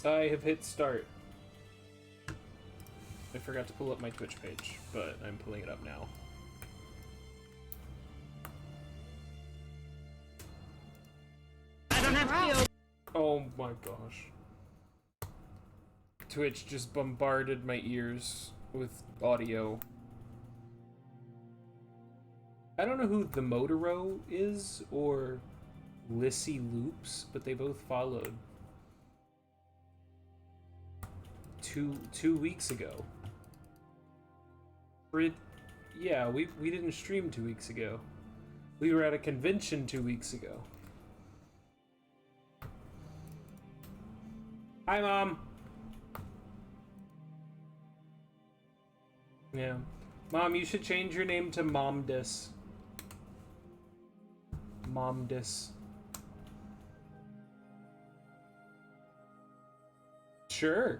I have hit start. I forgot to pull up my Twitch page, but I'm pulling it up now. I don't have to. Oh my gosh. Twitch just bombarded my ears with audio. I don't know who the Motoro is or Lissy Loops, but they both followed two weeks ago. Yeah, we didn't stream 2 weeks ago. We were at a convention 2 weeks ago. Hi, Mom. Yeah. Mom, you should change your name to Momdis. Momdis. Sure.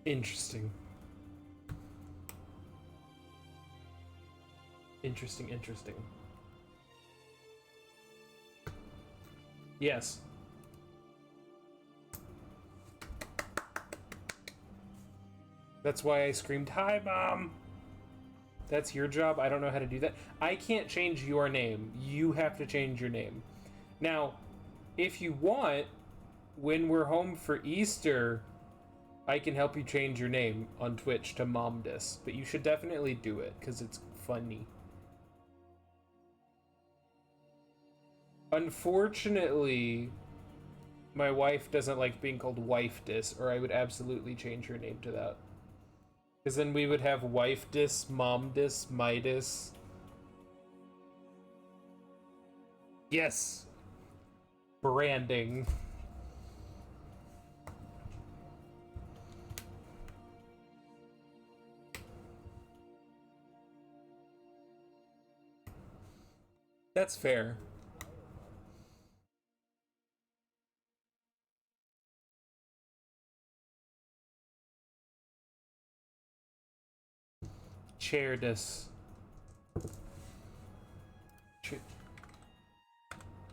Interesting. Interesting. Yes. That's why I screamed, "Hi, Mom!" That's your job. I don't know how to do that. I can't change your name. You have to change your name. Now, if you want, when we're home for Easter, I can help you change your name on Twitch to Momdis. But you should definitely do it, because it's funny. Unfortunately, my wife doesn't like being called Wifedis, or I would absolutely change her name to that. Because then we would have Wifedis, Momdis, Midas. Yes! Branding. That's fair. Chairdis.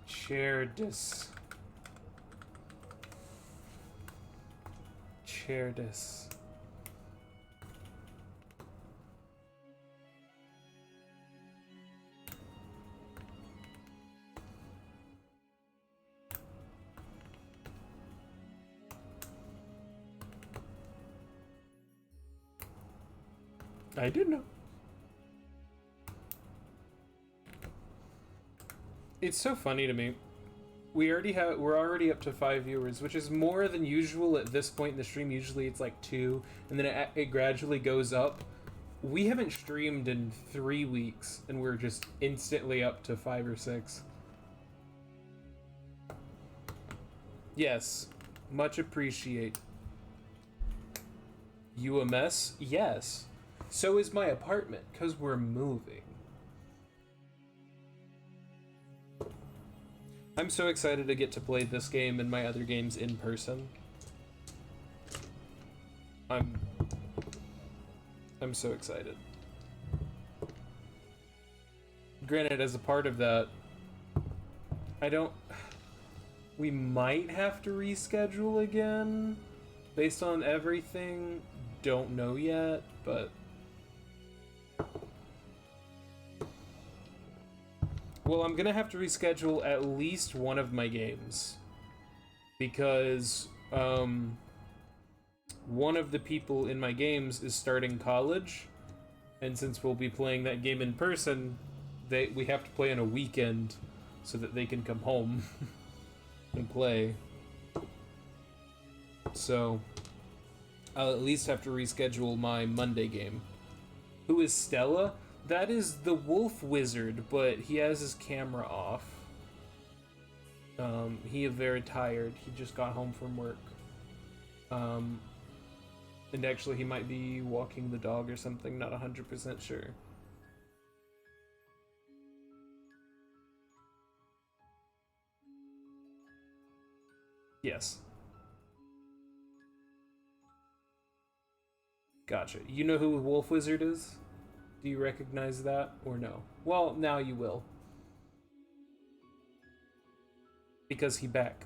Chairdis. Chairdis. I didn't know. It's so funny to me. We're already up to 5 viewers, which is more than usual at this point in the stream. Usually it's like 2, and then it gradually goes up. We haven't streamed in 3 weeks, and we're just instantly up to 5 or 6. Yes, much appreciate. You a mess? Yes. So is my apartment, because we're moving. I'm so excited to get to play this game and my other games in person. I'm so excited. Granted, as a part of that, we might have to reschedule again based on everything. Don't know yet, but well, I'm gonna have to reschedule at least one of my games because one of the people in my games is starting college, and since we'll be playing that game in person, we have to play on a weekend so that they can come home and play. So I'll at least have to reschedule my Monday game. Who is Stella? That is the wolf wizard, but he has his camera off. He is very tired. He just got home from work. And actually he might be walking the dog or something, not 100% sure. Yes. Gotcha. You know who Wolf Wizard is? Do you recognize that or no? Well, now you will. Because he back.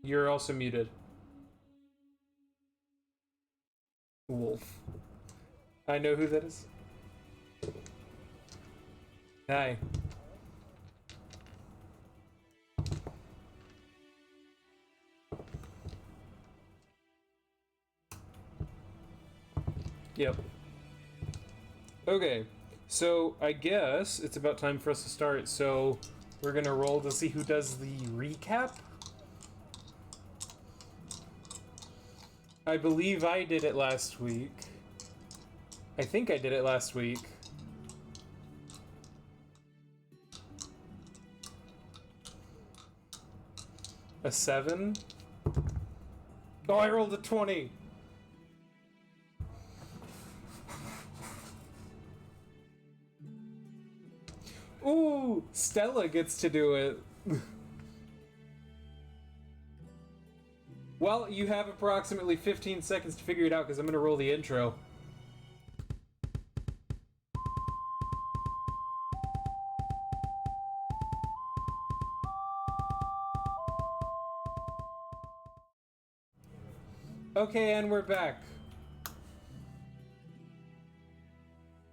You're also muted. Wolf. I know who that is. Hi. Yep. Okay, so I guess it's about time for us to start. So we're gonna roll to see who does the recap. I believe I did it last week. I think I did it last week. A 7? Oh, I rolled a 20! Ooh, Stella gets to do it. Well, you have approximately 15 seconds to figure it out because I'm going to roll the intro. Okay, and we're back.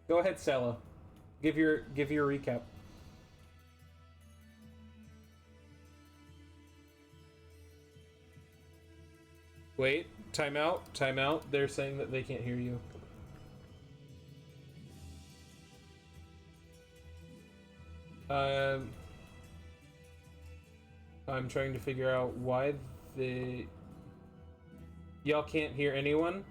Go ahead, Stella. Give your recap. Wait, timeout, timeout. They're saying that they can't hear you. I'm trying to figure out why y'all can't hear anyone.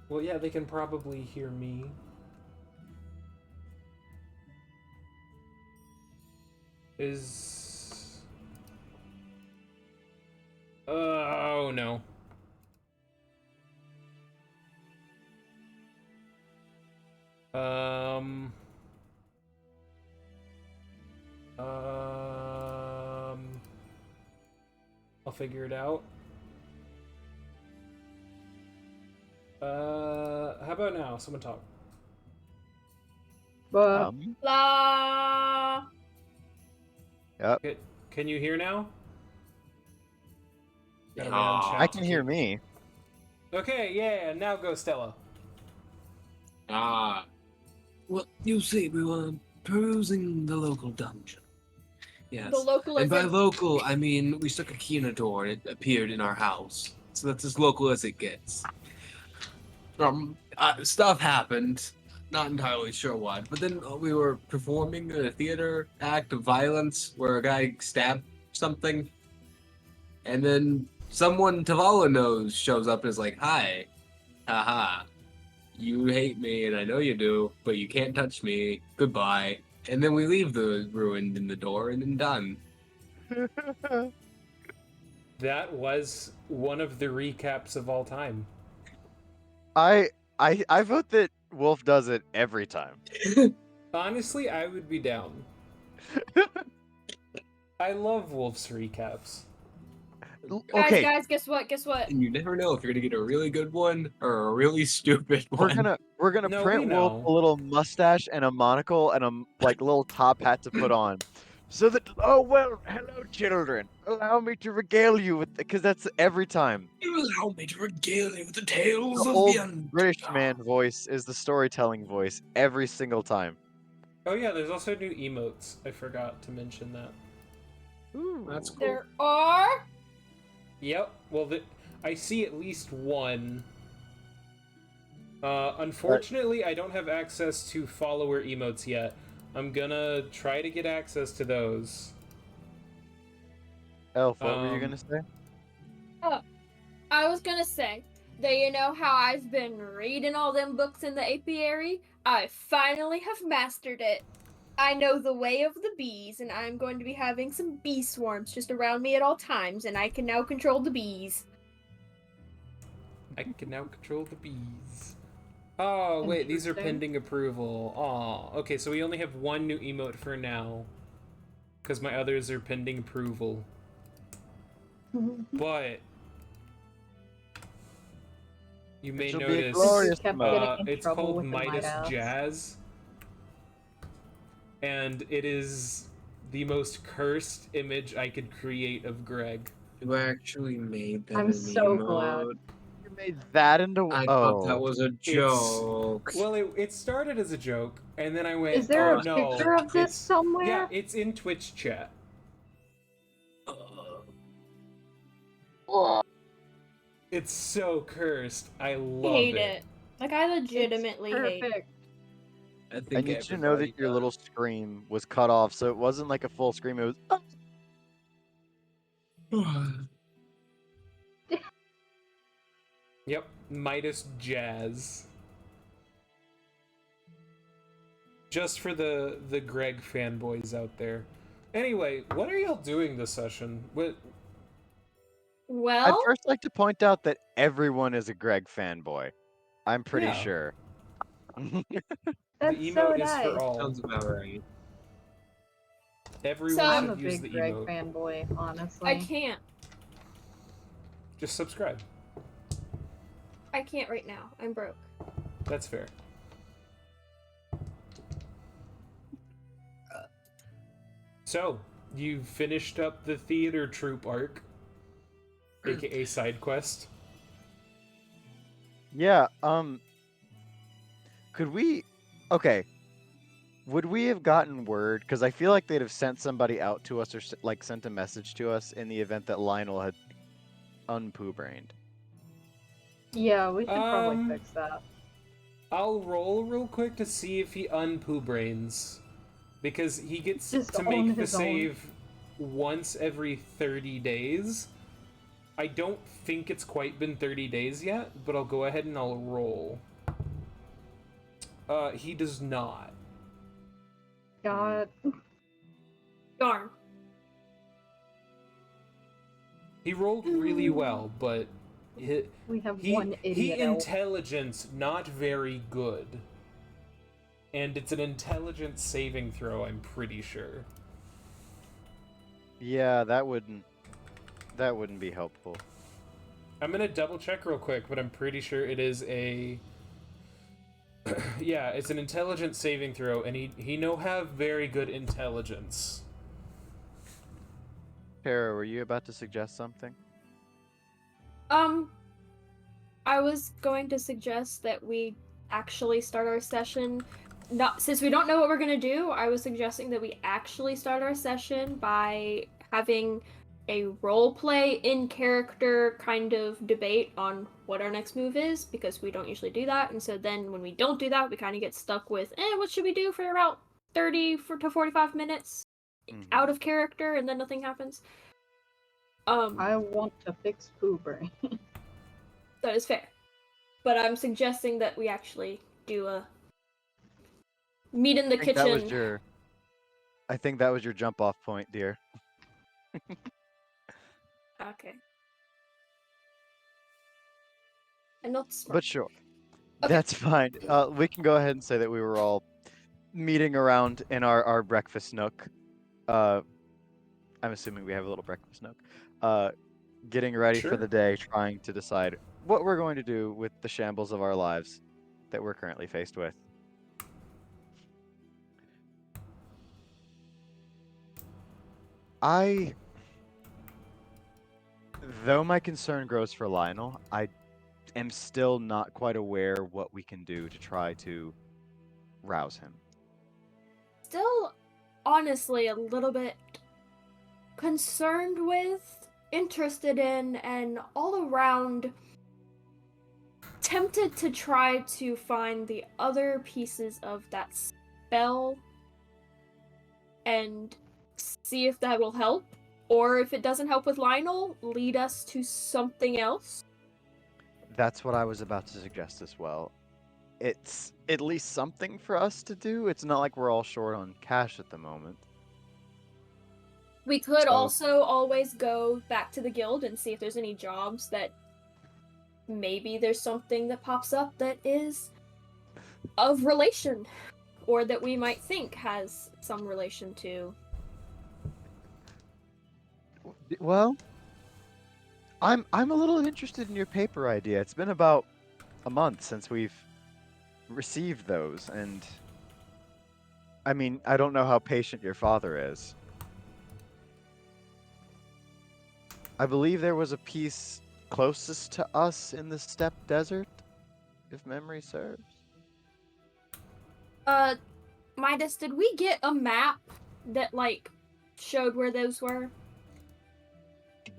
Well, yeah, they can probably hear me. Oh no. Um. I'll figure it out. How about now? Someone talk. La. Yep. Can you hear now? I can hear me. Okay, yeah, now go Stella. Well, you see, we were perusing the local dungeon. Yes. The local And by is local, I mean we stuck a key in a door and it appeared in our house. So that's as local as it gets. Stuff happened. Not entirely sure what. But then we were performing a theater act of violence where a guy stabbed something. And then someone Tavala knows shows up and is like, "Hi. Haha. You hate me, and I know you do, but you can't touch me. Goodbye." And then we leave the ruin in the door, and then done. That was one of the recaps of all time. I vote that Wolf does it every time. Honestly, I would be down. I love Wolf's recaps. Okay, guys, guess what? And you never know if you're gonna get a really good one or a really stupid one. we're gonna No, print we Wolf know. a little mustache and a monocle and a little top hat to put on, so that hello children, allow me to regale you with, because that's every time. You allow me to regale you with the tales The of old the undead. British man voice is the storytelling voice every single time. Oh yeah, there's also new emotes. I forgot to mention that. Ooh. That's cool. There are. Yep. Well, I see at least one. Unfortunately, I don't have access to follower emotes yet. I'm gonna try to get access to those. Elf, what were you gonna say? I was gonna say that you know how I've been reading all them books in the apiary? I finally have mastered it. I know the way of the bees, and I'm going to be having some bee swarms just around me at all times, and I can now control the bees. I can now control the bees. Oh, wait, these are Interesting. pending approval. Aw, okay, so we only have one new emote for now. Because my others are pending approval. But you may It'll be a notice glorious kept mode. getting in it's trouble called with the Midas Midas. Jazz. And it is the most cursed image I could create of Greg. You actually made that I'm an so glad. emote. You made that into I oh. thought that was a joke. Well, it started as a joke, and then I went, Is there oh a no. picture of this it's- somewhere? Yeah, it's in Twitch chat. It's so cursed. I love hate it. Like, I It's legitimately hate it. perfect. I I think need you to know that everybody your does. little scream was cut off, so it wasn't like a full scream. It was. Yep, Midas Jazz. Just for the Greg fanboys out there. Anyway, what are y'all doing this session? What? I'd Well, first like to point out that everyone is a Greg fanboy. I'm pretty Yeah. sure. That's the so emote is nice. for all. Sounds about right. Everyone So- I'm should a use big the Greg emote. fanboy, honestly. I can't. Just subscribe. I can't right now. I'm broke. That's fair. So, you finished up the theater troupe arc, aka side quest. Yeah, could we okay. Would we have gotten word? Because I feel like they'd have sent somebody out to us or like sent a message to us in the event that Lionel had unpoo-brained. Yeah, we should probably Um, fix that. I'll roll real quick to see if he unpoo brains, because he gets Just to on make the his own. save once every 30 days. I don't think it's quite been 30 days yet, but I'll go ahead and I'll roll. He does not. God. Darn. He rolled really well, but We have he one idiot elf. intelligence not very good. And it's an intelligence saving throw, I'm pretty sure. Yeah, that wouldn't be helpful. I'm gonna double check real quick, but I'm pretty sure it is a yeah, it's an intelligence saving throw, and he no have very good intelligence. Tara, were you about to suggest something? I was going to suggest that we actually start our session. Not since we don't know what we're gonna do. I was suggesting that we actually start our session by having a role play in character kind of debate on what our next move is, because we don't usually do that. And so then when we don't do that, we kind of get stuck with, what should we do for about 30 to 45 minutes out of character, and then nothing happens. I want to fix poo brain. That is fair. But I'm suggesting that we actually do a meet in the I think kitchen. I think that was your jump off point, dear. Okay. And not smart. But sure. Okay. That's fine. We can go ahead and say that we were all meeting around in our breakfast nook. I'm assuming we have a little breakfast nook. Getting ready Sure. for the day, trying to decide what we're going to do with the shambles of our lives that we're currently faced with. Though my concern grows for Lionel, I am still not quite aware what we can do to try to rouse him. Still, honestly, a little bit concerned with, interested in, and all around tempted to try to find the other pieces of that spell and see if that will help. Or if it doesn't help with Lionel, lead us to something else. That's what I was about to suggest as well. It's at least something for us to do. It's not like we're all short on cash at the moment. We could So- also always go back to the guild and see if there's any jobs that maybe there's something that pops up that is of relation, or that we might think has some relation to. Well, I'm a little interested in your paper idea. It's been about a month since we've received those, and I mean, I don't know how patient your father is. I believe there was a piece closest to us in the steppe desert, if memory serves. Midas, did we get a map that, like, showed where those were?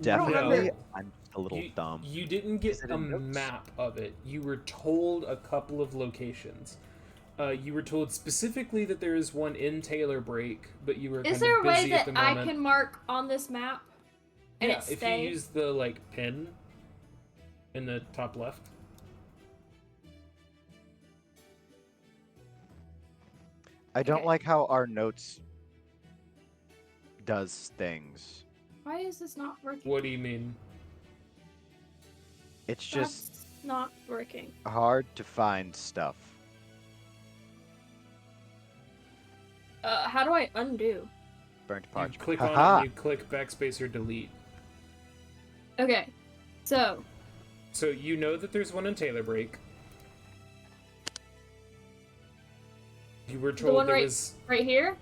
Definitely. remember. I'm just a little dumb. You didn't Is get it a in notes? map of it. You were told a couple of locations. You were told specifically that there is one in Taylor Break, but you were Is kind there of a way busy at that the I moment. can mark on this map and Yeah, it if stay? you use the like pin in the top left. I don't Okay. like how our notes does things. Why is this not working? What do you mean? It's just That's not working. hard to find stuff. How do I undo? Burnt You parchment. click on it Haha! and you click backspace or delete. Okay, so So you know that there's one in Taylor Break. You were told one there right- was. right here,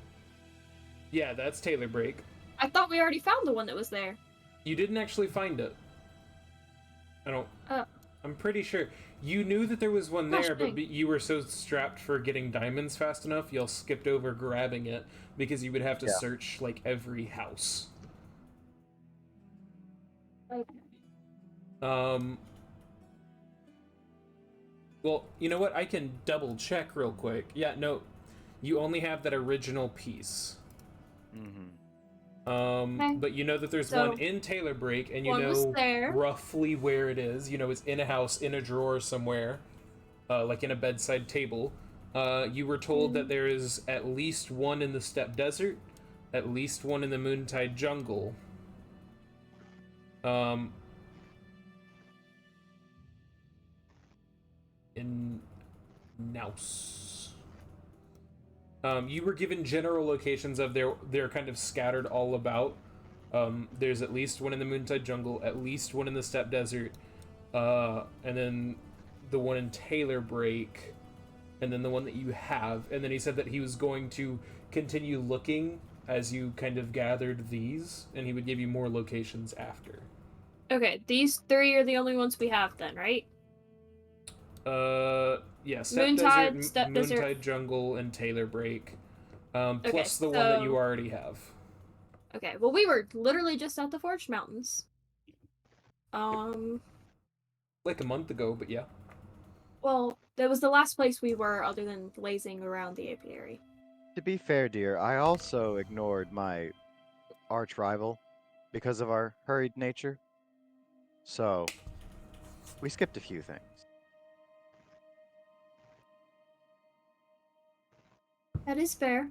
Yeah, that's Taylor Break. I thought we already found the one that was there. You didn't actually find it. I don't. Oh. I'm pretty sure. You knew that there was one Gosh there, but dang. you were so strapped for getting diamonds fast enough, y'all skipped over grabbing it because you would have to Yeah. search like every house. Okay. Well, you know what? I can double check real quick. Yeah, no. You only have that original piece. Mm-hmm. Okay. But you know that there's So, one in Taylor Break, and you one was know there. roughly where it is. You know, it's in a house, in a drawer somewhere, like in a bedside table. You were told that there is at least one in the steppe desert, at least one in the Moontide jungle. In Naus. You were given general locations of they're kind of scattered all about. There's at least one in the Moontide jungle, at least one in the steppe desert, and then the one in Taylor Break, and then the one that you have. And then he said that he was going to continue looking as you kind of gathered these, and he would give you more locations after. Okay, these three are the only ones we have then, right? Yeah, steppe Moontide, desert, steppe desert. Moontide jungle, and Taylor Break, plus Okay, the one that you so- already have. Okay, well, we were literally just at the Forge Mountains. Like a month ago, but yeah. Well, that was the last place we were other than lazing around the apiary. To be fair, dear, I also ignored my arch rival because of our hurried nature. So, we skipped a few things. That is fair.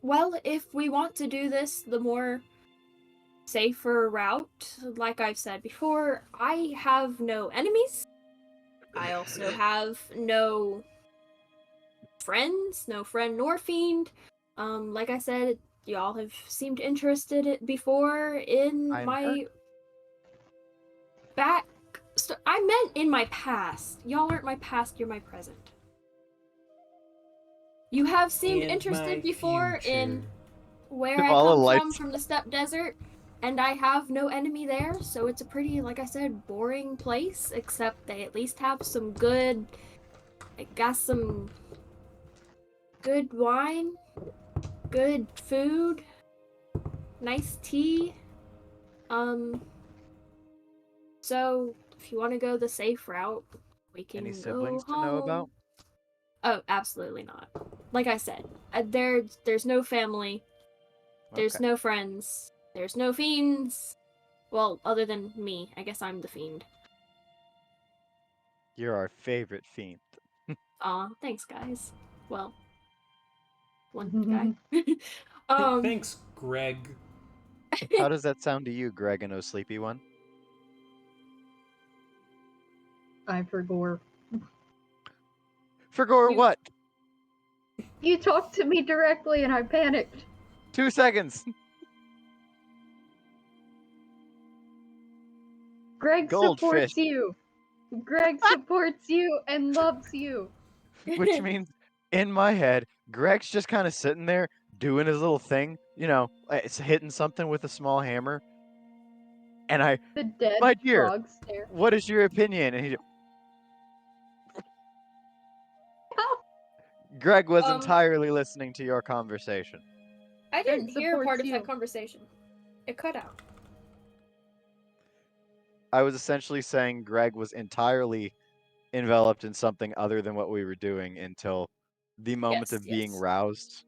Well, if we want to do this the more safer route, like I've said before, I have no enemies. I also have no friends, no friend nor fiend. Like I said, y'all have seemed interested before in I'm my hurt. back. I meant in my past. Y'all aren't my past, you're my present. You have seemed In my interested before in future. where I All the come lights- from the steppe desert, and I have no enemy there, so it's a pretty, like I said, boring place, except they at least have some good, I got some good wine, good food, nice tea. So if you want to go the safe route, we can Any go siblings to know about? home. Oh, absolutely not. Like I said, there's no family, there's Okay. no friends, there's no fiends. Well, other than me, I guess I'm the fiend. You're our favorite fiend. Aw, thanks, guys. Well, one guy. Thanks, Greg. How does that sound to you, Greg and O Sleepy One? I forgot. Forgot You- what? You talked to me directly and I panicked. 2 seconds. Greg Goldfish. supports you. Greg supports you and loves you. Which means, in my head, Greg's just kind of sitting there doing his little thing. You know, it's hitting something with a small hammer. And The dead my dear, frog stare. what is your opinion? And Greg was entirely listening to your conversation. I didn't Greg hear part supports of that you. conversation. It cut out. I was essentially saying Greg was entirely enveloped in something other than what we were doing until the moment Yes, of being yes. roused.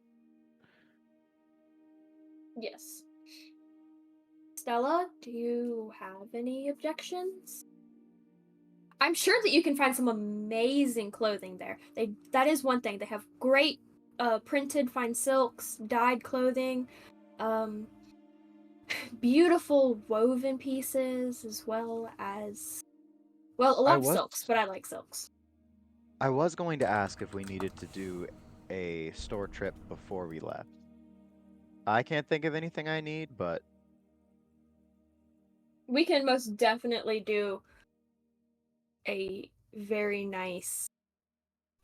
Yes. Stella, do you have any objections? I'm sure that you can find some amazing clothing there. That is one thing. They have great printed fine silks, dyed clothing, beautiful woven pieces, as well as a lot of silks, but I like silks. I was going to ask if we needed to do a store trip before we left. I can't think of anything I need, but We can most definitely do a very nice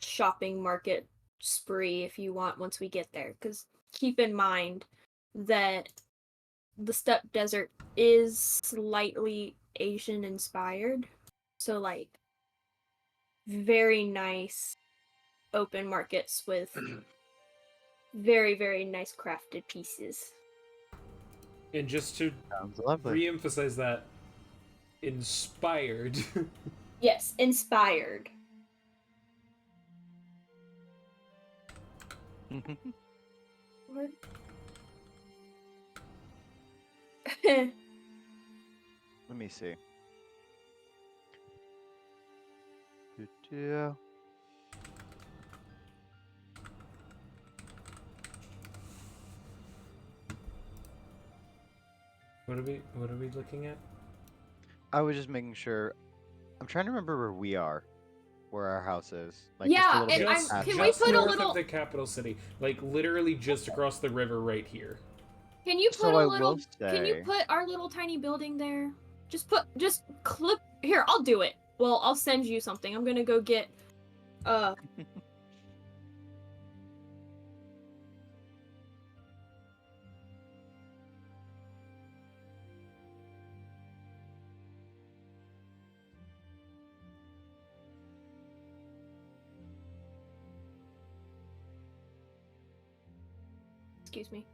shopping market spree if you want once we get there, because keep in mind that the steppe desert is slightly Asian inspired, so like very nice open markets with very, very nice crafted pieces. And just to sounds lovely. re-emphasize that, inspired. Yes, inspired. What? Let me see. Yeah. What are we looking at? I was just making sure. I'm trying to remember where we are, where our house is. Yeah, just a and little I'm- bit past can it. we Just put a north little- of the capital city, like literally just across the river right here. Can you put So a I little? will Can you say- put our little tiny building there? Just clip here. I'll do it. Well, I'll send you something. I'm gonna go get. Excuse me.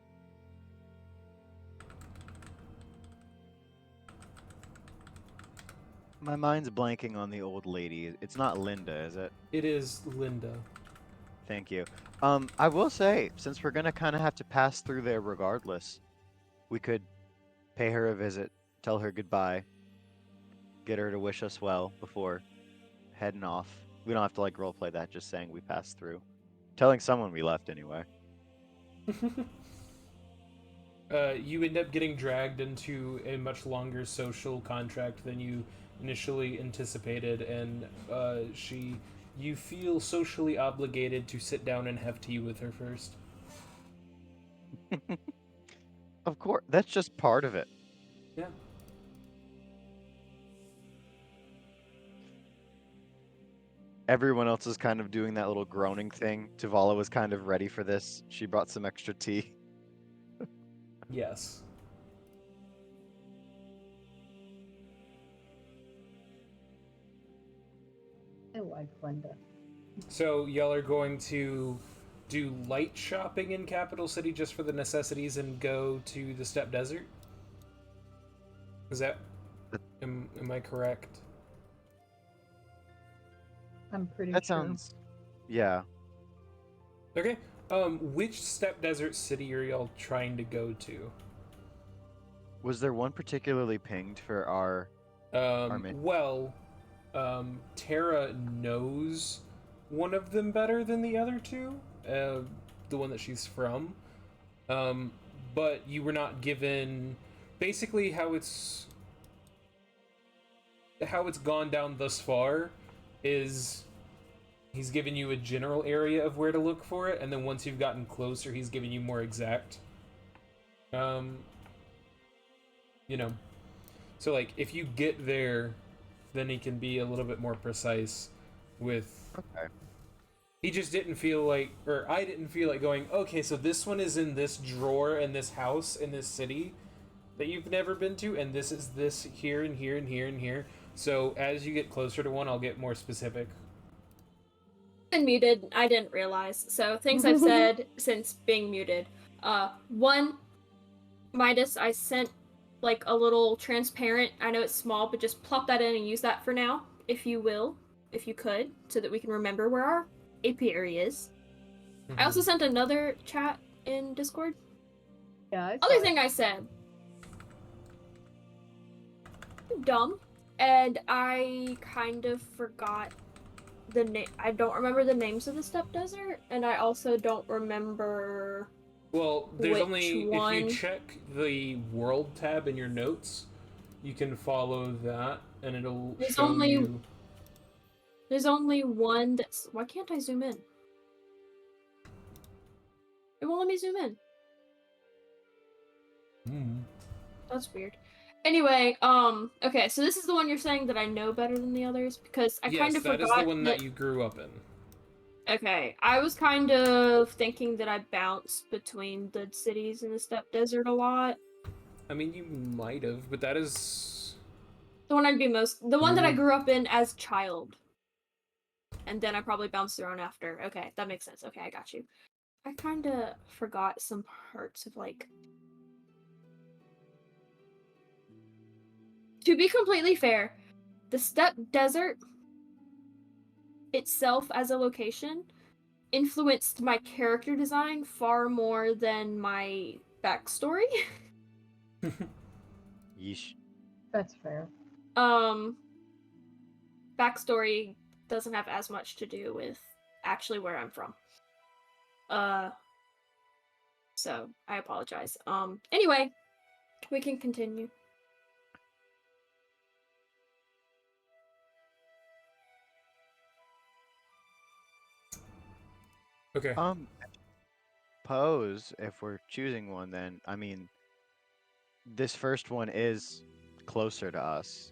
My mind's blanking on the old lady. It's not Linda, is it? It is Linda. Thank you. I will say, since we're gonna kind of have to pass through there regardless, we could pay her a visit, tell her goodbye, get her to wish us well before heading off. We don't have to like roleplay that, just saying we passed through. Telling someone we left anyway. You end up getting dragged into a much longer social contract than you initially anticipated, and you feel socially obligated to sit down and have tea with her first. Of course, that's just part of it. Yeah. Everyone else is kind of doing that little groaning thing. Tuvala was kind of ready for this. She brought some extra tea. Yes. I like Linda. So y'all are going to do light shopping in Capital City just for the necessities and go to the Steppe Desert? Is that... Am I correct? I'm pretty That sure. sounds... Yeah. Okay. Which Steppe Desert city are y'all trying to go to? Was there one particularly pinged for our... mission? Well, Tara knows one of them better than the other two, the one that she's from. But you were not given basically how it's gone down thus far is he's given you a general area of where to look for it, and then once you've gotten closer, he's giving you more exact. So like if you get there, then he can be a little bit more precise with. Okay. He just didn't feel like, or I didn't feel like going, okay, so this one is in this drawer in this house in this city that you've never been to, and this is this here and here and here and here. So as you get closer to one, I'll get more specific. Been muted. I didn't realize. So things I've said since being muted. One, Midas, I sent like a little transparent. I know it's small, but just plop that in and use that for now, if you will, if you could, so that we can remember where our apiary is. I also sent another chat in Discord. Yeah. Other thing I said. Dumb, and I kind of forgot the name. I don't remember the names of the Steppe Desert, and I also don't remember. Well, there's Which only one? if you check the world tab in your notes, you can follow that, and it'll There's show only- you. There's only one that's. Why can't I zoom in? It won't let me zoom in. That's weird. Anyway, okay, so this is the one you're saying that I know better than the others because I Yes, kind of that forgot is the one that you grew up in. Okay, I was kind of thinking that I bounced between the cities in the Steppe Desert a lot. I mean, you might have, but that is. The one that I grew up in as a child. And then I probably bounced around after. Okay, that makes sense. Okay, I got you. I kind of forgot some parts of, like... To be completely fair, the Steppe Desert itself as a location influenced my character design far more than my backstory. Yeesh. That's fair. Backstory doesn't have as much to do with actually where I'm from. So I apologize. Anyway, we can continue. Okay. Pose, if we're choosing one, then I mean, this first one is closer to us.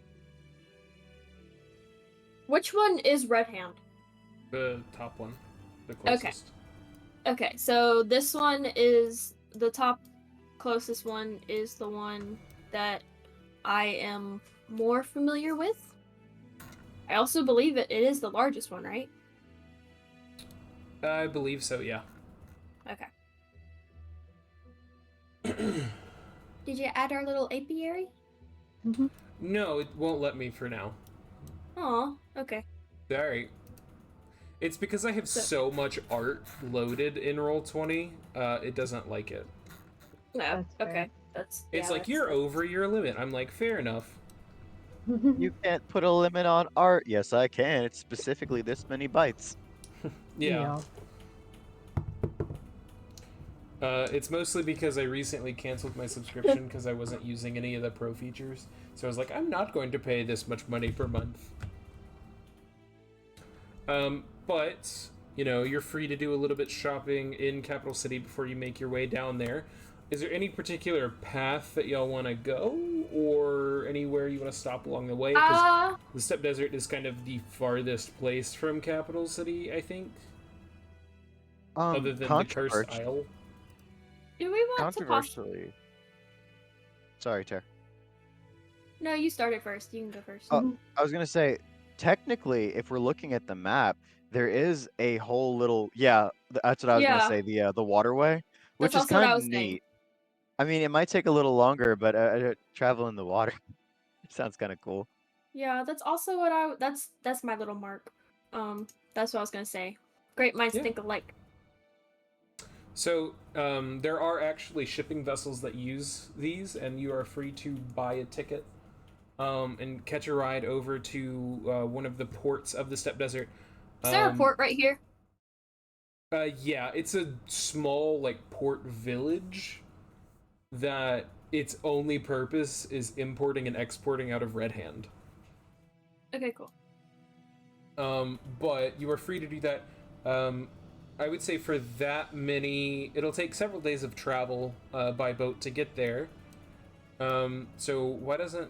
Which one is Red Hand? The top one. The Okay. closest. Okay, so this one is the top closest one is the one that I am more familiar with. I also believe it is the largest one, right? I believe so, yeah. Okay. Did you add our little apiary? No, it won't let me for now. Aw, okay. Alright. It's because I have so much art loaded in Roll20, it doesn't like it. No, That's fair. okay. That's It's yeah, like, you're over your limit. I'm like, fair enough. You can't put a limit on art. Yes, I can. It's specifically this many bytes. Yeah. It's mostly because I recently canceled my subscription because I wasn't using any of the pro features. So I was like, I'm not going to pay this much money per month. But, you know, you're free to do a little bit shopping in Capital City before you make your way down there. Is there any particular path that y'all want to go, or anywhere you want to stop along the way? Because the Steppe Desert is kind of the farthest place from Capital City, I think. Other than the Cursed Isle. Do we want to Controversially. Sorry, Ter. No, you started first. You can go first. Oh, I was gonna say, technically, if we're looking at the map, there is a whole little that's what I was gonna say, the waterway, which That's is also what I kind of was saying. neat. I mean, it might take a little longer, but travel in the water sounds kind of cool. Yeah, that's also what that's my little mark. That's what I was gonna say. Great minds think alike. So, there are actually shipping vessels that use these, and you are free to buy a ticket and catch a ride over to one of the ports of the Steppe Desert. Is there a port right here? Yeah, it's a small, like, port village that its only purpose is importing and exporting out of Red Hand. Okay, cool. But you are free to do that. I would say for that many, it'll take several days of travel by boat to get there. So why doesn't,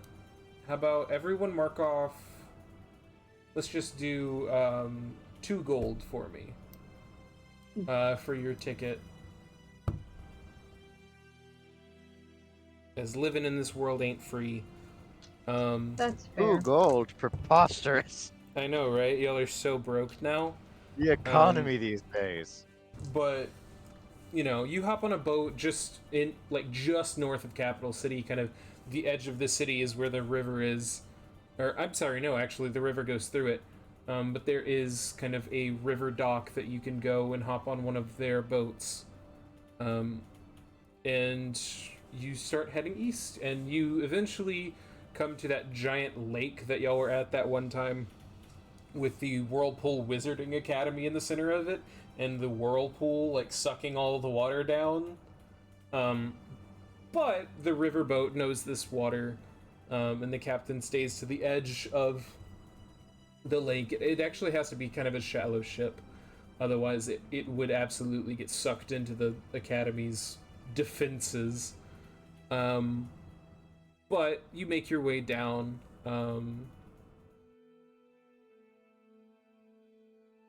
how about everyone mark off, let's just do 2 gold for me for your ticket. As living in this world ain't free. That's fair. Ooh, gold. Preposterous. I know, right? Y'all are so broke now. The economy these days. But you hop on a boat just north of Capital City, kind of the edge of the city is where the river is. Or I'm sorry, no, actually the river goes through it. But there is kind of a river dock that you can go and hop on one of their boats. And you start heading east, and you eventually come to that giant lake that y'all were at that one time, with the Whirlpool Wizarding Academy in the center of it, and the whirlpool like sucking all the water down. But the riverboat knows this water, and the captain stays to the edge of the lake. It actually has to be kind of a shallow ship, otherwise it would absolutely get sucked into the Academy's defenses. But you make your way down,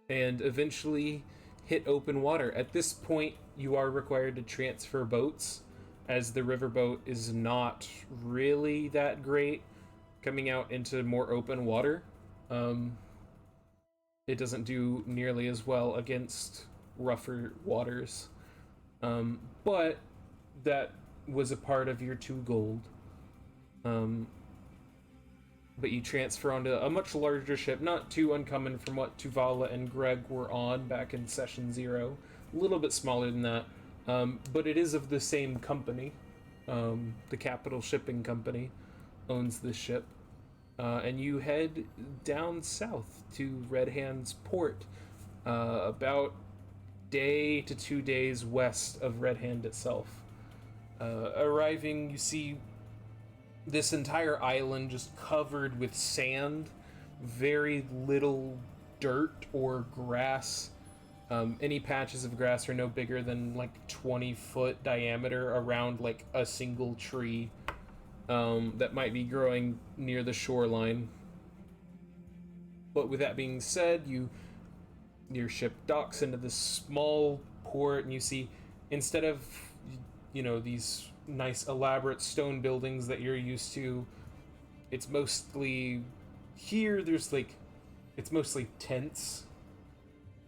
and eventually hit open water. At this point, you are required to transfer boats, as the riverboat is not really that great coming out into more open water. It doesn't do nearly as well against rougher waters. But that was a part of your 2 gold. But you transfer onto a much larger ship, not too uncommon from what Tuvala and Greg were on back in Session 0. A little bit smaller than that, but it is of the same company. The Capital Shipping Company owns this ship. And you head down south to Red Hand's port, about day to 2 days west of Red Hand itself. Arriving, you see this entire island just covered with sand, very little dirt or grass. Any patches of grass are no bigger than like 20-foot diameter around like a single tree that might be growing near the shoreline. But with that being said, your ship docks into this small port, and you see, instead of these nice elaborate stone buildings that you're used to, it's mostly it's mostly tents,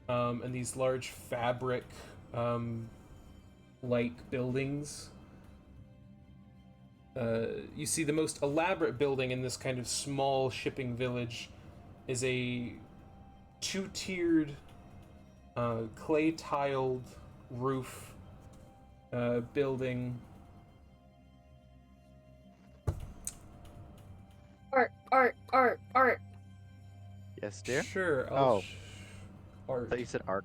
and these large fabric like buildings. You see the most elaborate building in this kind of small shipping village is a 2-tiered clay tiled roof building. Art. Yes, dear? Sure. Oh. Art. I thought you said arc.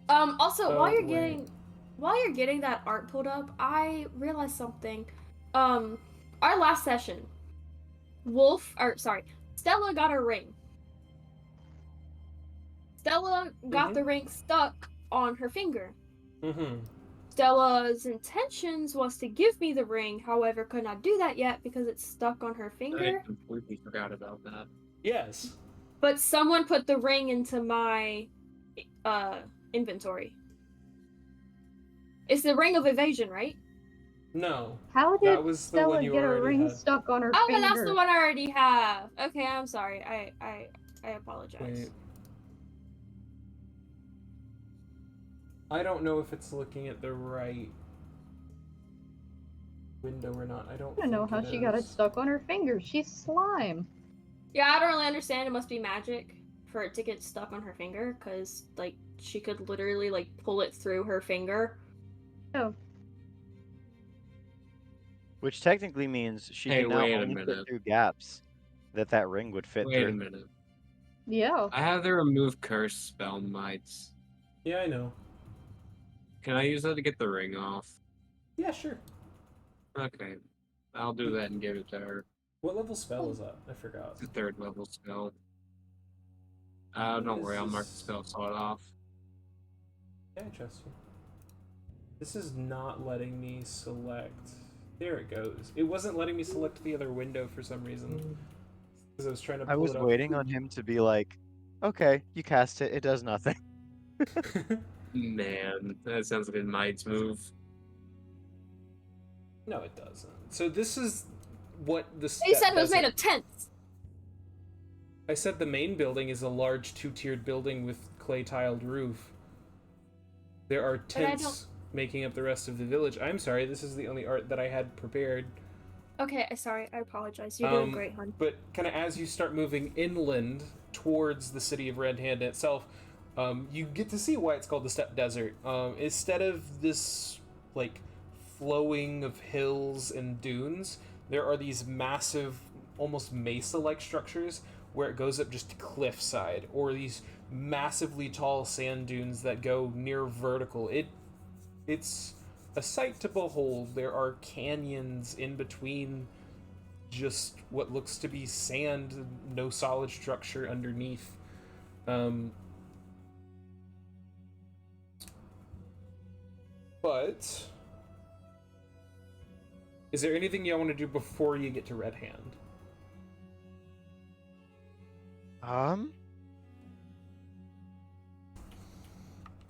Also, Oh, while you're wait. getting that art pulled up, I realized something. Our last session, Stella got a ring. Stella got the ring stuck on her finger. Mm-hmm. Stella's intentions was to give me the ring, however, could not do that yet because it's stuck on her I finger. completely forgot about that. Yes. But someone put the ring into my inventory. It's the ring of evasion, right? No. How That did was the Stella one you get a already ring had. stuck on her Oh, finger? that's the one I already have. Okay, I'm sorry. I apologize. Wait. I don't know if it's looking at the right window or not. I don't know think how she got it is. stuck on her finger. She's slime. Yeah, I don't really understand. It must be magic for it to get stuck on her finger, because like she could literally like pull it through her finger. Oh, Which technically means she Hey, can now wait a only fit minute. through gaps that ring would fit Wait a through. minute. yeah. I have the remove curse spell mites. Yeah, I know. Can I use that to get the ring off? Yeah, sure. Okay. I'll do that and give it to her. What level spell is that? I forgot. It's a 3rd level spell. Don't worry, I'll This mark the is- spell slot off. Yeah, I trust you. This is not letting me select. There it goes. It wasn't letting me select the other window for some reason. Because I was trying to I pull was it up. waiting on him to be like, okay, you cast it, it does nothing. Man, that sounds like a knight's move. No, it doesn't. So this is what the He said step it was made desert- of tents. I said the main building is a large two-tiered building with clay-tiled roof. There are I tents making up the rest of the village. I'm sorry, this is the only art that I had prepared. Okay, sorry, I apologize. You're doing great, hon. But kind of as you start moving inland towards the city of Red Hand itself, you get to see why it's called the Steppe Desert. Instead of this like flowing of hills and dunes, there are these massive, almost mesa-like structures where it goes up just to cliffside, or these massively tall sand dunes that go near vertical. It's a sight to behold. There are canyons in between just what looks to be sand, no solid structure underneath. But is there anything y'all want to do before you get to Red Hand?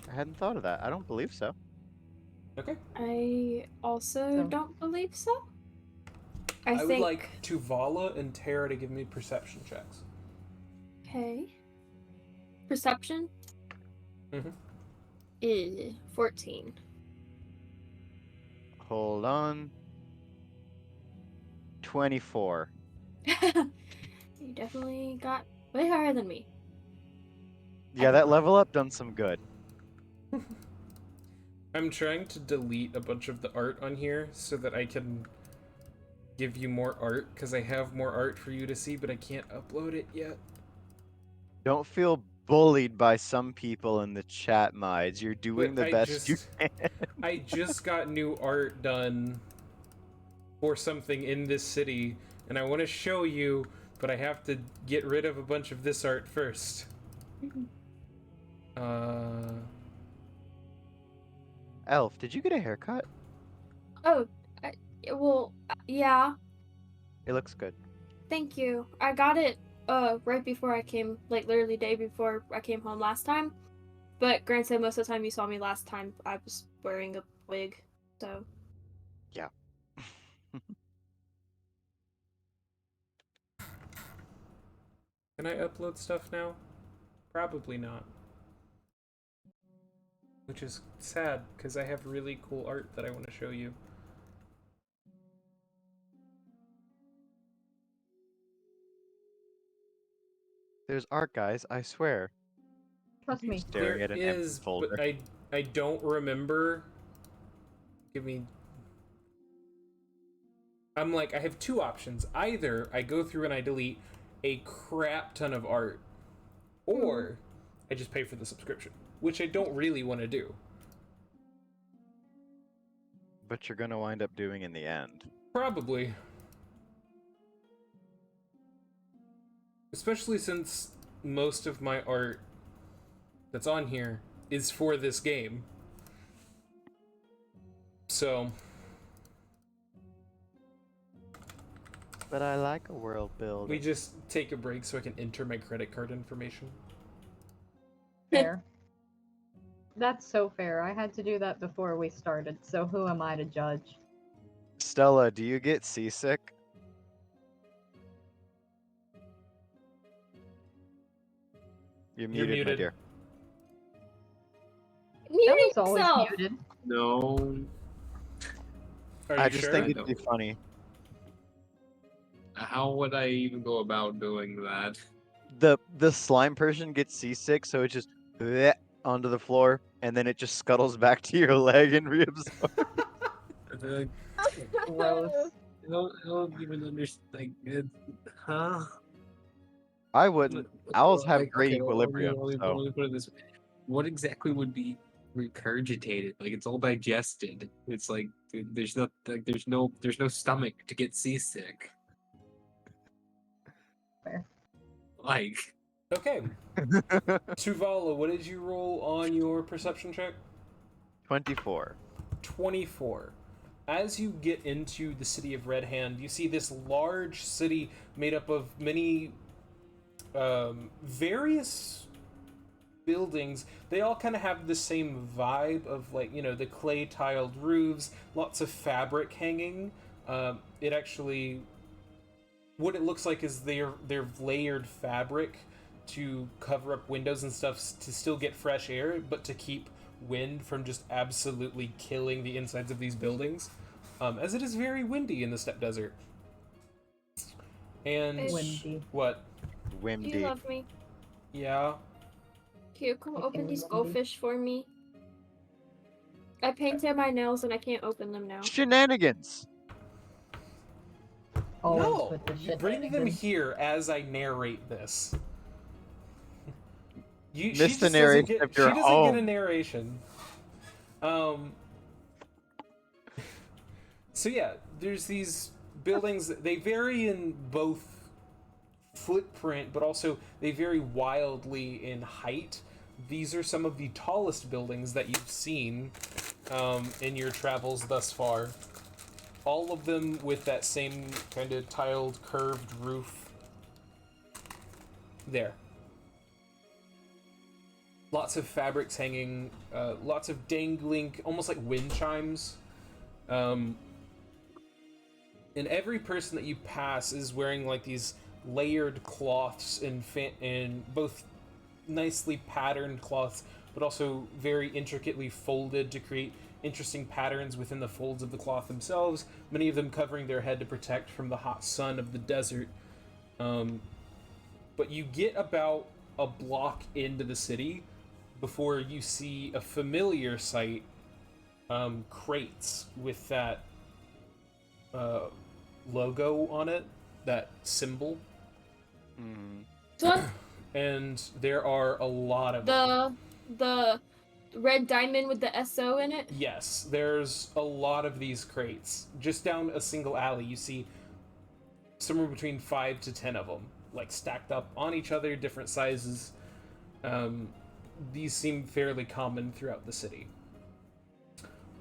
I hadn't thought of that. I don't believe so. Okay. I also So- don't believe so. I would think. like Tuvala and Tara to give me perception checks. Okay. Perception? Mhm. 14. Hold on. 24. You definitely got way higher than me. Yeah, that level up done some good. I'm trying to delete a bunch of the art on here so that I can give you more art, because I have more art for you to see, but I can't upload it yet. Don't feel bullied by some people in the chat, Mides. You're doing But the best you can. I just got new art done for something in this city, and I want to show you, but I have to get rid of a bunch of this art first. Elf, did you get a haircut? Oh, well, yeah. It looks good. Thank you. I got it right before I came, like literally day before I came home last time. But granted, most of the time you saw me last time, I was wearing a wig, so. Yeah. Can I upload stuff now? Probably not. Which is sad, because I have really cool art that I want to show you. There's art, guys, I swear. Trust me. Staring at an empty is, folder. but I don't remember. Give me. I'm like, I have two options. Either I go through and I delete a crap ton of art, or I just pay for the subscription, which I don't really want to do. But you're gonna wind up doing in the end. Probably. Especially since most of my art that's on here is for this game. So. But I like a world build. We just take a break so I can enter my credit card information. Fair. That's so fair. I had to do that before we started, so who am I to judge? Stella, do you get seasick? You're muted, my muted. dear. That Mute was always yourself! muted. No. Are you I just sure? think I it'd be don't. funny. How would I even go about doing that? The slime person gets seasick, so it just bleh onto the floor, and then it just scuttles back to your leg and reabsorbs. Gross. I don't even understand. Huh? I wouldn't. Owls have great okay, equilibrium, let so me put it this way. What exactly would be regurgitated? Like it's all digested. It's like there's no stomach to get seasick. Fair. Like Okay. Tuvala, what did you roll on your perception check? 24. 24. As you get into the city of Red Hand, you see this large city made up of many various buildings. They all kind of have the same vibe of, like, you know, the clay tiled roofs, lots of fabric hanging. It actually, what it looks like is they've layered fabric to cover up windows and stuff to still get fresh air, but to keep wind from just absolutely killing the insides of these buildings, as it is very windy in the steppe desert. And Windy. what? Do you Windy. love me? Yeah. Can you come open these Windy. goldfish for me? I painted my nails and I can't open them now. Shenanigans. Always No, with the you bring them shenanigans. here as I narrate this. She Miss just the doesn't narration get, of your she doesn't get a own. narration. So yeah, there's these buildings. They vary in both footprint, but also they vary wildly in height. These are some of the tallest buildings that you've seen in your travels thus far. All of them with that same kind of tiled, curved roof. There. Lots of fabrics hanging, lots of dangling, almost like wind chimes. And every person that you pass is wearing like these layered cloths in both nicely patterned cloths, but also very intricately folded to create interesting patterns within the folds of the cloth themselves, many of them covering their head to protect from the hot sun of the desert. But you get about a block into the city before you see a familiar sight, crates with that logo on it, that symbol, Mhm. So and there are a lot of them. the red diamond with the SO in it. Yes, there's a lot of these crates. Just down a single alley, you see somewhere between 5 to 10 of them, like stacked up on each other, different sizes. These seem fairly common throughout the city.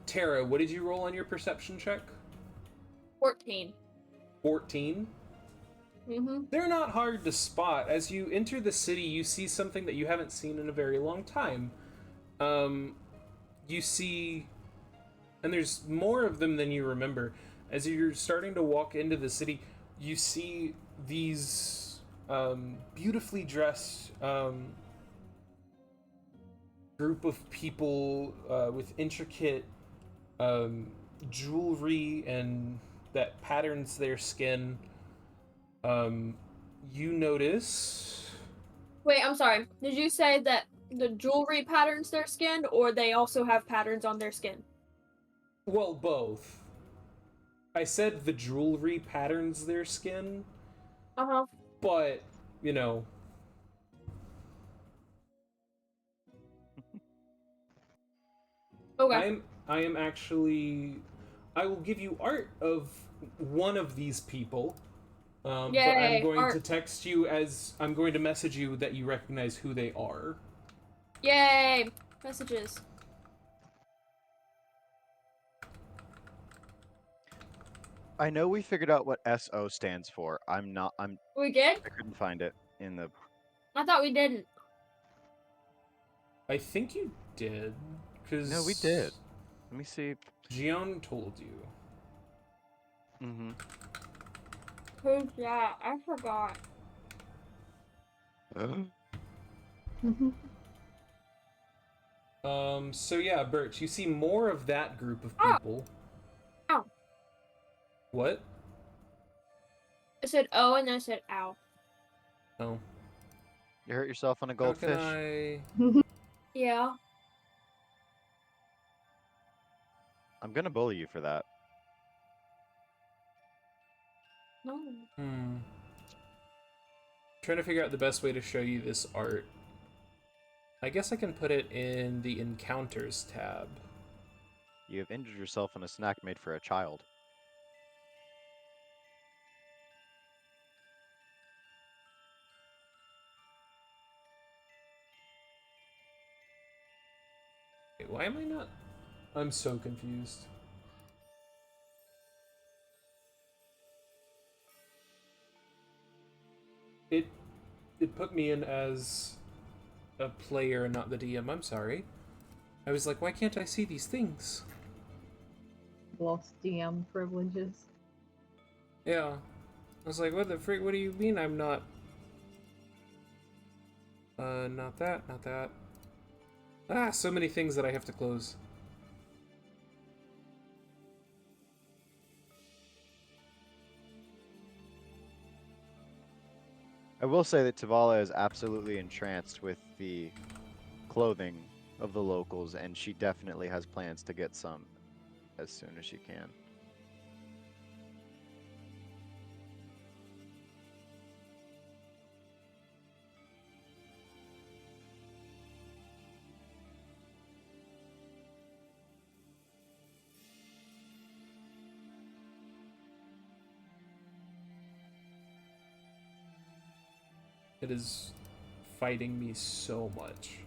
Tara, what did you roll on your perception check? 14. 14? Mm-hmm. They're not hard to spot. As you enter the city, you see something that you haven't seen in a very long time. You see, and there's more of them than you remember. As you're starting to walk into the city, you see these beautifully dressed group of people with intricate jewelry and that patterns their skin. You notice. Wait, I'm sorry. Did you say that the jewelry patterns their skin, or they also have patterns on their skin? Well, both. I said the jewelry patterns their skin, Uh-huh. but, you know. Okay. I am actually. I will give you art of one of these people. But I'm Yay, going art. to text you as I'm going to message you that you recognize who they are. Yay! Messages. I know we figured out what SO stands for. I'm not. We did? I couldn't find it in the. I thought we didn't. I think you did, because No, we did. Let me see. Gian told you. Mm-hmm. Who's that? I forgot. So yeah, Birch, you see more of that group of Oh. people. Ow. What? I said oh and I said ow. Oh. You hurt yourself on a How can goldfish. I... Yeah. I'm gonna bully you for that. No. Trying to figure out the best way to show you this art. I guess I can put it in the Encounters tab. You have injured yourself on a snack made for a child. Wait, why am I not? I'm so confused. It put me in as a player, not the DM. I'm sorry. I was like, why can't I see these things? Lost DM privileges. Yeah. I was like, what the freak? What do you mean I'm not? Not that, not that. Ah, so many things that I have to close. I will say that Tavala is absolutely entranced with the clothing of the locals, and she definitely has plans to get some as soon as she can. It is fighting me so much.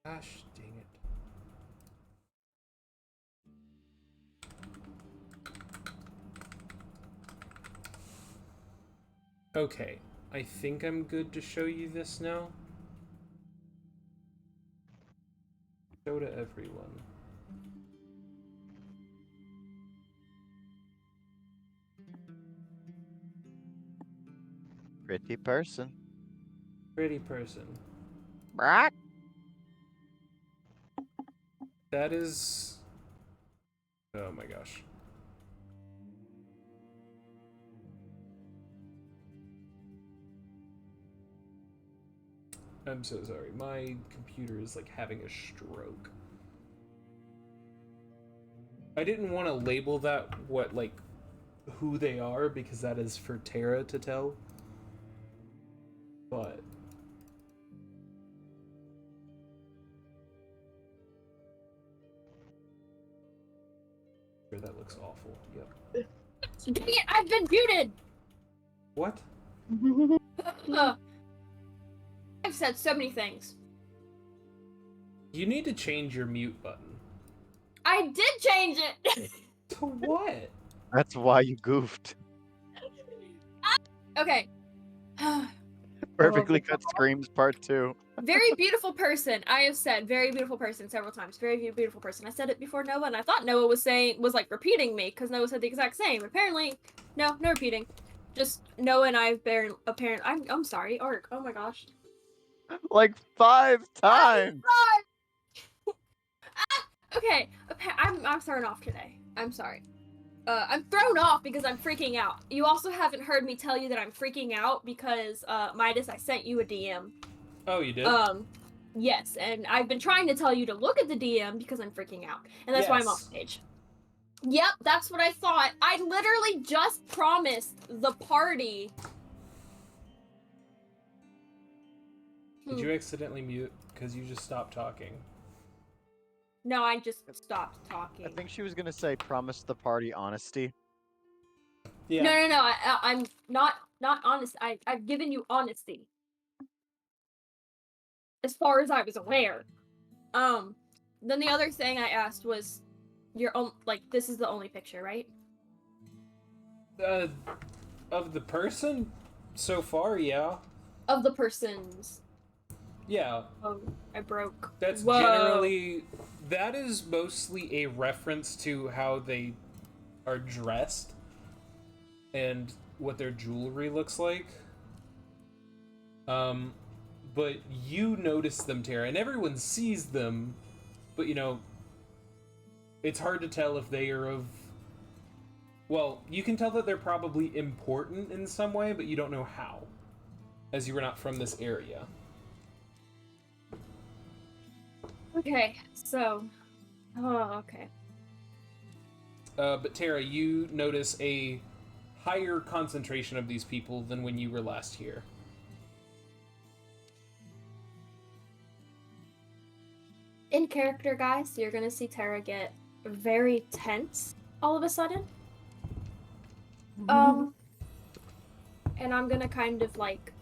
Gosh dang it. Okay, I think I'm good to show you this now. Show to everyone. Pretty person. Pretty person. Brock. That is... Oh my gosh. I'm so sorry. My computer is like having a stroke. I didn't want to label that who they are, because that is for Tara to tell. But sure, that looks awful. Yep. Dang it, I've been muted! What? I've said so many things. You need to change your mute button. I did change it! To what? That's why you goofed. Okay. Perfectly Cut Screams Part 2. Very beautiful person. I have said very beautiful person several times. Very beautiful person. I said it before Noah, and I thought Noah was like repeating me because Noah said the exact same. Apparently, no repeating. Just Noah and I have been apparent. I'm sorry, Ark. Oh my gosh. Like 5 times. Okay, I'm thrown off today. I'm sorry. I'm thrown off because I'm freaking out. You also haven't heard me tell you that I'm freaking out because Midas, I sent you a DM. Oh, you did? Yes, and I've been trying to tell you to look at the DM because I'm freaking out. And that's why I'm off stage. Yep, that's what I thought. I literally just promised the party. Did you accidentally mute? Because you just stopped talking. No, I just stopped talking. I think she was gonna say promise the party honesty. Yeah. No. I'm not honest. I've given you honesty. As far as I was aware. Then the other thing I asked was, this is the only picture, right? Of the person? So far, yeah. Of the persons. Yeah. Oh, I broke. That's Whoa. generally... That is mostly a reference to how they are dressed and what their jewelry looks like. But you notice them, Tara, and everyone sees them, but it's hard to tell if they are of... Well, you can tell that they're probably important in some way, but you don't know how, as you were not from this area. Okay, so... Oh, okay. But Tara, you notice a higher concentration of these people than when you were last here. In character, guys, you're gonna see Tara get very tense all of a sudden. And I'm gonna kind of like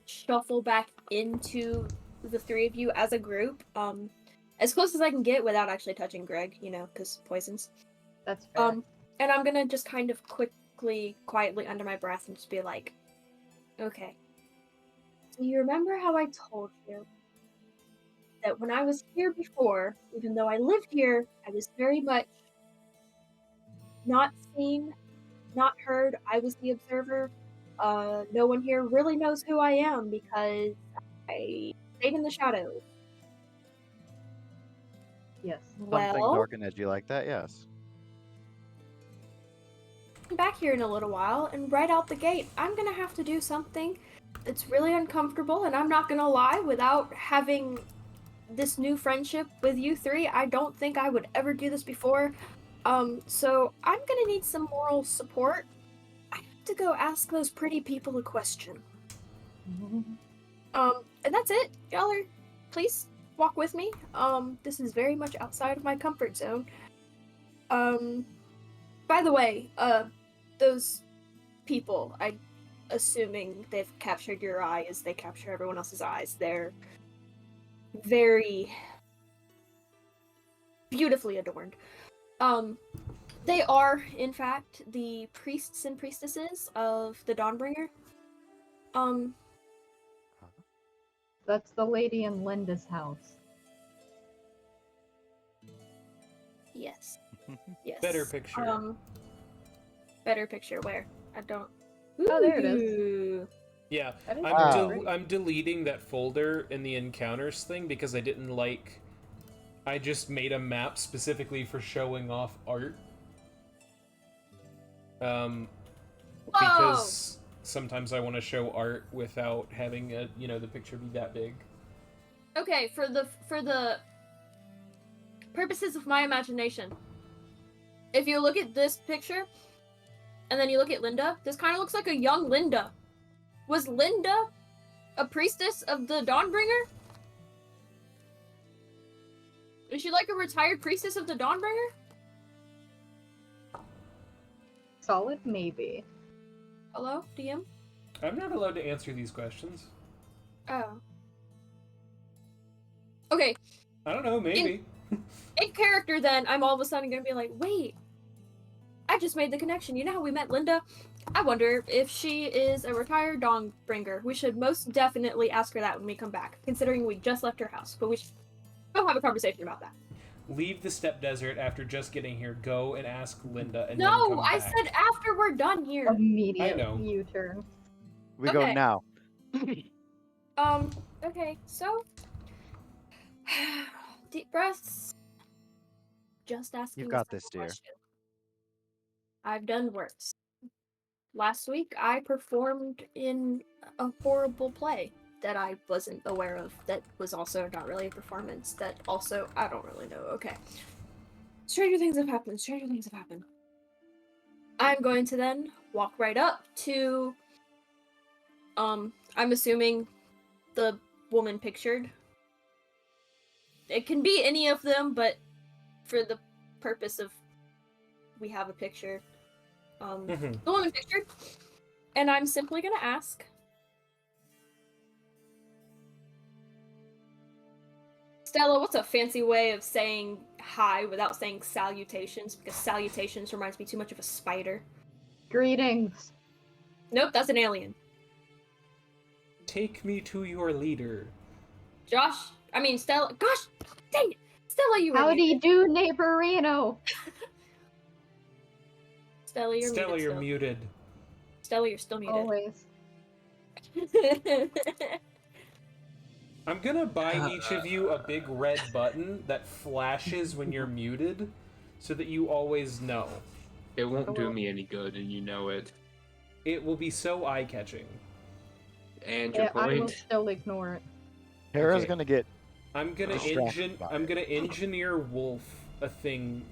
shuffle back into the three of you as a group, as close as I can get without actually touching Greg, you know, because poisons. That's fair. And I'm gonna just kind of quietly under my breath and just be like, okay. So you remember how I told you that when I was here before, even though I lived here, I was very much not seen, not heard. I was the observer. No one here really knows who I am because I stayed in the shadows. Yes. Something Well, dark and edgy like that, yes. I'm back here in a little while, and right out the gate, I'm gonna have to do something that's really uncomfortable, and I'm not gonna lie, without having this new friendship with you three, I don't think I would ever do this before. So I'm gonna need some moral support. I have to go ask those pretty people a question. And that's it. Y'all are, please walk with me. This is very much outside of my comfort zone. By the way, those people, assuming they've captured your eye as they capture everyone else's eyes, they're very beautifully adorned. They are, in fact, the priests and priestesses of the Dawnbringer. That's the lady in Linda's house. Yes. Yes. Better picture. Better picture where? I don't. Oh, there it is. Ooh. Yeah, That is Wow. great. I'm deleting that folder in the encounters thing because I didn't like. I just made a map specifically for showing off art. Because sometimes I want to show art without having the picture be that big. Okay, for the purposes of my imagination, if you look at this picture, and then you look at Linda, this kind of looks like a young Linda. Was Linda a priestess of the Dawnbringer? Is she like a retired priestess of the Dawnbringer? Solid maybe. Hello, DM? I'm not allowed to answer these questions. Oh. Okay, I don't know, maybe. in character then, I'm all of a sudden gonna be like, wait, I just made the connection. You know how we met Linda? I wonder if she is a retired Dawnbringer. We should most definitely ask her that when we come back, considering we just left her house. But we should go have a conversation about that. Leave the steppe desert after just getting here. Go and ask Linda and then No, come I back. said after we're done here. Immediate I know. U-turn. We go Okay. now. Okay, so deep breaths. Just asking. got a this, simple dear. question. I've done worse. Last week, I performed in a horrible play that I wasn't aware of. That was also not really a performance. That also, I don't really know. Okay. Stranger things have happened. Stranger things have happened. I'm going to then walk right up to, I'm assuming the woman pictured. It can be any of them, but for the purpose of we have a picture, the woman pictured, and I'm simply gonna ask, Stella, what's a fancy way of saying hi without saying salutations? Because salutations reminds me too much of a spider. Greetings. Nope, that's an alien. Take me to your leader. Stella. Gosh, dang it, Stella, you were Howdy muted. do, neighborino. Stella, you're Stella, muted. you're still. muted. Stella, you're still muted. Always. I'm gonna buy each of you a big red button that flashes when you're muted, so that you always know. It won't do me any good, and you know it. It will be so eye-catching. And your Yeah, I will point. still ignore it. Tara's Okay. gonna get I'm gonna Distracted by I'm it. gonna engineer Wolf a thing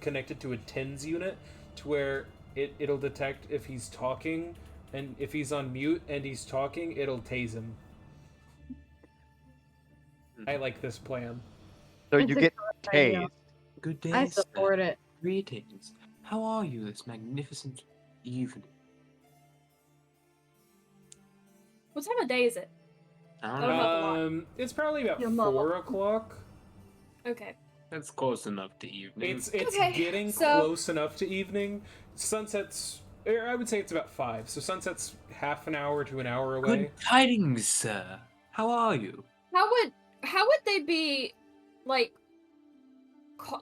connected to a TENS unit to where it'll detect if he's talking, and if he's on mute and he's talking, it'll tase him. I like this plan. So It's you a get good idea. tased. Good day, I sir. support it. Greetings. How are you this magnificent evening? What time of day is it? I don't don't know. know. Help a lot. It's probably about Your mama. 4 o'clock. Okay. That's close enough to evening. It's Okay, getting so- close enough to evening. Sunset's, I would say it's about 5. So sunset's half an hour to an hour away. Good tidings, sir. How are you? How would they be, like,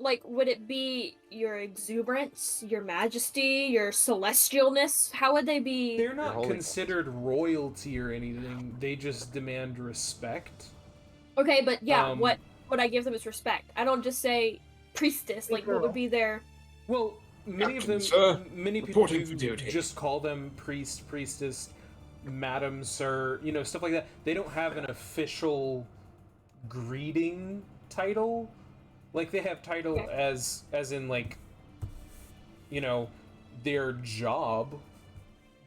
like, would it be your exuberance, your majesty, your celestialness? How would they be? They're not holiness. considered royalty or anything. They just demand respect. Okay, but yeah, Um, what would I give them as respect? I don't just say priestess. Like, what Girl. would be their? Well, many of Captain, them, sir. many people Reporting for do duty. just call them priest, priestess, madam, sir, stuff like that. They don't have an official greeting title. Like, they have title Okay. as in, like, their job,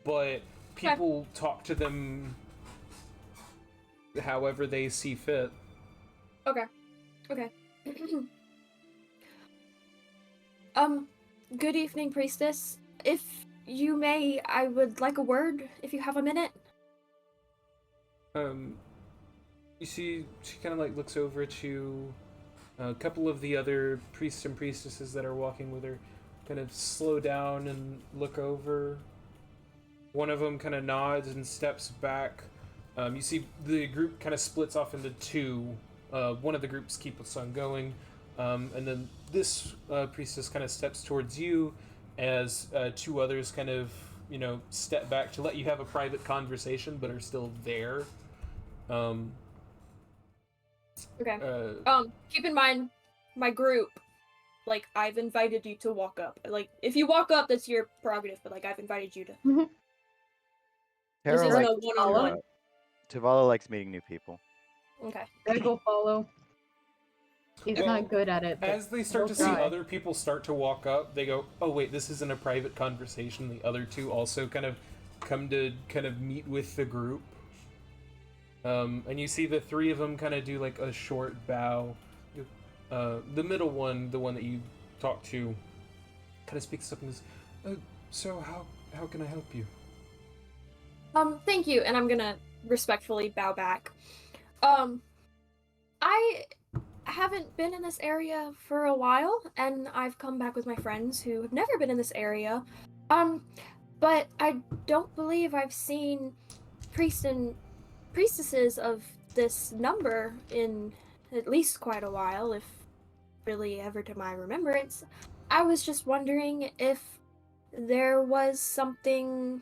but people talk to them however they see fit. Okay. Good evening, priestess. If you may, I would like a word. If you have a minute. You see, she kind of like looks over to a couple of the other priests and priestesses that are walking with her, kind of slow down and look over. One of them kind of nods and steps back. You see the group kind of splits off into two. One of the groups keeps on going, and then this priestess kind of steps towards you as two others kind of, step back to let you have a private conversation, but are still there. Okay. Uh, Keep in mind, my group. Like, I've invited you to walk up. Like, if you walk up, that's your prerogative. But like, I've invited you to. This Tara isn't likes, a one-on-one. Tuvala likes meeting new people. Okay. I go follow. He's Well, not good at it. But as they start to he'll see try. other people start to walk up, they go, "Oh wait, this isn't a private conversation." The other two also kind of come to kind of meet with the group. And you see the three of them kind of do like a short bow. The middle one, the one that you talked to, kind of speaks up and says, "So how can I help you?" Thank you, and I'm gonna respectfully bow back. I haven't been in this area for a while, and I've come back with my friends who have never been in this area. But I don't believe I've seen priests and priestesses of this number in at least quite a while, if really ever to my remembrance. I was just wondering if there was something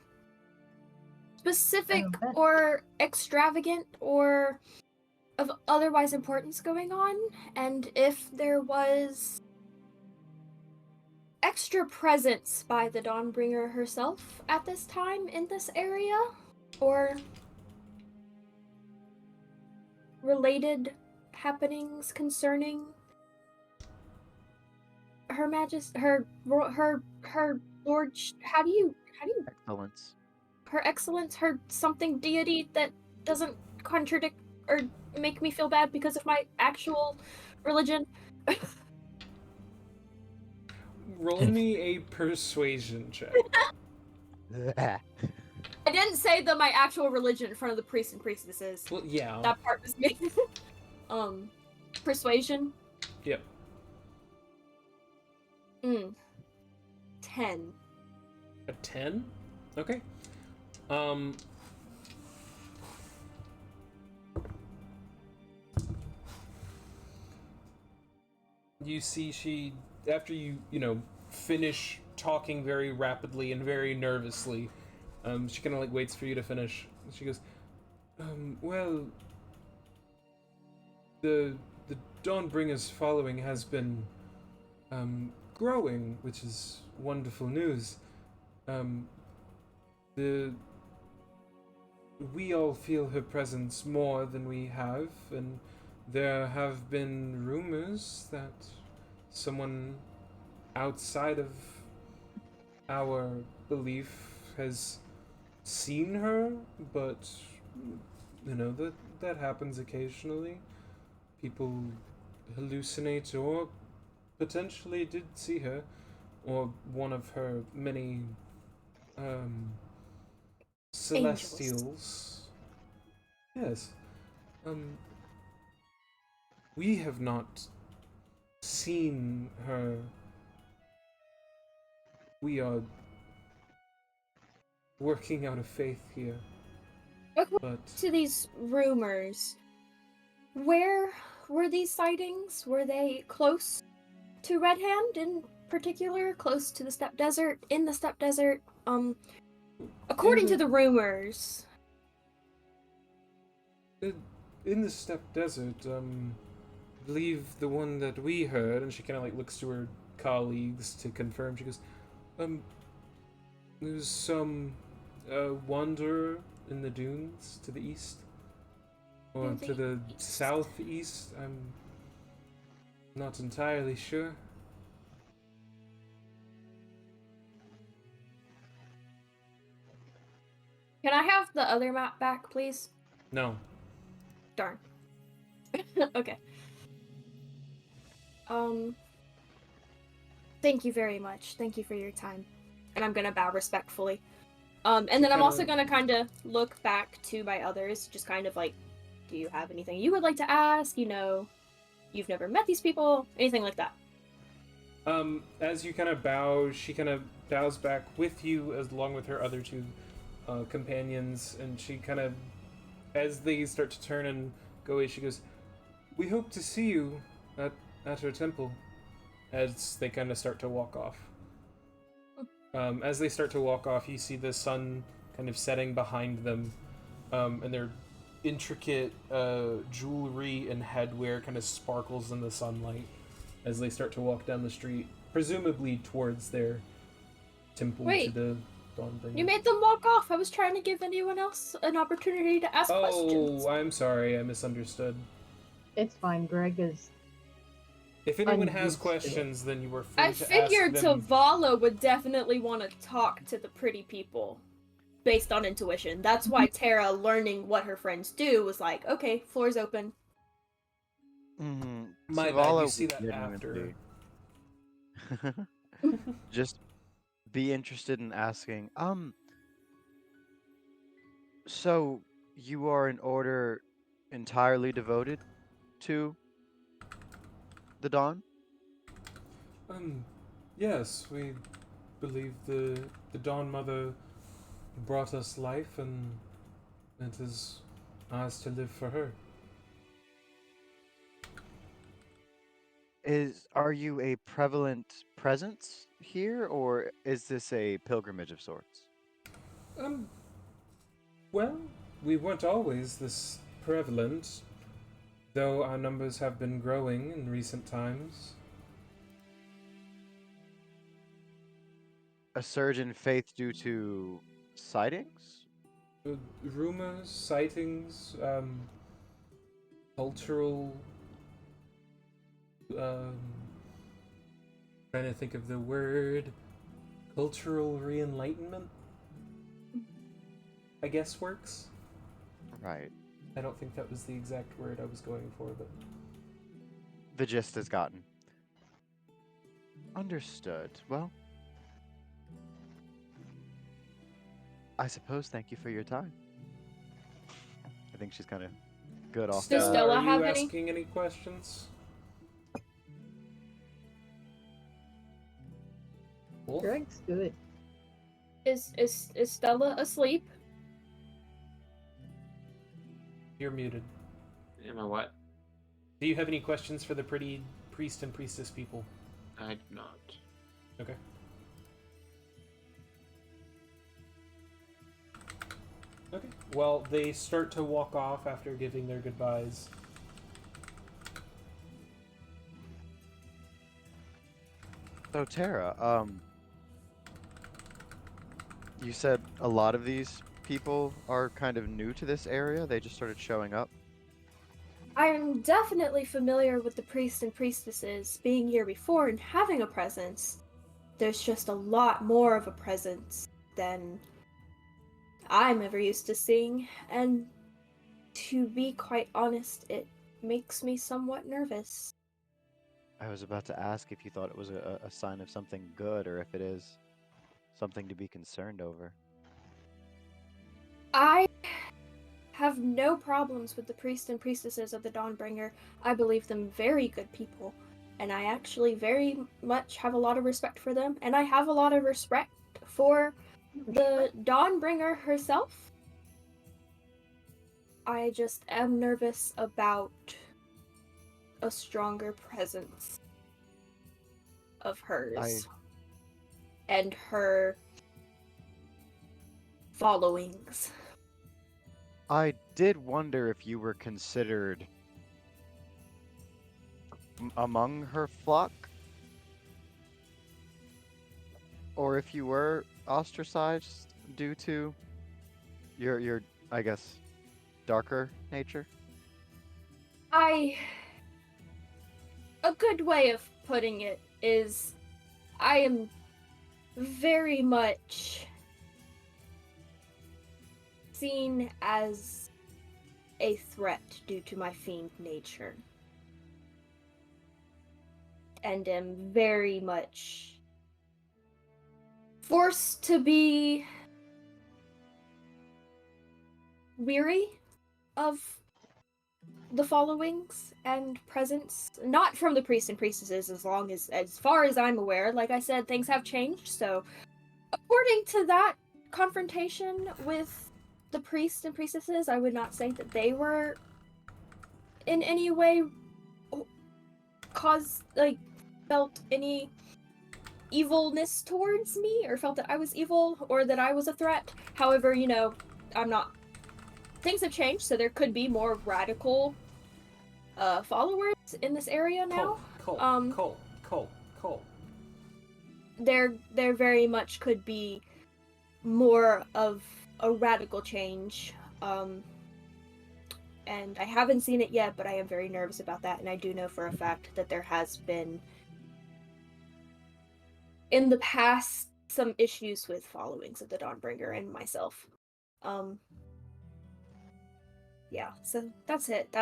specific Oh, that- or extravagant or of otherwise importance going on, and if there was extra presence by the Dawnbringer herself at this time in this area, or related happenings concerning her majesty, her lord, how do you Excellence. her excellence, her something deity that doesn't contradict or make me feel bad because of my actual religion. Roll me a persuasion check. I didn't say that my actual religion in front of the priests and priestesses. Well, yeah. That part was me. Persuasion. Yep. 10. A 10? Okay. You see she, after you finish talking very rapidly and very nervously, she kind of like waits for you to finish. She goes, well, the Dawnbringer's following has been growing, which is wonderful news. We all feel her presence more than we have, and there have been rumors that someone outside of our belief has seen her, but that happens occasionally. People hallucinate or potentially did see her, or one of her many celestials. Yes. We have not seen her. We are working out of faith here. According But to these rumors, where were these sightings? Were they close to Red Hand in particular? Close to the Steppe Desert? In the Steppe Desert? According to the rumors. in the Steppe Desert, believe the one that we heard, and she kind of like looks to her colleagues to confirm. She goes, there's some wanderer in the dunes to the east, or To to the the east. southeast. I'm not entirely sure. Can I have the other map back, please? No. Darn. Okay. Thank you very much. Thank you for your time. And I'm gonna bow respectfully. And then I'm also gonna kind of look back to my others, just kind of like, do you have anything you would like to ask? You know, you've never met these people, anything like that. As you kind of bow, she kind of bows back with you, as along with her other two companions, and she kind of, as they start to turn and go away, she goes, "We hope to see you at our temple," as they kind of start to walk off. As they start to walk off, you see the sun kind of setting behind them, and their intricate jewelry and headwear kind of sparkles in the sunlight as they start to walk down the street, presumably towards their temple Wait. to the Dawnbringer. You made them walk off. I was trying to give anyone else an opportunity to ask questions. Oh, I'm sorry, I misunderstood. It's fine. Greg is. If anyone Unused has to it. questions, then you were free I to figured ask them. Tavalla would definitely want to talk to the pretty people based on intuition. That's why Tara, learning what her friends do, was like, okay, floor's open. Mm-hmm. My bad, you see that after. Just be interested in asking. So you are an order entirely devoted to the Dawn? Yes, we believe the Dawn Mother brought us life, and it is ours to live for her. Are you a prevalent presence here, or is this a pilgrimage of sorts? Well, we weren't always this prevalent, though our numbers have been growing in recent times. A surge in faith due to sightings? Rumors, sightings, cultural. Trying to think of the word. Cultural re-enlightenment, I guess, works. Right. I don't think that was the exact word I was going for, but The gist is gotten. Understood. Well, I suppose thank you for your time. I think she's kind of good off Does the... Stella are you have any? asking any questions? Wolf? Greg's good. Is Stella asleep? You're muted. Am I what? Do you have any questions for the pretty priest and priestess people? I do not. Okay. Okay. Well, they start to walk off after giving their goodbyes. So Tara, you said a lot of these people are kind of new to this area. They just started showing up. I'm definitely familiar with the priests and priestesses being here before and having a presence. there's just a lot more of a presence than I'm ever used to seeing, and to be quite honest, it makes me somewhat nervous. I was about to ask if you thought it was a sign of something good or if it is something to be concerned over. I have no problems with the priests and priestesses of the Dawnbringer. I believe them very good people, and I actually very much have a lot of respect for them, and I have a lot of respect for the Dawnbringer herself. I just am nervous about a stronger presence of hers and her followings. I did wonder if you were considered among her flock, or if you were ostracized due to your I guess, darker nature. A good way of putting it is I am very much seen as a threat due to my fiend nature, and am very much forced to be weary of the followings and presence, not from the priests and priestesses, as far as I'm aware. Like I said, things have changed, so according to that confrontation with the priests and priestesses, I would not say that they were in any way felt any evilness towards me, or felt that I was evil or that I was a threat. However, I'm not. Things have changed, so there could be more radical followers in this area now. Cole. There very much could be more of a radical change. And I haven't seen it yet, but I am very nervous about that, and I do know for a fact that there has been, in the past, some issues with followings of the Dawnbringer and myself. Yeah, so that's it.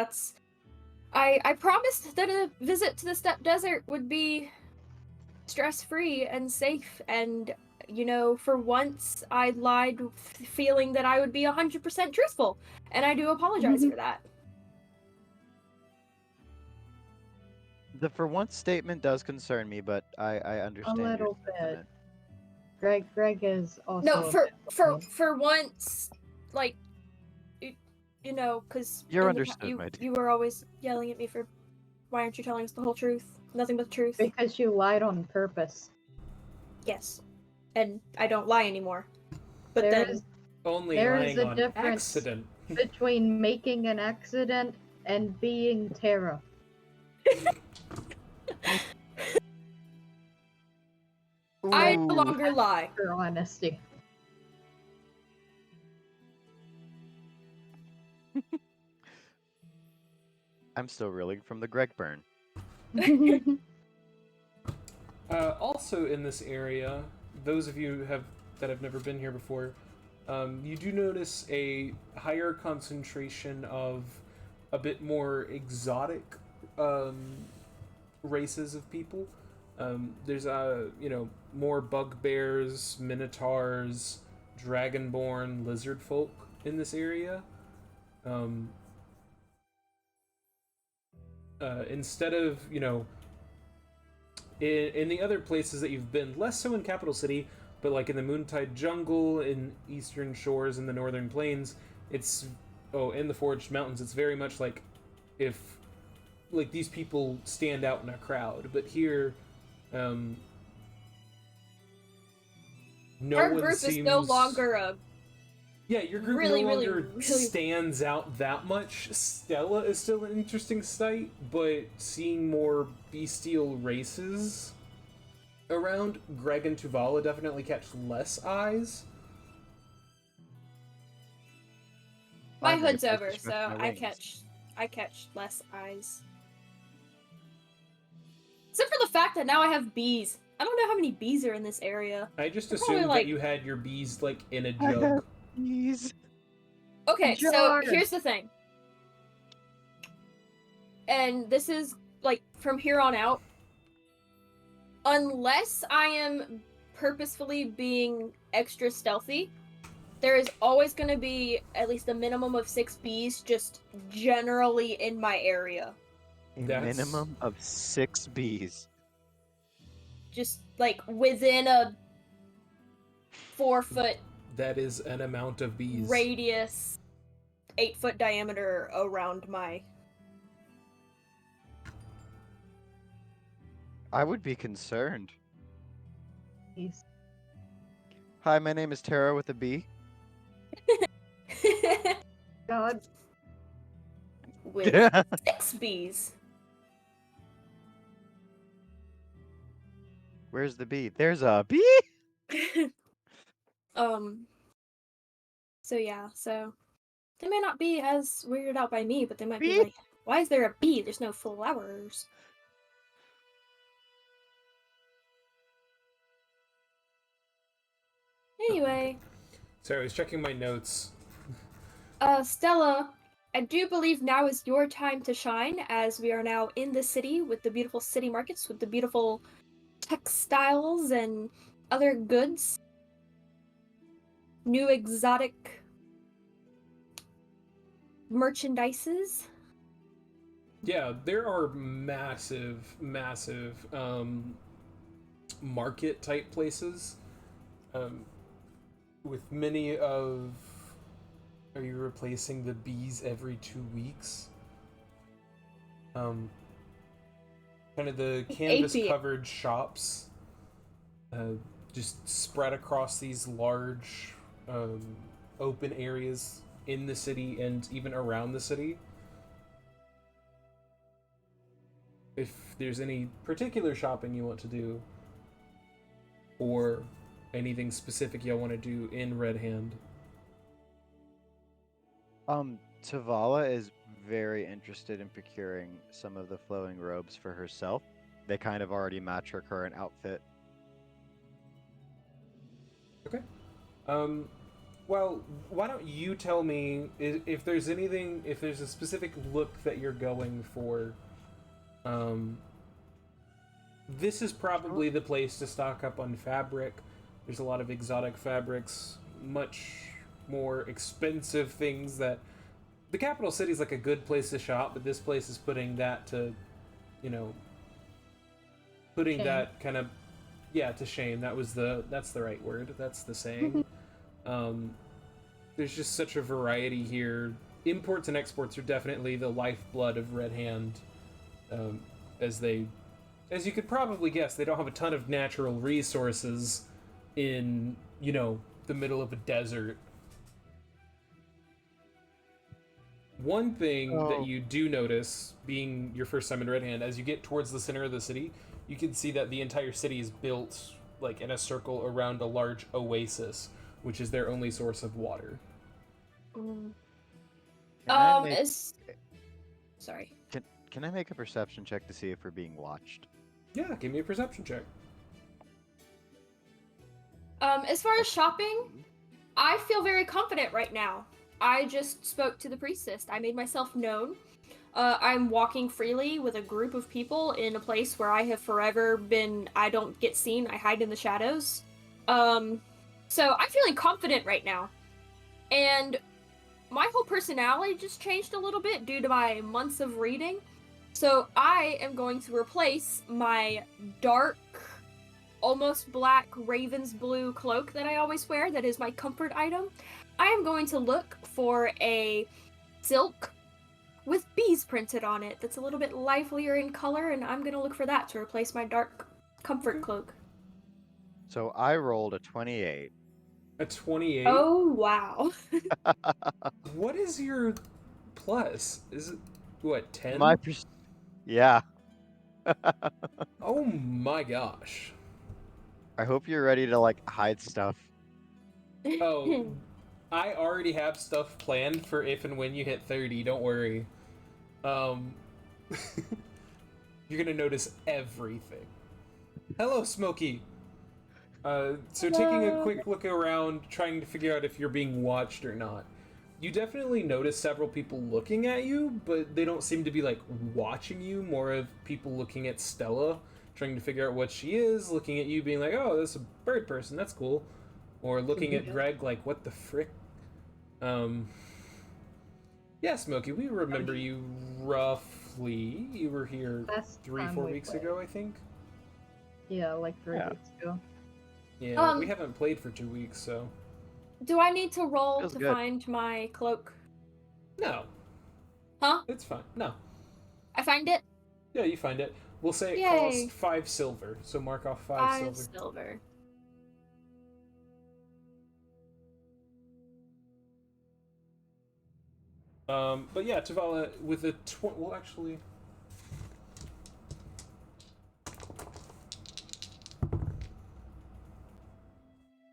I promised that a visit to the Steppe Desert would be stress-free and safe, and, for once, I lied feeling that I would be 100% truthful, and I do apologize for that. The for once statement does concern me, but I understand your little bit. sentiment. Greg is also No, a bit for once, like, because You're understood, my dear. you were always yelling at me for, why aren't you telling us the whole truth? Nothing but the truth. because you lied on purpose. Yes, and I don't lie anymore. But There then is Only There lying is a on difference. accident. between making an accident and being Terra. I no Ooh. longer lie. For honesty. I'm still reeling from the Greg burn. Also in this area, those of you that have never been here before, you do notice a higher concentration of a bit more exotic races of people. There's more bugbears, minotaurs, dragonborn, lizard folk in this area. Instead of, in the other places that you've been, less so in Capital City, but like in the Moontide Jungle, in Eastern Shores, in the Northern Plains, in the Forged Mountains, it's very much like if, like, these people stand out in a crowd. But here, no Our one group seems... is no longer a Yeah, your group really, no longer really stands out that much. Stella is still an interesting sight, but seeing more bestial races around, Greg and Tuvala definitely catch less eyes. My I'm gonna hood's take over, this so with my I catch less eyes. Except for the fact that now I have bees. I don't know how many bees are in this area. I just They're probably assumed like- that you had your bees like in a I have jug. bees. Okay, so Jar. here's the thing. And this is like from here on out. Unless I am purposefully being extra stealthy, there is always going to be at least a minimum of 6 bees just generally in my area. A That's- minimum of 6 bees. Just like within a 4-foot That is an amount of bees. radius, 8-foot diameter around my. I would be concerned. Jeez. Hi, my name is Tara with a B. God. With 6 bees. Where's the bee? There's a bee. So yeah, so they may not be as weirded out by me, but they might be Bee? like, why is there a bee? There's no flowers. Anyway, Sorry, I was checking my notes. Stella, I do believe now is your time to shine, as we are now in the city with the beautiful city markets, with the beautiful textiles and other goods. New exotic merchandises. Yeah, there are massive market type places. With many of. Are you replacing the bees every 2 weeks? Kind of the canvas covered shops, just spread across these large open areas in the city and even around the city. If there's any particular shopping you want to do, or anything specific you want to do in Red Hand. Tavala is very interested in procuring some of the flowing robes for herself. They kind of already match her current outfit. Okay. Well, why don't you tell me if there's anything, if there's a specific look that you're going for. This is probably the place to stock up on fabric. There's a lot of exotic fabrics, much more expensive things that the capital city is like a good place to shop, but this place is putting that to, putting Shame. that kind of, to shame. That's the right word. That's the saying. There's just such a variety here. Imports and exports are definitely the lifeblood of Red Hand. As you could probably guess, they don't have a ton of natural resources in, the middle of a desert. One thing that you do notice, being your first time in Red Hand, as you get towards the center of the city, you can see that the entire city is built like in a circle around a large oasis, which is their only source of water. Sorry. Can I make a perception check to see if we're being watched? Yeah, give me a perception check. As far as shopping, I feel very confident right now. I just spoke to the priestess. I made myself known. I'm walking freely with a group of people in a place where I have forever been. I don't get seen. I hide in the shadows. So I'm feeling confident right now. And my whole personality just changed a little bit due to my months of reading. So I am going to replace my dark, almost black Raven's blue cloak that I always wear, that is my comfort item. I am going to look for a silk with bees printed on it that's a little bit livelier in color, and I'm going to look for that to replace my dark comfort cloak. So I rolled a 28. A 28? Oh, wow. What is your plus? Is it, what, 10? Yeah. Oh my gosh. I hope you're ready to hide stuff. Oh, I already have stuff planned for if and when you hit 30, don't worry. You're gonna notice everything. Hello, Smokey. So taking a quick look around, trying to figure out if you're being watched or not. You definitely notice several people looking at you, but they don't seem to be like watching you. More of people looking at Stella, trying to figure out what she is, looking at you, being like, "Oh, this is a bird person. That's cool," or looking at Greg like, "What the frick?" Yeah, Smokey, we remember you roughly. You were here Last 3-4 time we weeks played. ago, I think. Yeah, like 3 Yeah. weeks ago. Yeah, we haven't played for 2 weeks, so Do I need to roll Feels to good. find my cloak? no, Huh? it's fine. No, I find it? yeah, you find it. We'll say it Yay. costs 5 silver, so mark off 5 5 silver. silver. But yeah, Tavala with a well, actually,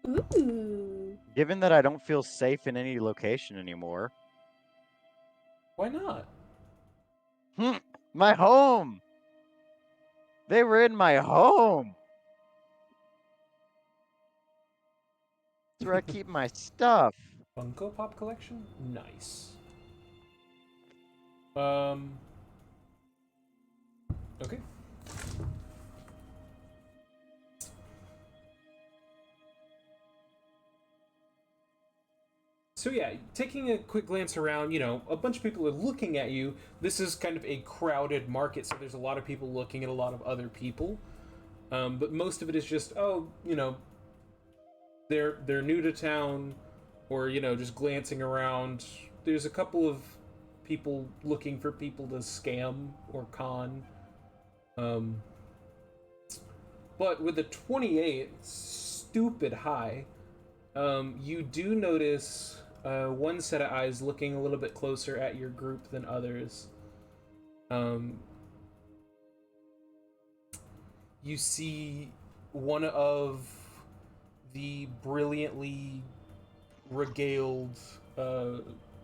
Ooh. Given that I don't feel safe in any location anymore. why not? My home! They were in my home! That's where I keep my stuff. Funko Pop collection, nice. Okay. So yeah, taking a quick glance around, a bunch of people are looking at you. This is kind of a crowded market, so there's a lot of people looking at a lot of other people. But most of it is just, they're new to town, or just glancing around. There's a couple of people looking for people to scam or con. But with a 28, stupid high, you do notice one set of eyes looking a little bit closer at your group than others. You see one of the brilliantly regaled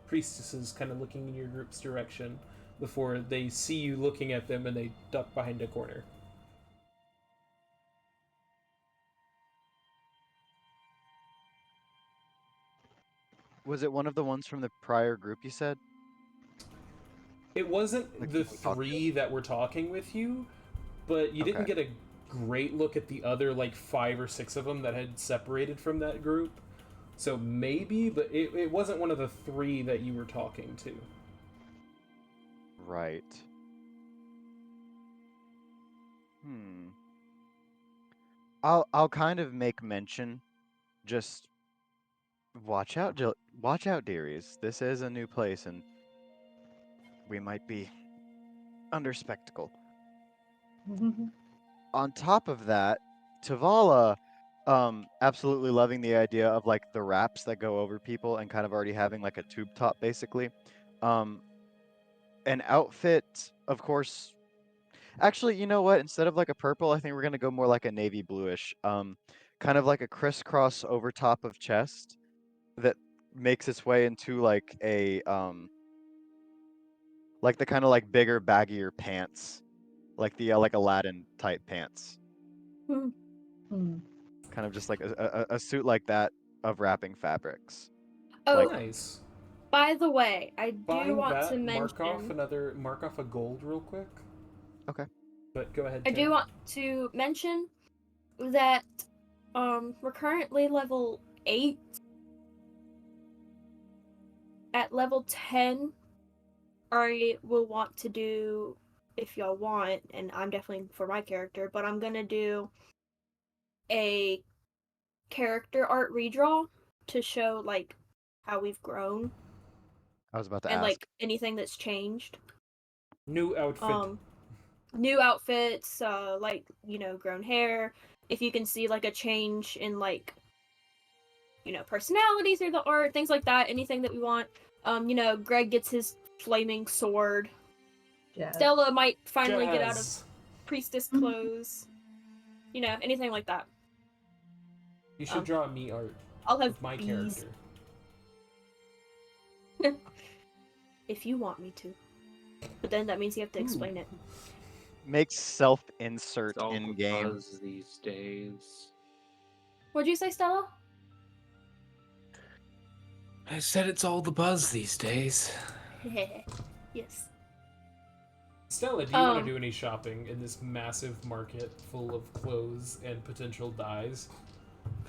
priestesses kind of looking in your group's direction before they see you looking at them and they duck behind a corner. Was it one of the ones from the prior group you said? It wasn't Like the people we talked to? 3 that were talking with you, but you didn't Okay. get a great look at the other, like, 5 or 6 of them that had separated from that group. So maybe, but it wasn't one of the 3 that you were talking to. Right. I'll kind of make mention. Just watch out, dearies. This is a new place, and we might be under spectacle. On top of that, Tavala, absolutely loving the idea of like the wraps that go over people and kind of already having like a tube top, basically. An outfit, of course. Actually, you know what? Instead of like a purple, I think we're gonna go more like a navy bluish. Kind of like a crisscross over top of chest that makes its way into like a like the kind of like bigger, baggier pants, like the like Aladdin type pants. Hmm. Kind of just like a suit like that of wrapping fabrics. Oh, Like- Nice. by the way, I do Buying want that, to mark off mention. a gold real quick. Okay. But go ahead. I do Tim. want to mention that we're currently level 8. At level 10, I will want to do, if y'all want, and I'm definitely for my character, but I'm gonna do a character art redraw to show like how we've grown I was about to and ask. like anything that's changed. New outfit. New outfits, like, grown hair. If you can see like a change in like, personality through the art, things like that, anything that we want. Greg gets his flaming sword. Yeah. Stella might finally get out of Jazz. priestess clothes. Anything like that. You should draw me art I'll have of my bees character. if you want me to. But then that means you have to explain it. makes self-insert It's all in the game. buzz these days. What'd you say, Stella? I said it's all the buzz these days. Yes. Stella, do you want to Um, do any shopping in this massive market full of clothes and potential dyes?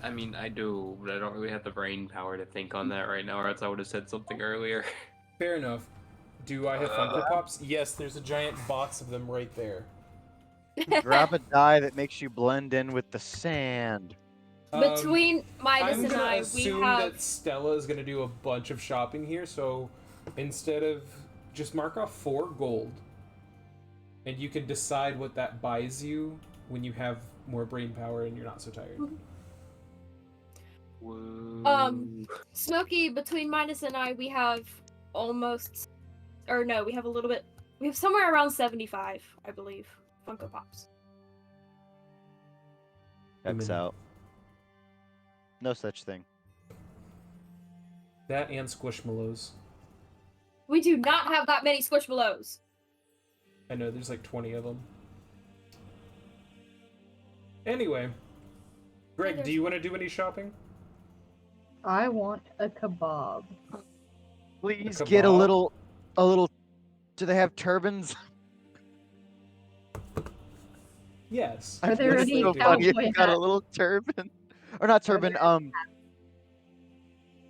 I mean, I do, but I don't really have the brain power to think on that right now, or else I would have said something earlier. Fair enough. Do I have Funko Pops? Yes, there's a giant box of them right there. Grab a dye that makes you blend in with the sand. Between Midas I'm and gonna I, we assume have. that Stella is gonna do a bunch of shopping here, so instead of just mark off 4 gold, and you can decide what that buys you when you have more brain power and you're not so tired. Woo. Smokey, between Midas and I, we have almost. Or no, we have a little bit. We have somewhere around 75, I believe, Funko Pops. Checks many? out. No such thing. That and Squishmallows. We do not have that many Squishmallows. I know, there's like 20 of them. Anyway, Greg, do you want to do any shopping? I want a kebab. Please A get a kebab? little. Do they have turbans? Yes. Are there It's any so funny if cowboy you got a hats? little turban, or not turban?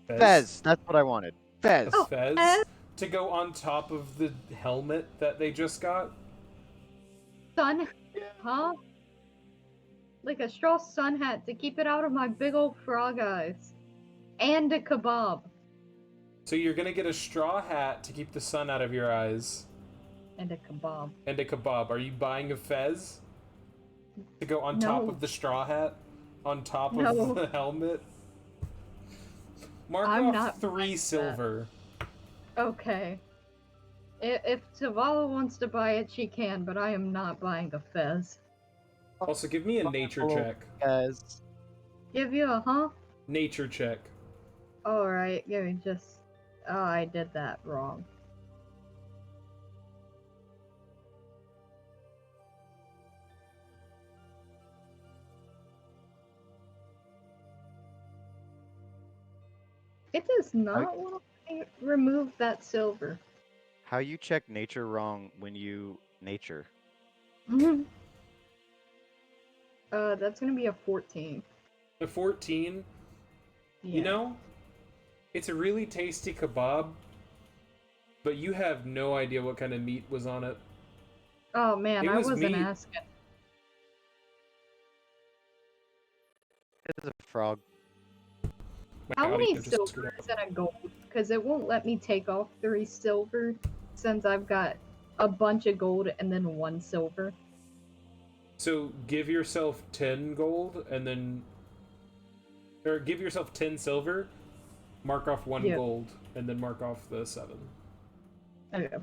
Fez? Fez. That's what I wanted. Fez. Oh, Fez? Fez? To go on top of the helmet that they just got? Sun, huh? Like a straw sun hat to keep it out of my big old frog eyes. And a kebab. So you're gonna get a straw hat to keep the sun out of your eyes, And a kebab. and a kebab. Are you buying a Fez? To go on top No. of the straw hat? On top No. of the helmet? Mark I'm off not 3 buying that. silver. Okay. If Zavala wants to buy it, she can, but I am not buying a Fez. Also, give me a nature Buffalo check. Fez. Give you a huh? Nature check. Alright, give me just. Oh, I did that wrong. It does not want to remove that silver. How you check nature wrong when you nature? Mhm. That's gonna be a 14. A 14. Yeah. You know, it's a really tasty kebab, but you have no idea what kind of meat was on it. Oh man, It I was wasn't meat. asking. It's a frog. My How many audio just screwed silver up. is in a gold? Because it won't let me take off 3 silver since I've got a bunch of gold and then 1 silver. So give yourself 10 gold and then. Or give yourself 10 silver, mark off 1 Yeah. gold, and then mark off the 7. Okay.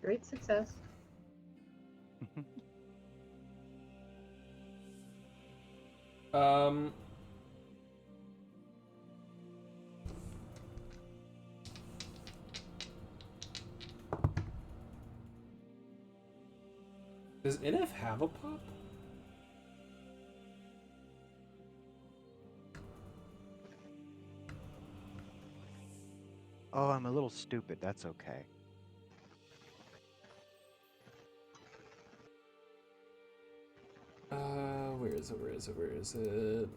Great success. Um. Does NF have a pop? Oh, I'm a little stupid. That's okay. Where is it? Where is it? Where is it?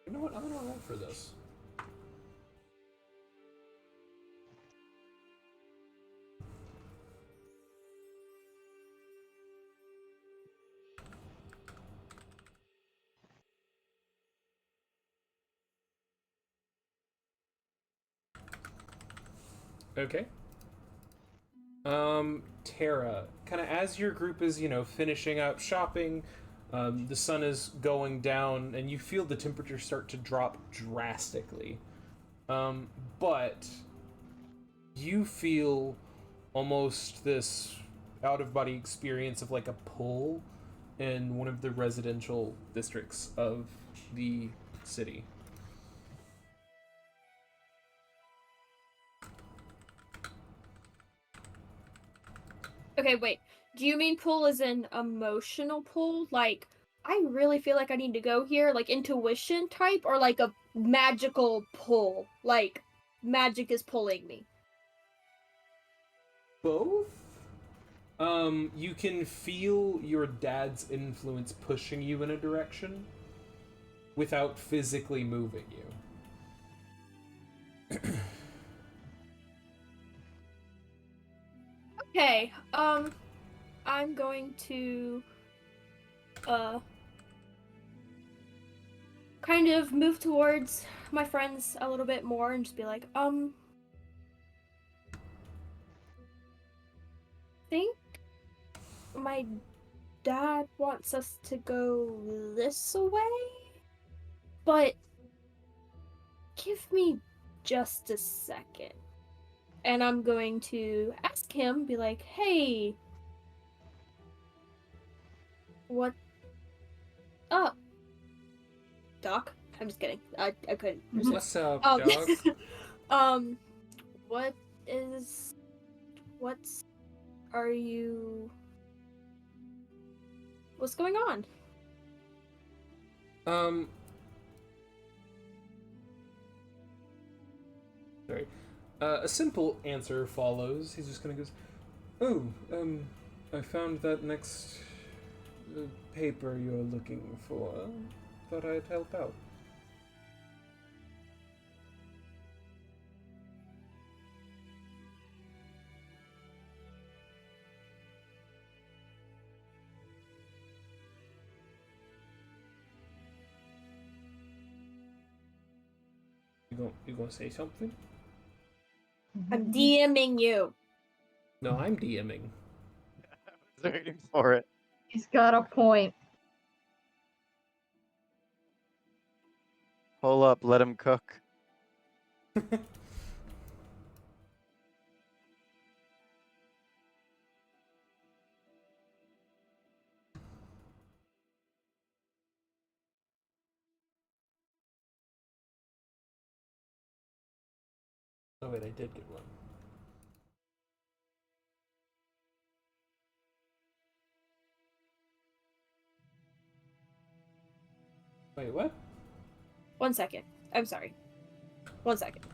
You know what? I'm gonna roll for this. Okay. Tara, kind of as your group is, finishing up shopping, the sun is going down, and you feel the temperature start to drop drastically. But you feel almost this out of body experience of like a pull in one of the residential districts of the city. Okay, wait. Do you mean pull as an emotional pull? Like, I really feel like I need to go here, like intuition type, or like a magical pull? Like, magic is pulling me. Both? You can feel your dad's influence pushing you in a direction without physically moving you. Okay, I'm going to, kind of move towards my friends a little bit more and just be like, think my dad wants us to go this way, but give me just a second. And I'm going to ask him, be like, hey, what up, Doc? I'm just kidding. I couldn't resist. What's up, Um, dog? what's are you what's going on? Sorry. A simple answer follows. He's just gonna goes, oh, I found that next paper you're looking for. Thought I'd help out. You gonna say something? I'm DMing you. No, I'm DMing. I was waiting for it. He's got a point. Pull up, let him cook. Oh wait, I did get one. Wait, what? 1 second. I'm sorry. 1 second.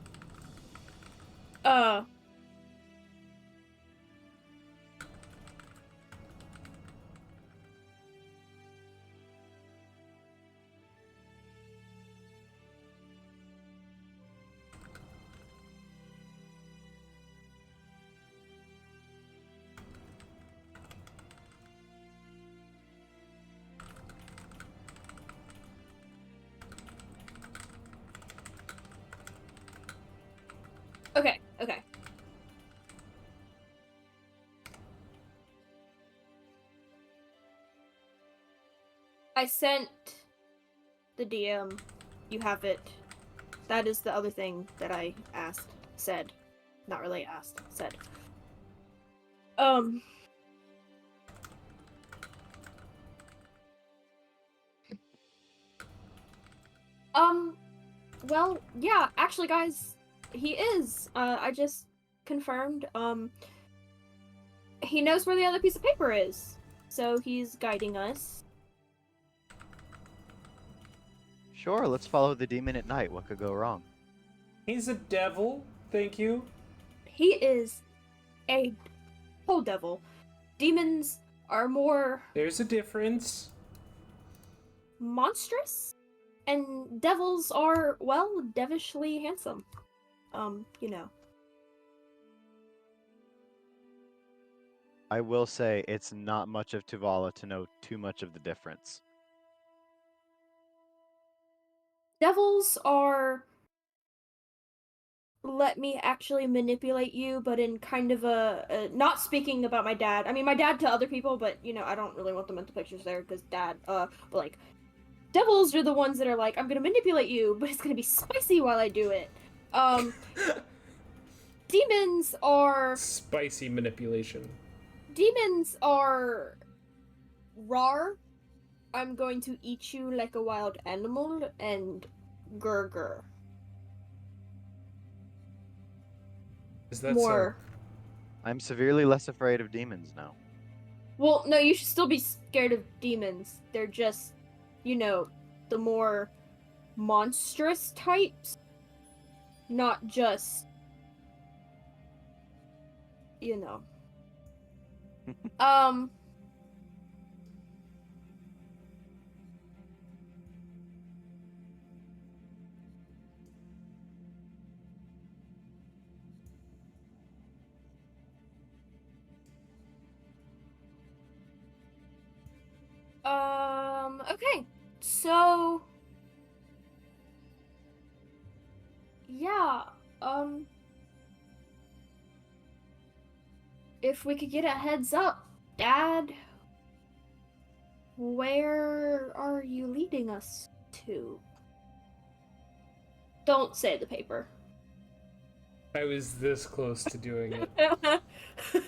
Okay. I sent the DM. You have it. That is the other thing that I said. Not really asked, said. Well, yeah, actually, guys, he is. I just confirmed. He knows where the other piece of paper is, so he's guiding us. Sure, let's follow the demon at night. What could go wrong? He's a devil. Thank you. He is a whole devil. Demons are more There's a difference. monstrous, and devils are, well, devilishly handsome. You know. I will say it's not much of Tuvala to know too much of the difference. Devils are let me actually manipulate you, but in kind of a not speaking about my dad. I mean, my dad to other people, but you know, I don't really want the mental pictures there because dad. But like, devils are the ones that are like, I'm gonna manipulate you, but it's gonna be spicy while I do it. Demons are Spicy manipulation. demons are raw I'm going to eat you like a wild animal and grr. Is that More. I'm severely less afraid of demons now. Well, no, you should still be scared of demons. They're just, the more monstrous types, not just, um. Okay. So, yeah, if we could get a heads up, Dad, where are you leading us to? Don't say the paper. I was this close to doing it.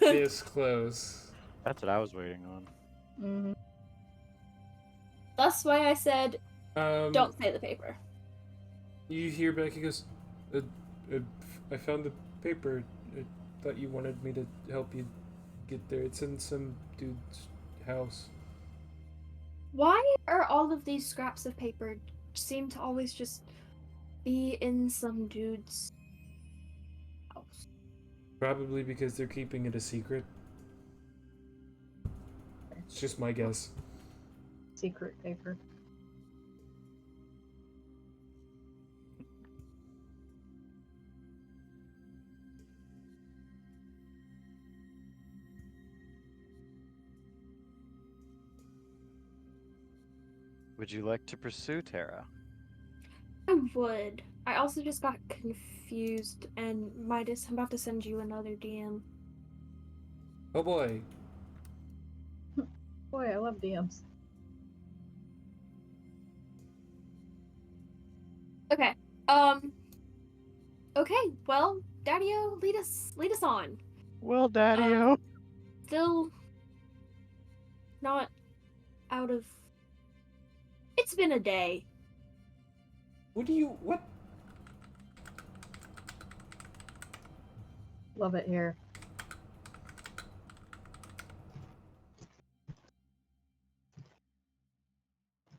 This close. That's what I was waiting on. Mhm. That's why I said, Um, don't say the paper. You hear Becky goes, I found the paper. I thought you wanted me to help you get there. It's in some dude's house. Why are all of these scraps of paper seem to always just be in some dude's house? Probably because they're keeping it a secret. It's just my guess. Secret paper. Would you like to pursue Terra? I would. I also just got confused, and Midas, I'm about to send you another DM. Oh boy. Boy, I love DMs. Okay. Okay. Well, Daddy-o, lead us on. Well, Daddy-o. Still not out of. It's been a day. What? Love it here.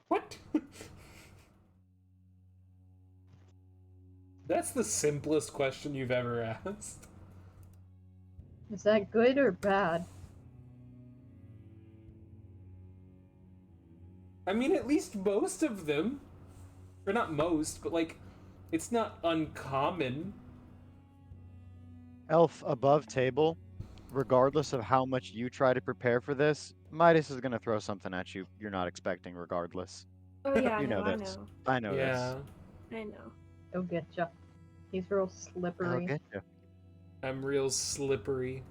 What? That's the simplest question you've ever asked. Is that good or bad? I mean, at least most of them. Or not most, but like, it's not uncommon. Elf above table, regardless of how much you try to prepare for this, Midas is going to throw something at you you're not expecting regardless. Oh yeah, You know I this. know. I know Yeah, this. I know. He'll get ya. He's real I'll slippery. get you. I'm real slippery.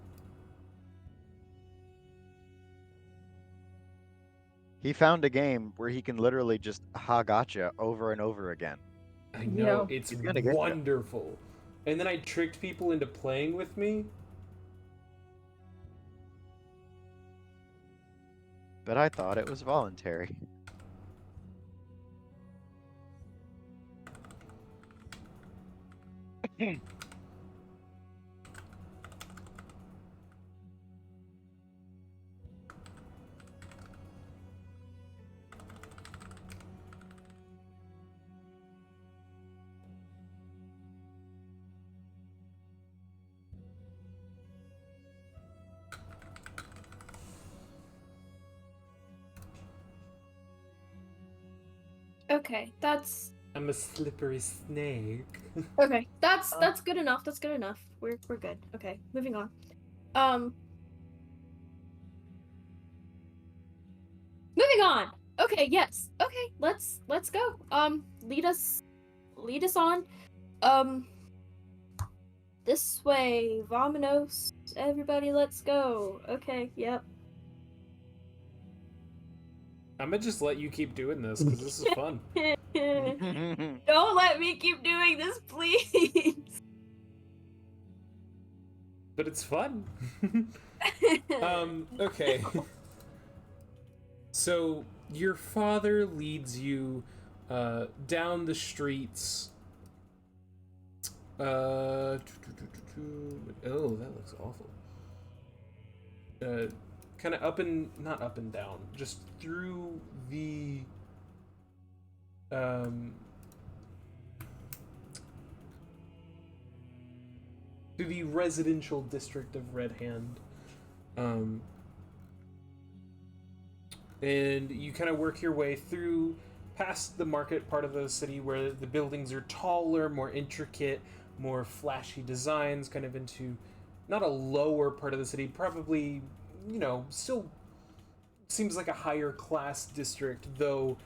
He found a game where he can literally just ha gotcha over and over again. I know, Yeah. it's He's gonna get ya. wonderful. And then I tricked people into playing with me. But I thought it was voluntary. Okay, that's I'm a slippery snake. okay. That's good enough. That's good enough. We're good. Okay, moving on. Moving on. Okay, yes. Okay, let's go. Lead us on. This way, Vominos. Everybody, let's go. Okay, yep. I'm gonna just let you keep doing this because this is fun. Don't let me keep doing this, please. But it's fun. Okay. So your father leads you down the streets. Oh, that looks awful. Kind of not up and down, just through the residential district of Red Hand. And you kind of work your way through past the market part of the city where the buildings are taller, more intricate, more flashy designs, kind of into not a lower part of the city, probably, still seems like a higher class district, though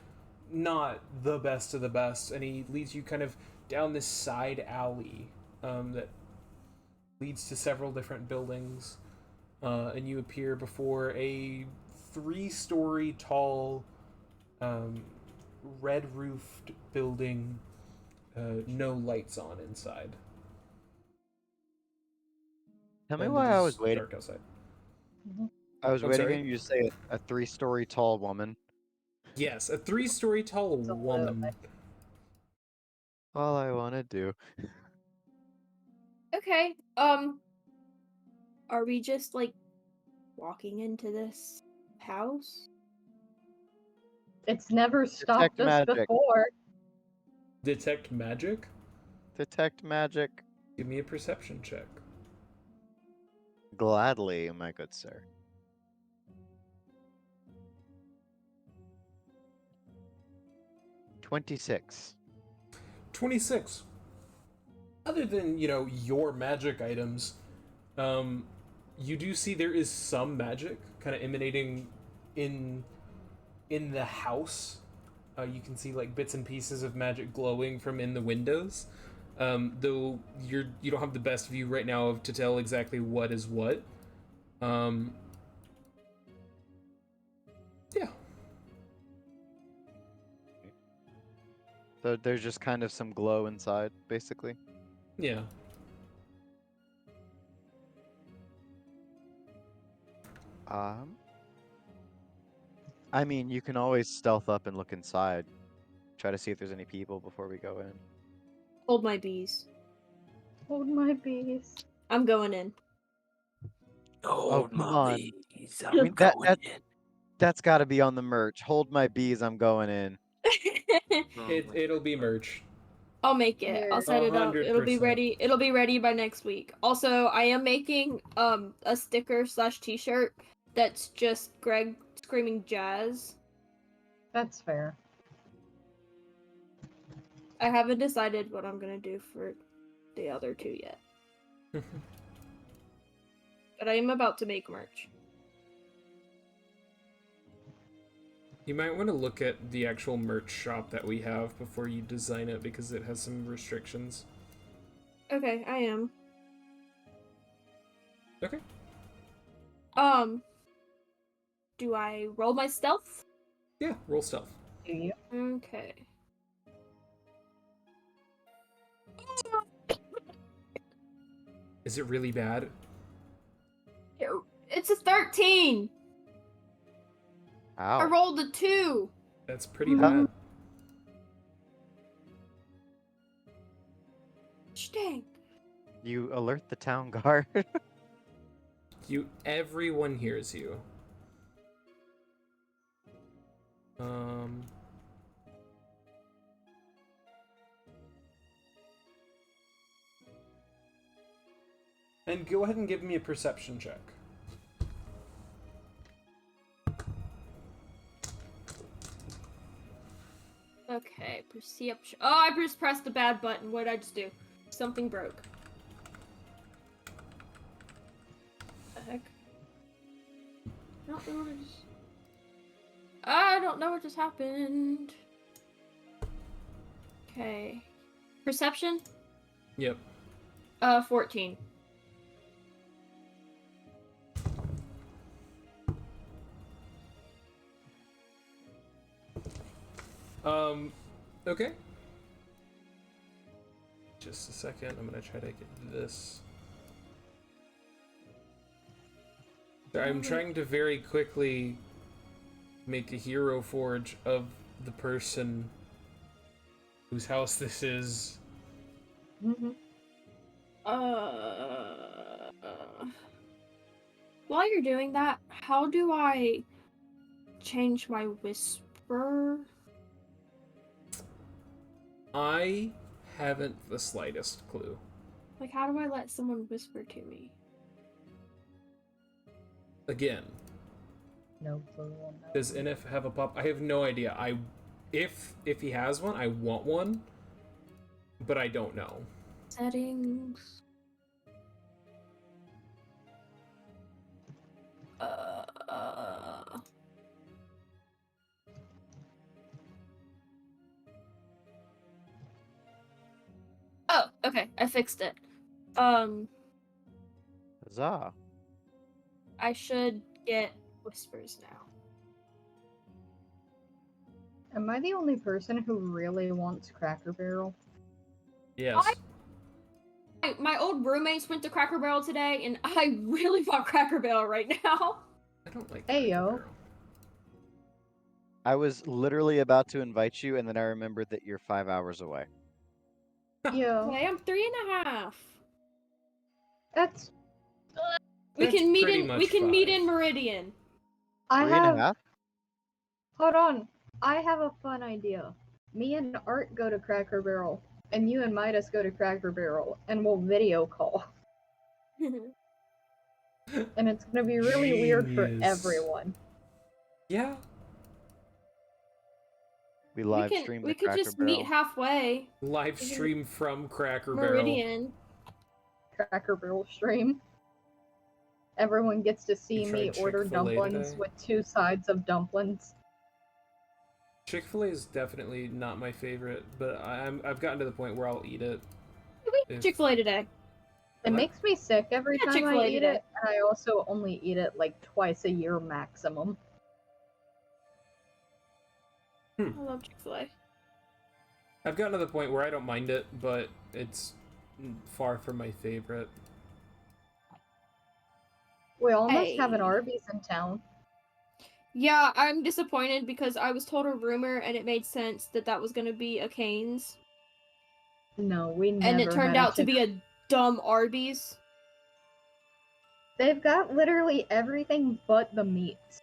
not the best of the best. And he leads you kind of down this side alley that leads to several different buildings, and you appear before a 3-story tall, red-roofed building, no lights on inside. Tell me And why it I is was waiting. dark outside. I was I'm waiting sorry? on you to say a 3-story tall woman. Yes, a 3-story tall woman. All I want to do. Okay. Are we just like walking into this house? It's never stopped Detect us magic. before. Detect magic? Detect magic. Give me a perception check. Gladly, my good sir. 26. 26. Other than, your magic items, you do see there is some magic kind of emanating in the house. You can see like bits and pieces of magic glowing from in the windows. Though you don't have the best view right now to tell exactly what is what. Yeah. So there's just kind of some glow inside, basically. Yeah. I mean, you can always stealth up and look inside. Try to see if there's any people before we go in. Hold my bees. Hold my bees. I'm going in. Oh, come on. I mean, that's got to be on the merch. Hold my bees, I'm going in. It'll be merch. I'll make it. I'll set it up. It'll be 100%. ready. It'll be ready by next week. Also, I am making a sticker / t-shirt that's just Greg screaming jazz. That's fair. I haven't decided what I'm gonna do for the other 2 yet. But I am about to make merch. You might want to look at the actual merch shop that we have before you design it because it has some restrictions. Okay, I am. Okay. Do I roll my stealth? Yeah, roll stealth. Do you? Okay. Is it really bad? It's a 13! I Ow. rolled a 2! That's pretty bad. Dang. You alert the town guard. Everyone hears you. And go ahead and give me a perception check. Okay, perception. Oh, I just pressed the bad button. What did I just do? Something broke. The heck? I don't know what just happened. Okay. Perception? Yep. 14. Okay. Just a second. I'm gonna try to get this. I'm trying to very quickly make a hero forge of the person whose house this is. Mm-hmm. While you're doing that, how do I change my whisper? I haven't the slightest clue. Like, how do I let someone whisper to me? Again, No clue on that. does NF have a pop? I have no idea. If he has one, I want one, but I don't know. Settings. Oh, okay. I fixed it. Huzzah. I should get whispers now. Am I the only person who really wants Cracker Barrel? Yes. My old roommates went to Cracker Barrel today, and I really want Cracker Barrel right now. I don't like Hey, Cracker yo. Barrel. I was literally about to invite you, and then I remembered that you're 5 hours away. Yeah, Okay, I'm 3.5. that's. We That's can meet pretty in. much We can meet 5. in Meridian. I 3.5? have. Hold on. I have a fun idea. Me and Art go to Cracker Barrel, and you and Midas go to Cracker Barrel, and we'll video call. And it's gonna be really weird for Genius. everyone. Yeah. We live we streamed we the could Cracker just Barrel. meet halfway. Live stream from Cracker Barrel. Meridian. Cracker Barrel stream. Everyone gets to see You me tried order Chick-fil-A dumplings today? with 2 sides of dumplings. Chick-fil-A is definitely not my favorite, but I've gotten to the point where I'll eat it. We If- Chick-fil-A today. It What? makes me sick every Yeah, time I Chick-fil-A eat today. it, and I also only eat it like twice a year maximum. I love Chick-fil-A. I've gotten to the point where I don't mind it, but it's far from my favorite. We almost have an Hey. Arby's in town. Yeah, I'm disappointed because I was told a rumor and it made sense that that was going to be a Cane's. No, we never And it turned had out to be a dumb Arby's. They've got literally everything but the meats.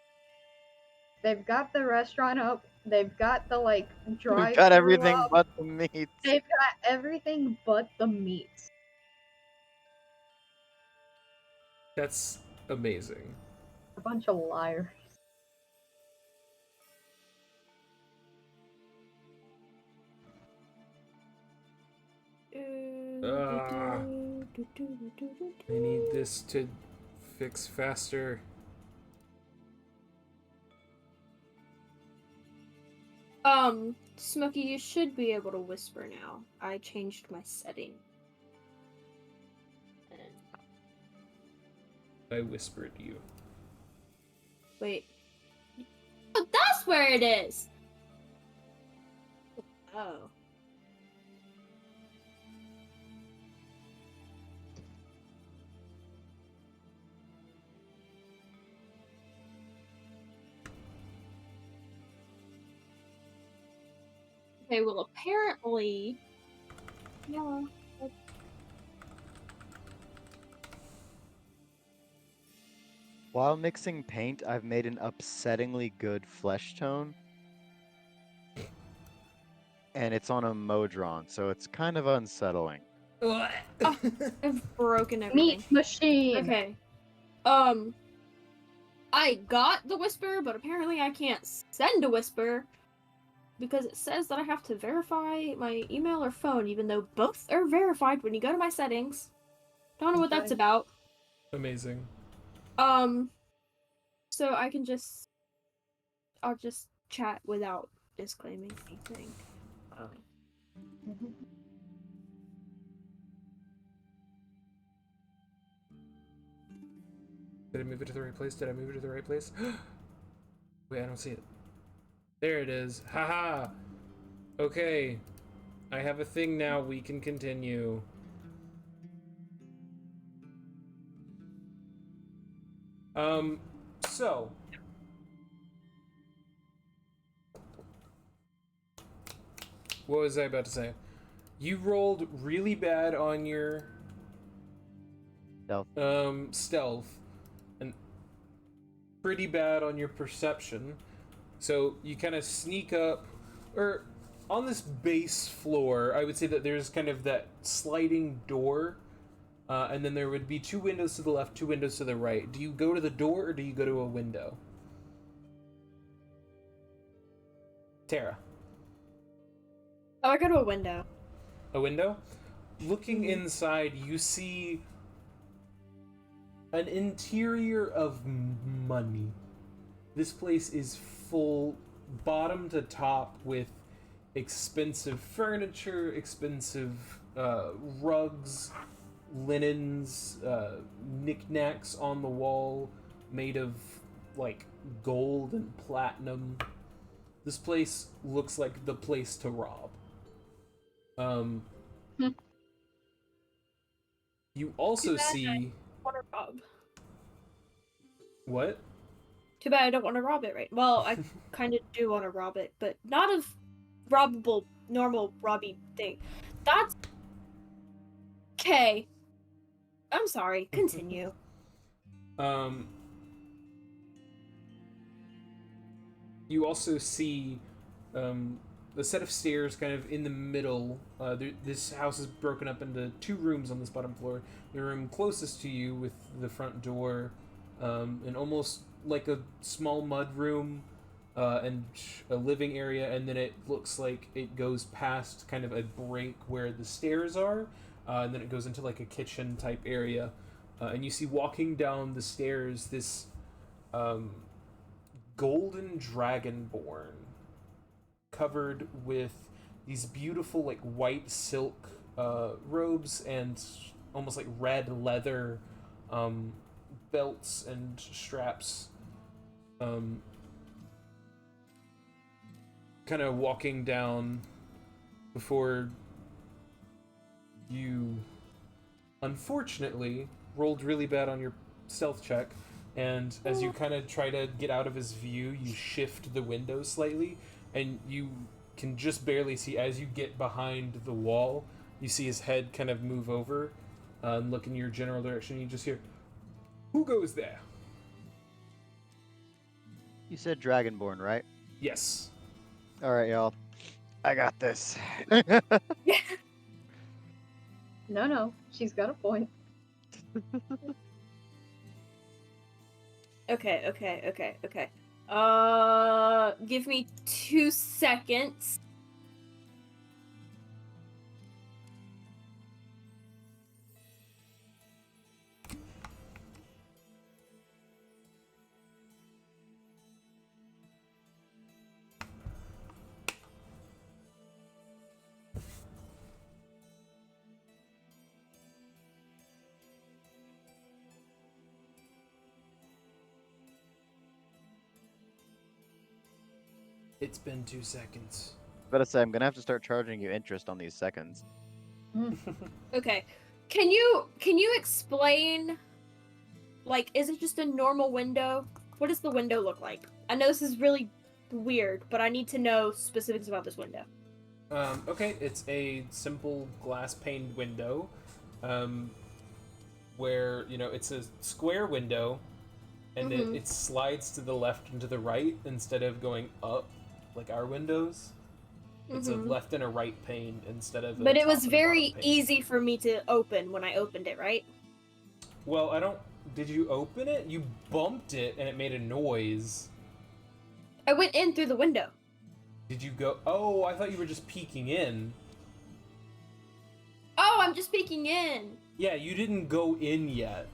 They've got the restaurant up. They've got the like drive. We've got everything but the meats. They've got everything but the meats. That's amazing. A bunch of liars. Ah. I need this to fix faster. Smokey, you should be able to whisper now. I changed my setting. I whispered you. Wait. Oh, that's where it is! Oh. Okay, well, apparently... Yeah. While mixing paint, I've made an upsettingly good flesh tone. And it's on a Modron, so it's kind of unsettling. I've broken everything. Meat machine. Okay. I got the whisper, but apparently I can't send a whisper because it says that I have to verify my email or phone, even though both are verified when you go to my settings. Don't know what that's Okay. about. Amazing. So I'll just chat without disclaiming anything. Mhm. Did I move it to the right place? Did I move it to the right place? Wait, I don't see it. There it is. Haha. Okay. I have a thing now. We can continue. So What was I about to say? You rolled really bad on your Stealth. stealth, and pretty bad on your perception. So you kind of sneak up, or on this base floor, I would say that there's kind of that sliding door, and then there would be 2 windows to the left, 2 windows to the right. Do you go to the door, or do you go to a window? Tara. Oh, I go to a window. A window? Looking inside, you see an interior of money. This place is full, bottom to top, with expensive furniture, expensive rugs, linens, knickknacks on the wall, made of, like, gold and platinum. This place looks like the place to rob. You also Too bad see... Want to rob? What? Too bad I don't want to rob it, right? Well, I kind of do want to rob it, but not of robbable, normal robby thing. That's okay. I'm sorry. Continue. You also see a set of stairs kind of in the middle. This house is broken up into 2 rooms on this bottom floor. The room closest to you with the front door, and almost like a small mud room, and a living area, and then it looks like it goes past kind of a break where the stairs are, and then it goes into like a kitchen type area. And you see walking down the stairs this golden dragonborn covered with these beautiful like white silk robes and almost like red leather belts and straps, kind of walking down before you unfortunately rolled really bad on your stealth check, and as you kind of try to get out of his view, you shift the window slightly, and you can just barely see, as you get behind the wall, you see his head kind of move over and look in your general direction. You just hear, "Who goes there?" You said Dragonborn, right? Yes. All right, y'all. I got this. No, she's got a point. Okay. Give me 2 seconds. It's been 2 seconds. Better say, I'm gonna have to start charging you interest on these seconds. Okay. Can you explain, like, is it just a normal window? What does the window look like? I know this is really weird, but I need to know specifics about this window. Okay, it's a simple glass paned window, where, you know, it's a square window, and it slides to the left and to the right instead of going up like our windows. It's a left and a right pane instead of. But it was top and a very bottom pane. easy for me to open when I opened it, right? Well, I don't. Did you open it? You bumped it and it made a noise. I went in through the window. Did you go? Oh, I thought you were just peeking in. Oh, I'm just peeking in. Yeah, you didn't go in yet.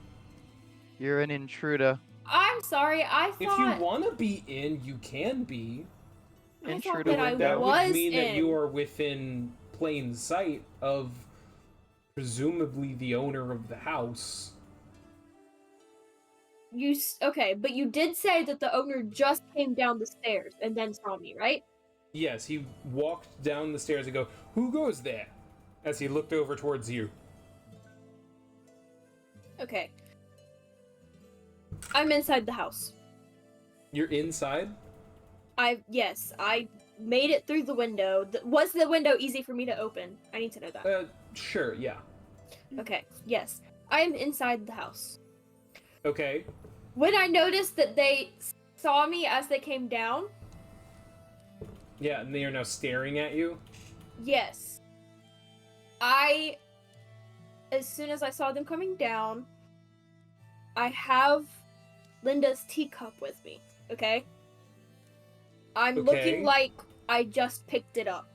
You're an intruder. I'm sorry. I thought. If you want to be in, you can be. I thought Intruder that I window. That was would mean in. that you are within plain sight of presumably the owner of the house. Okay, but you did say that the owner just came down the stairs and then saw me, right? Yes, he walked down the stairs and go, "Who goes there?" As he looked over towards you. Okay. I'm inside the house. You're inside? Yes, I made it through the window. Was the window easy for me to open? I need to know that. Sure, yeah. Okay, yes. I am inside the house. Okay. When I noticed that they saw me as they came down, Yeah, and they are now staring at you. yes. As soon as I saw them coming down, I have Linda's teacup with me, okay? I'm Okay. looking like I just picked it up.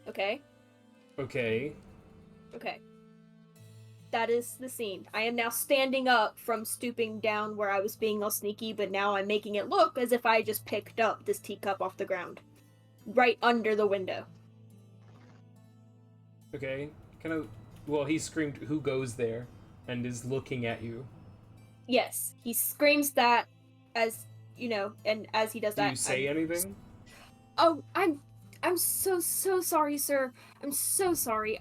Okay? Okay. Okay. That is the scene. I am now standing up from stooping down where I was being all sneaky, but now I'm making it look as if I just picked up this teacup off the ground. Right under the window. Okay. Kind of. Well, he screamed, "Who goes there?" and is looking at you. Yes, he screams that as, and as he does Do that. you say anything? Oh, I'm so sorry, sir. I'm so sorry.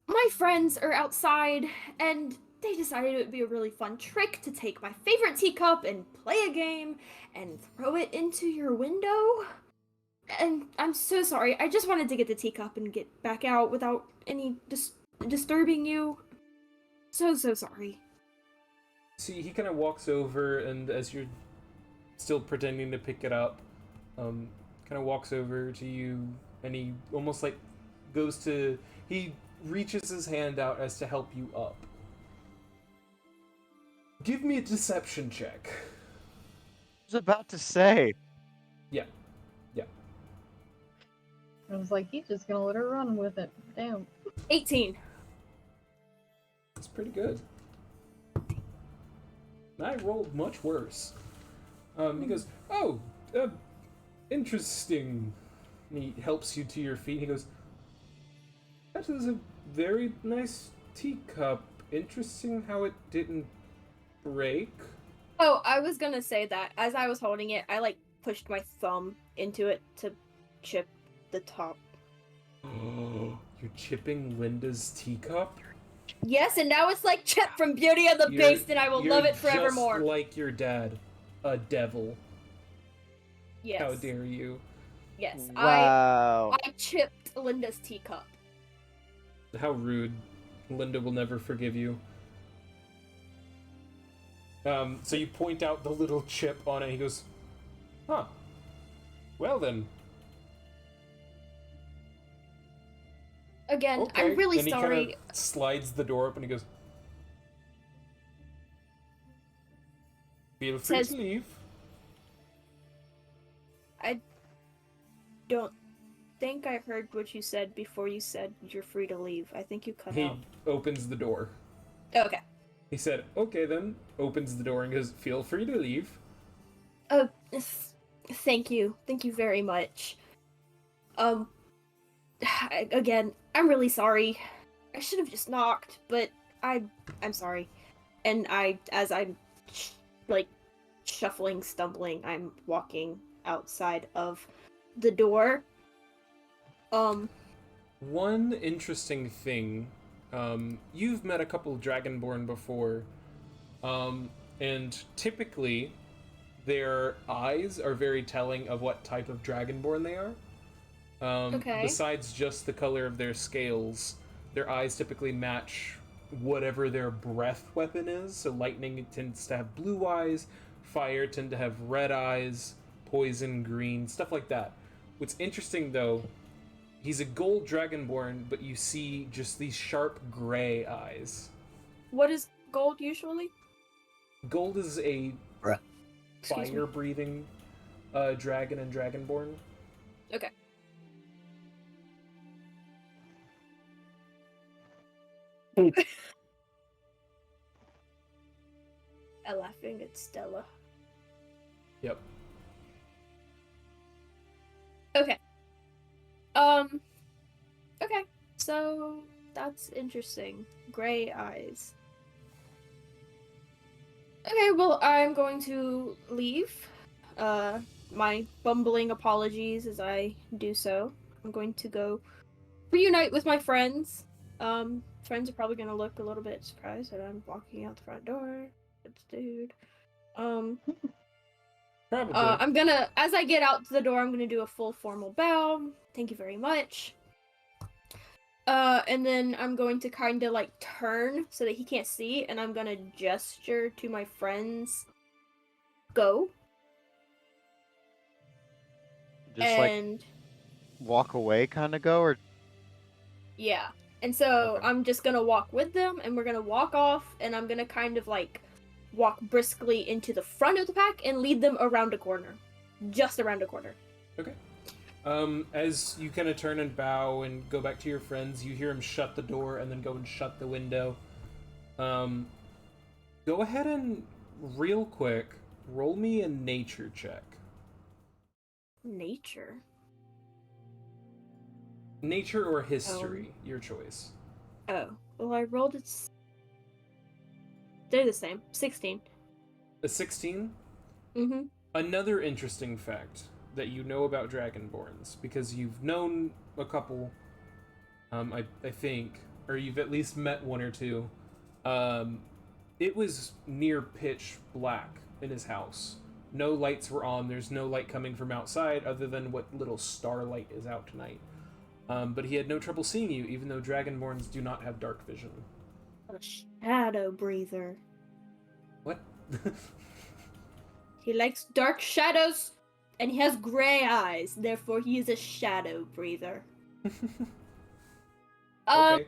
My friends are outside, and they decided it would be a really fun trick to take my favorite teacup and play a game and throw it into your window. And I'm so sorry. I just wanted to get the teacup and get back out without any disturbing you. So sorry. See, he kind of walks over, and as you're still pretending to pick it up, kind of walks over to you, and he almost like goes to. He reaches his hand out as to help you up. Give me a deception check. I was about to say. Yeah. I was like, he's just gonna let her run with it. Damn. 18. That's pretty good. I rolled much worse. He goes, "Oh, interesting." And he helps you to your feet. He goes, "That is a very nice teacup. Interesting how it didn't break." Oh, I was gonna say that. As I was holding it, I pushed my thumb into it to chip the top. You're chipping Linda's teacup? Yes, and now it's like Chip from Beauty and the You're- Beast, and I will you're love it forevermore. Just like your dad, a devil. Yes. How dare you? Yes. Wow. I chipped Linda's teacup. How rude. Linda will never forgive you. So you point out the little chip on it. He goes, "Huh. Well then." Again, Okay. I'm really Then he sorry. kind of slides the door open. He goes, "Feel free Says- to leave." I don't think I've heard what you said before you said you're free to leave. I think you cut He out. opens the door. Okay. He said, "Okay then." Opens the door and goes, "Feel free to leave." Oh, thank you. Thank you very much. Again, I'm really sorry. I should have just knocked, but I'm sorry. And as I'm shuffling, stumbling, I'm walking outside of the door. One interesting thing, you've met a couple of Dragonborn before, and typically their eyes are very telling of what type of Dragonborn they are. Okay. Besides just the color of their scales, their eyes typically match whatever their breath weapon is. So lightning tends to have blue eyes, fire tend to have red eyes, poison green, stuff like that. What's interesting though, he's a gold Dragonborn, but you see just these sharp gray eyes. What is gold usually? Gold is a Excuse me. fire-breathing dragon and Dragonborn. Okay. I'm laughing at Stella. Yep. Okay. Okay. So that's interesting. Gray eyes. Okay, well, I'm going to leave. My bumbling apologies as I do so. I'm going to go reunite with my friends. Friends are probably gonna look a little bit surprised that I'm walking out the front door. It's dude. Probably. I'm gonna, as I get out to the door, I'm gonna do a full formal bow. Thank you very much. And then I'm going to kind of like turn so that he can't see, and I'm gonna gesture to my friends, go. Just like And walk away, kind of go, or yeah. And so Okay. I'm just gonna walk with them, and we're gonna walk off, and I'm gonna kind of like walk briskly into the front of the pack and lead them around a corner. Just around a corner. Okay. As you kind of turn and bow and go back to your friends, you hear him shut the door and then go and shut the window. Go ahead and, real quick, roll me a nature check. Nature. Nature or history, your choice. Oh. Well, I rolled it. They're the same. 16. A 16? Mm-hmm. Another interesting fact that you know about Dragonborns, because you've known a couple, I think, or you've at least met one or two. It was near pitch black in his house. No lights were on. There's no light coming from outside other than what little starlight is out tonight. But he had no trouble seeing you, even though Dragonborns do not have dark vision. A shadow breather. What? He likes dark shadows, and he has gray eyes. Therefore, he is a shadow breather. Okay.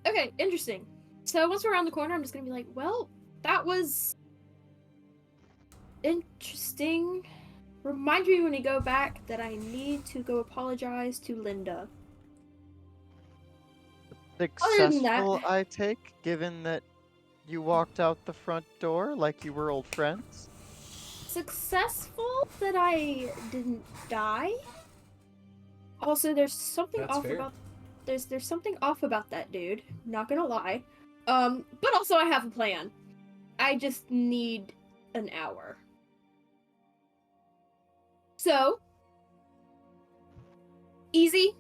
Okay, interesting. So once we're around the corner, I'm just gonna be like, well, that was interesting. Remind me when we go back that I need to go apologize to Linda. than that- successful, I take, given that you walked out the front door like you were old friends. Successful that I didn't die. Also, there's something That's off fair. about there's something off about that dude. Not gonna lie. But also I have a plan. I just need an hour. So, easy.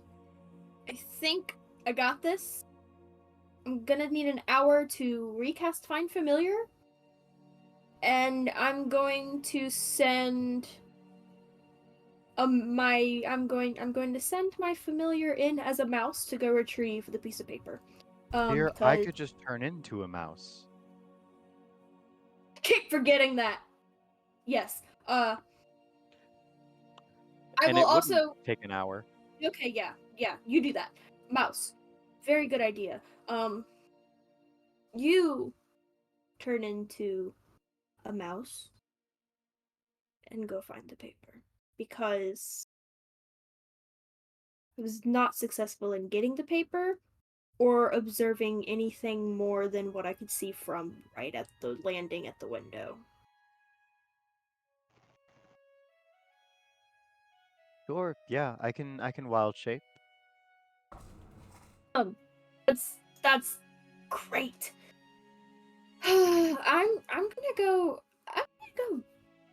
I think I got this. I'm gonna need an hour to recast Find Familiar. And I'm going to send I'm going to send my familiar in as a mouse to go retrieve the piece of paper. Here, I because- could just turn into a mouse. keep forgetting that. Yes. I And will it wouldn't also take an hour. Okay, yeah, you do that. Mouse. Very good idea. You turn into a mouse and go find the paper. Because I was not successful in getting the paper or observing anything more than what I could see from right at the landing at the window. Sure, yeah, I can wild shape. That's great. I'm gonna go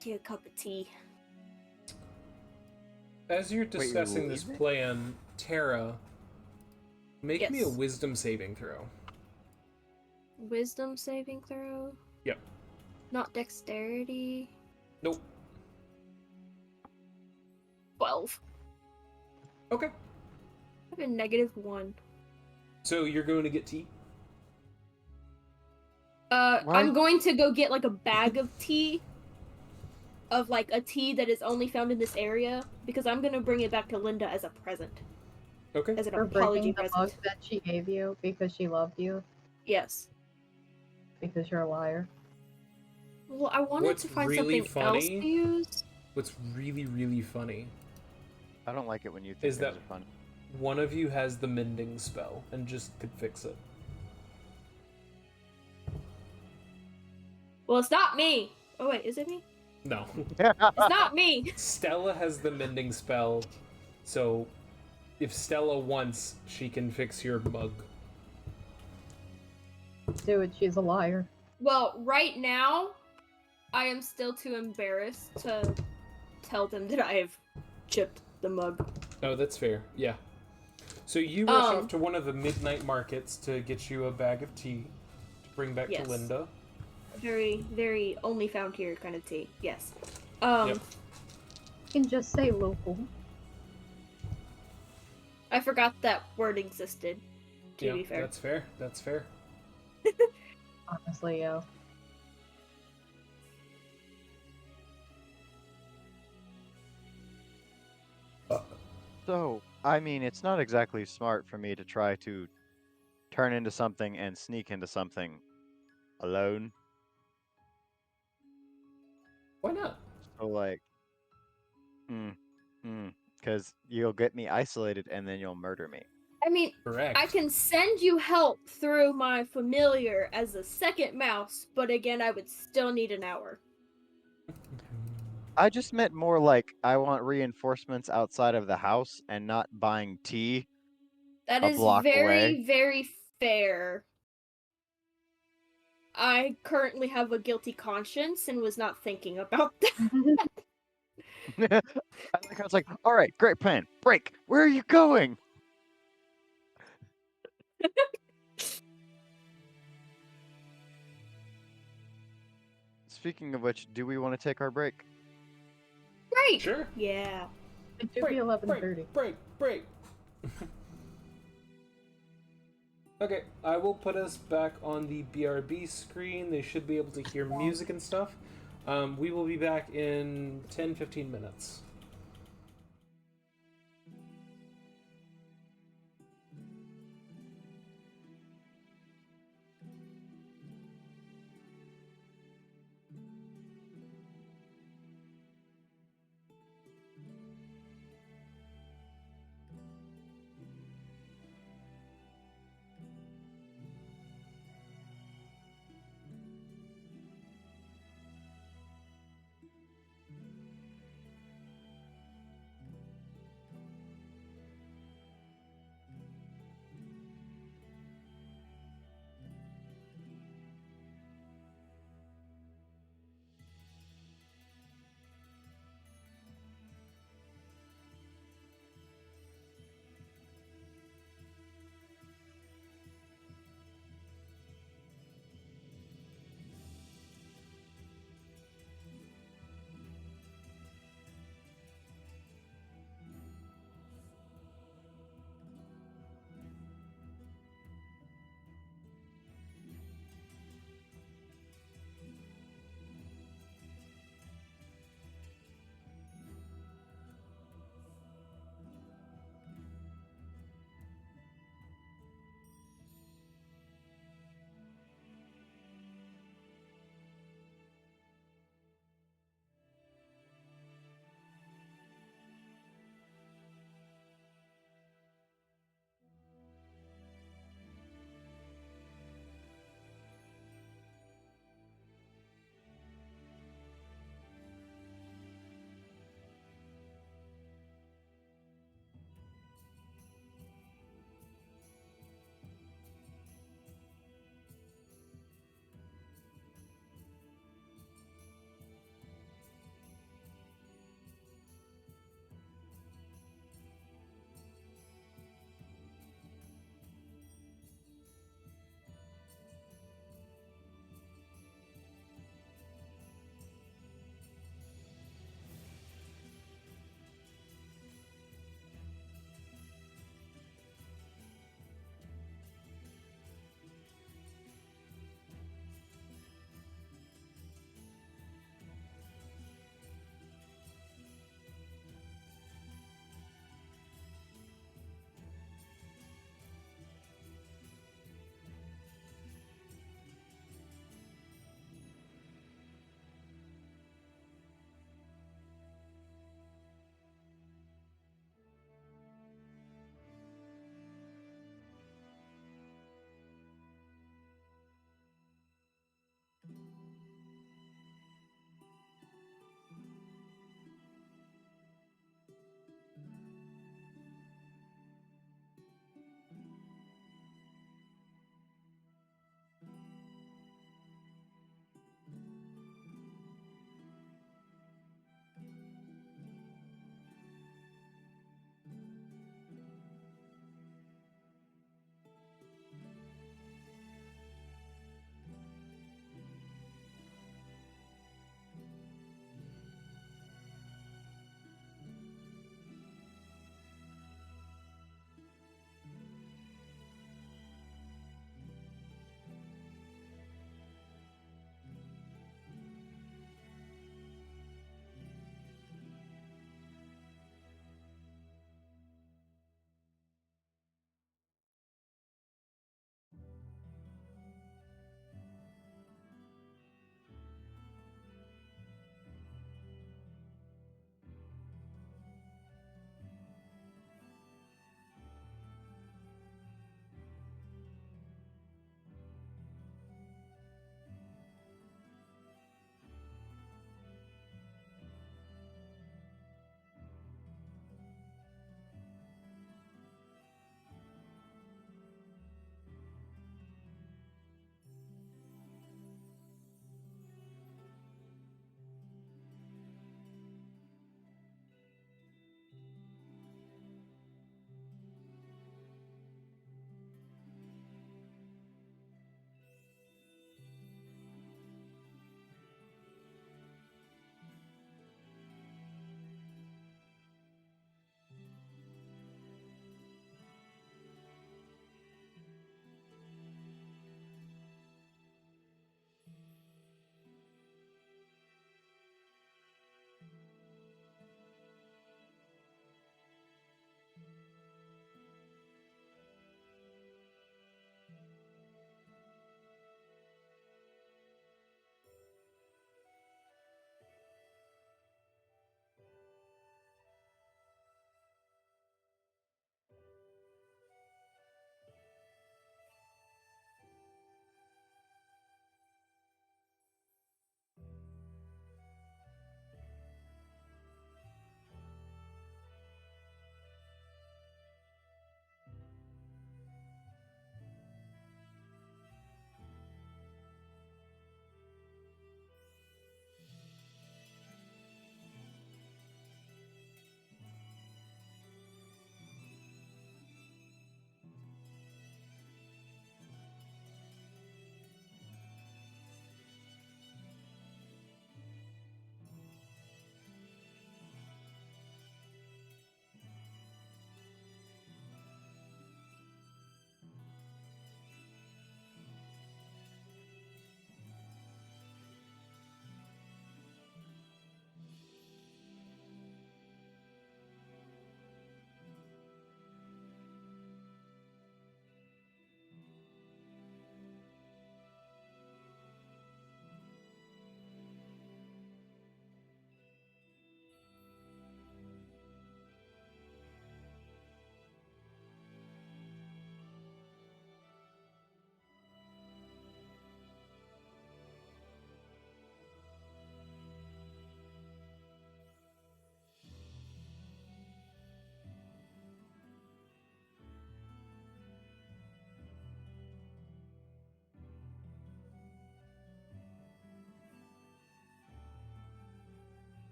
get a cup of tea. As you're Wait, you're discussing this leaving? plan, Tara, make me a Yes. wisdom saving throw. Wisdom saving throw? Yep. Not dexterity. Nope. 12. Okay. I have a -1. So you're going to get tea? Why- I'm going to go get like a bag of tea. Of like a tea that is only found in this area. Because I'm gonna bring it back to Linda as a present. Okay. As an For apology breaking the mug present. that she gave you because she loved you, Yes. because you're a liar. Well, I wanted What's to find really something else funny- to use. What's really, really funny, I don't like it when you think Is things that- are fun. one of you has the mending spell and just could fix it. Well, it's not me. Oh wait, is it me? No. It's not me. Stella has the mending spell, so if Stella wants, she can fix your mug. Do it, she's a liar. Well, right now, I am still too embarrassed to tell them that I have chipped the mug. Oh, that's fair. Yeah. So you rush Um, off to one of the midnight markets to get you a bag of tea to bring back Yes. to Linda. Very, very only found here kind of tea. Yes. Um, Yep. You can just say local. I forgot that word existed. To Yeah, be fair. that's fair. That's fair. Honestly, yeah. So, I mean, it's not exactly smart for me to try to turn into something and sneak into something alone. Why not? So, like, because you'll get me isolated and then you'll murder me. I mean, Correct. I can send you help through my familiar as a second mouse, but again, I would still need an hour. I just meant more like I want reinforcements outside of the house and not buying tea That a is block very, away. very fair. I currently have a guilty conscience and was not thinking about that. I like how it's like, all right, great plan. Break. Where are you going? Speaking of which, do we want to take our break? Right. Sure. Yeah. It should be 11:30. Break. Okay, I will put us back on the BRB screen. They should be able to hear music and stuff. We will be back in 10-15 minutes.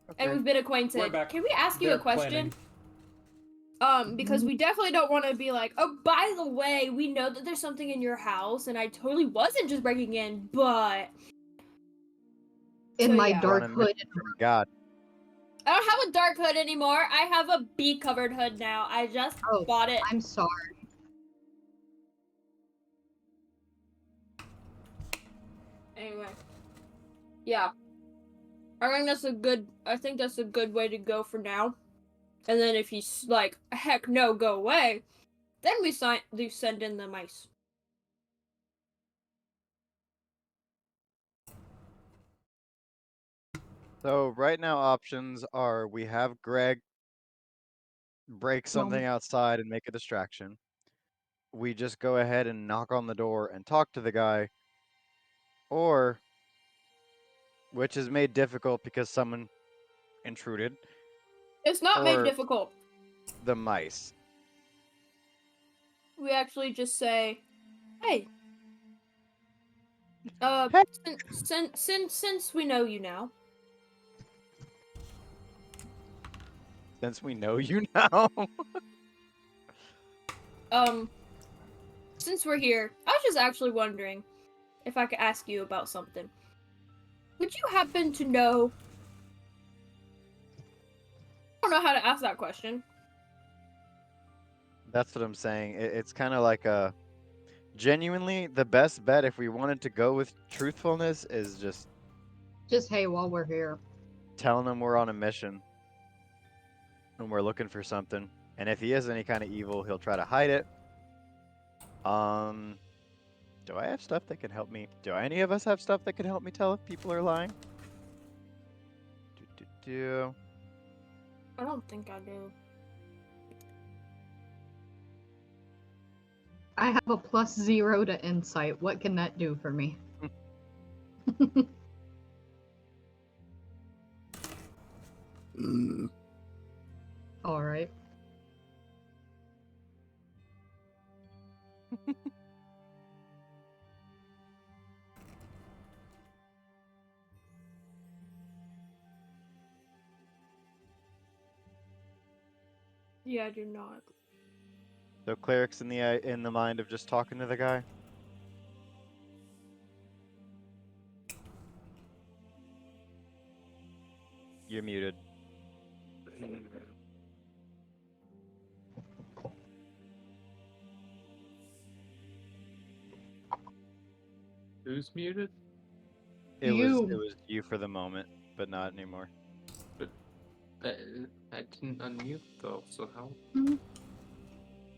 and Okay. we've been acquainted. We're back. Can we ask you They're a question? planning. Because we definitely don't want to be like, oh, by the way, we know that there's something in your house, and I totally wasn't just breaking in, but In So, my yeah. We're on dark a hood. mission from God. I don't have a dark hood anymore. I have a bee-covered hood now. I just Oh, bought it. I'm sorry. Anyway, yeah, I think that's a good way to go for now. And then if he's like, heck no, go away, then we send in the mice. So right now options are we have Greg break something outside and make a distraction. We just go ahead and knock on the door and talk to the guy, or, which is made difficult because someone intruded, It's not made Or- difficult. the mice. We actually just say, hey, Hey. since we know you now, Since we know you now. since we're here, I was just actually wondering if I could ask you about something. Would you happen to know? I don't know how to ask that question. That's what I'm saying. It's kind of like a genuinely the best bet if we wanted to go with truthfulness is just Just hey, while we're here. telling him we're on a mission and we're looking for something. And if he is any kind of evil, he'll try to hide it. Do I have stuff that can help me? Do any of us have stuff that can help me tell if people are lying? Do. I don't think I do. I have a +0 to insight. What can that do for me? All right. Yeah, I do not. So cleric's in the mind of just talking to the guy. You're muted. Who's muted? It You. was you for the moment, but not anymore. I didn't unmute though, so how?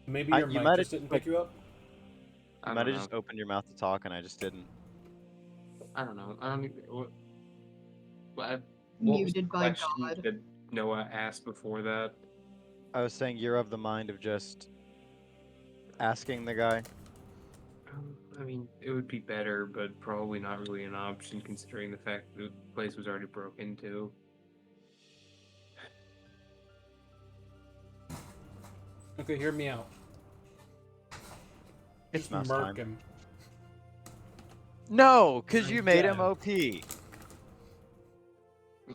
Maybe I- your you mic might just have didn't pick you up. I You don't might have know. just opened your mouth to talk and I just didn't. I don't know. I don't even. What was Muted the by question God. that Noah asked before that? I was saying you're of the mind of just asking the guy. I mean, it would be better, but probably not really an option considering the fact that the place was already broke into. Okay, hear me out. It's Just mouse murk time. him. No, because you made him Yeah. OP.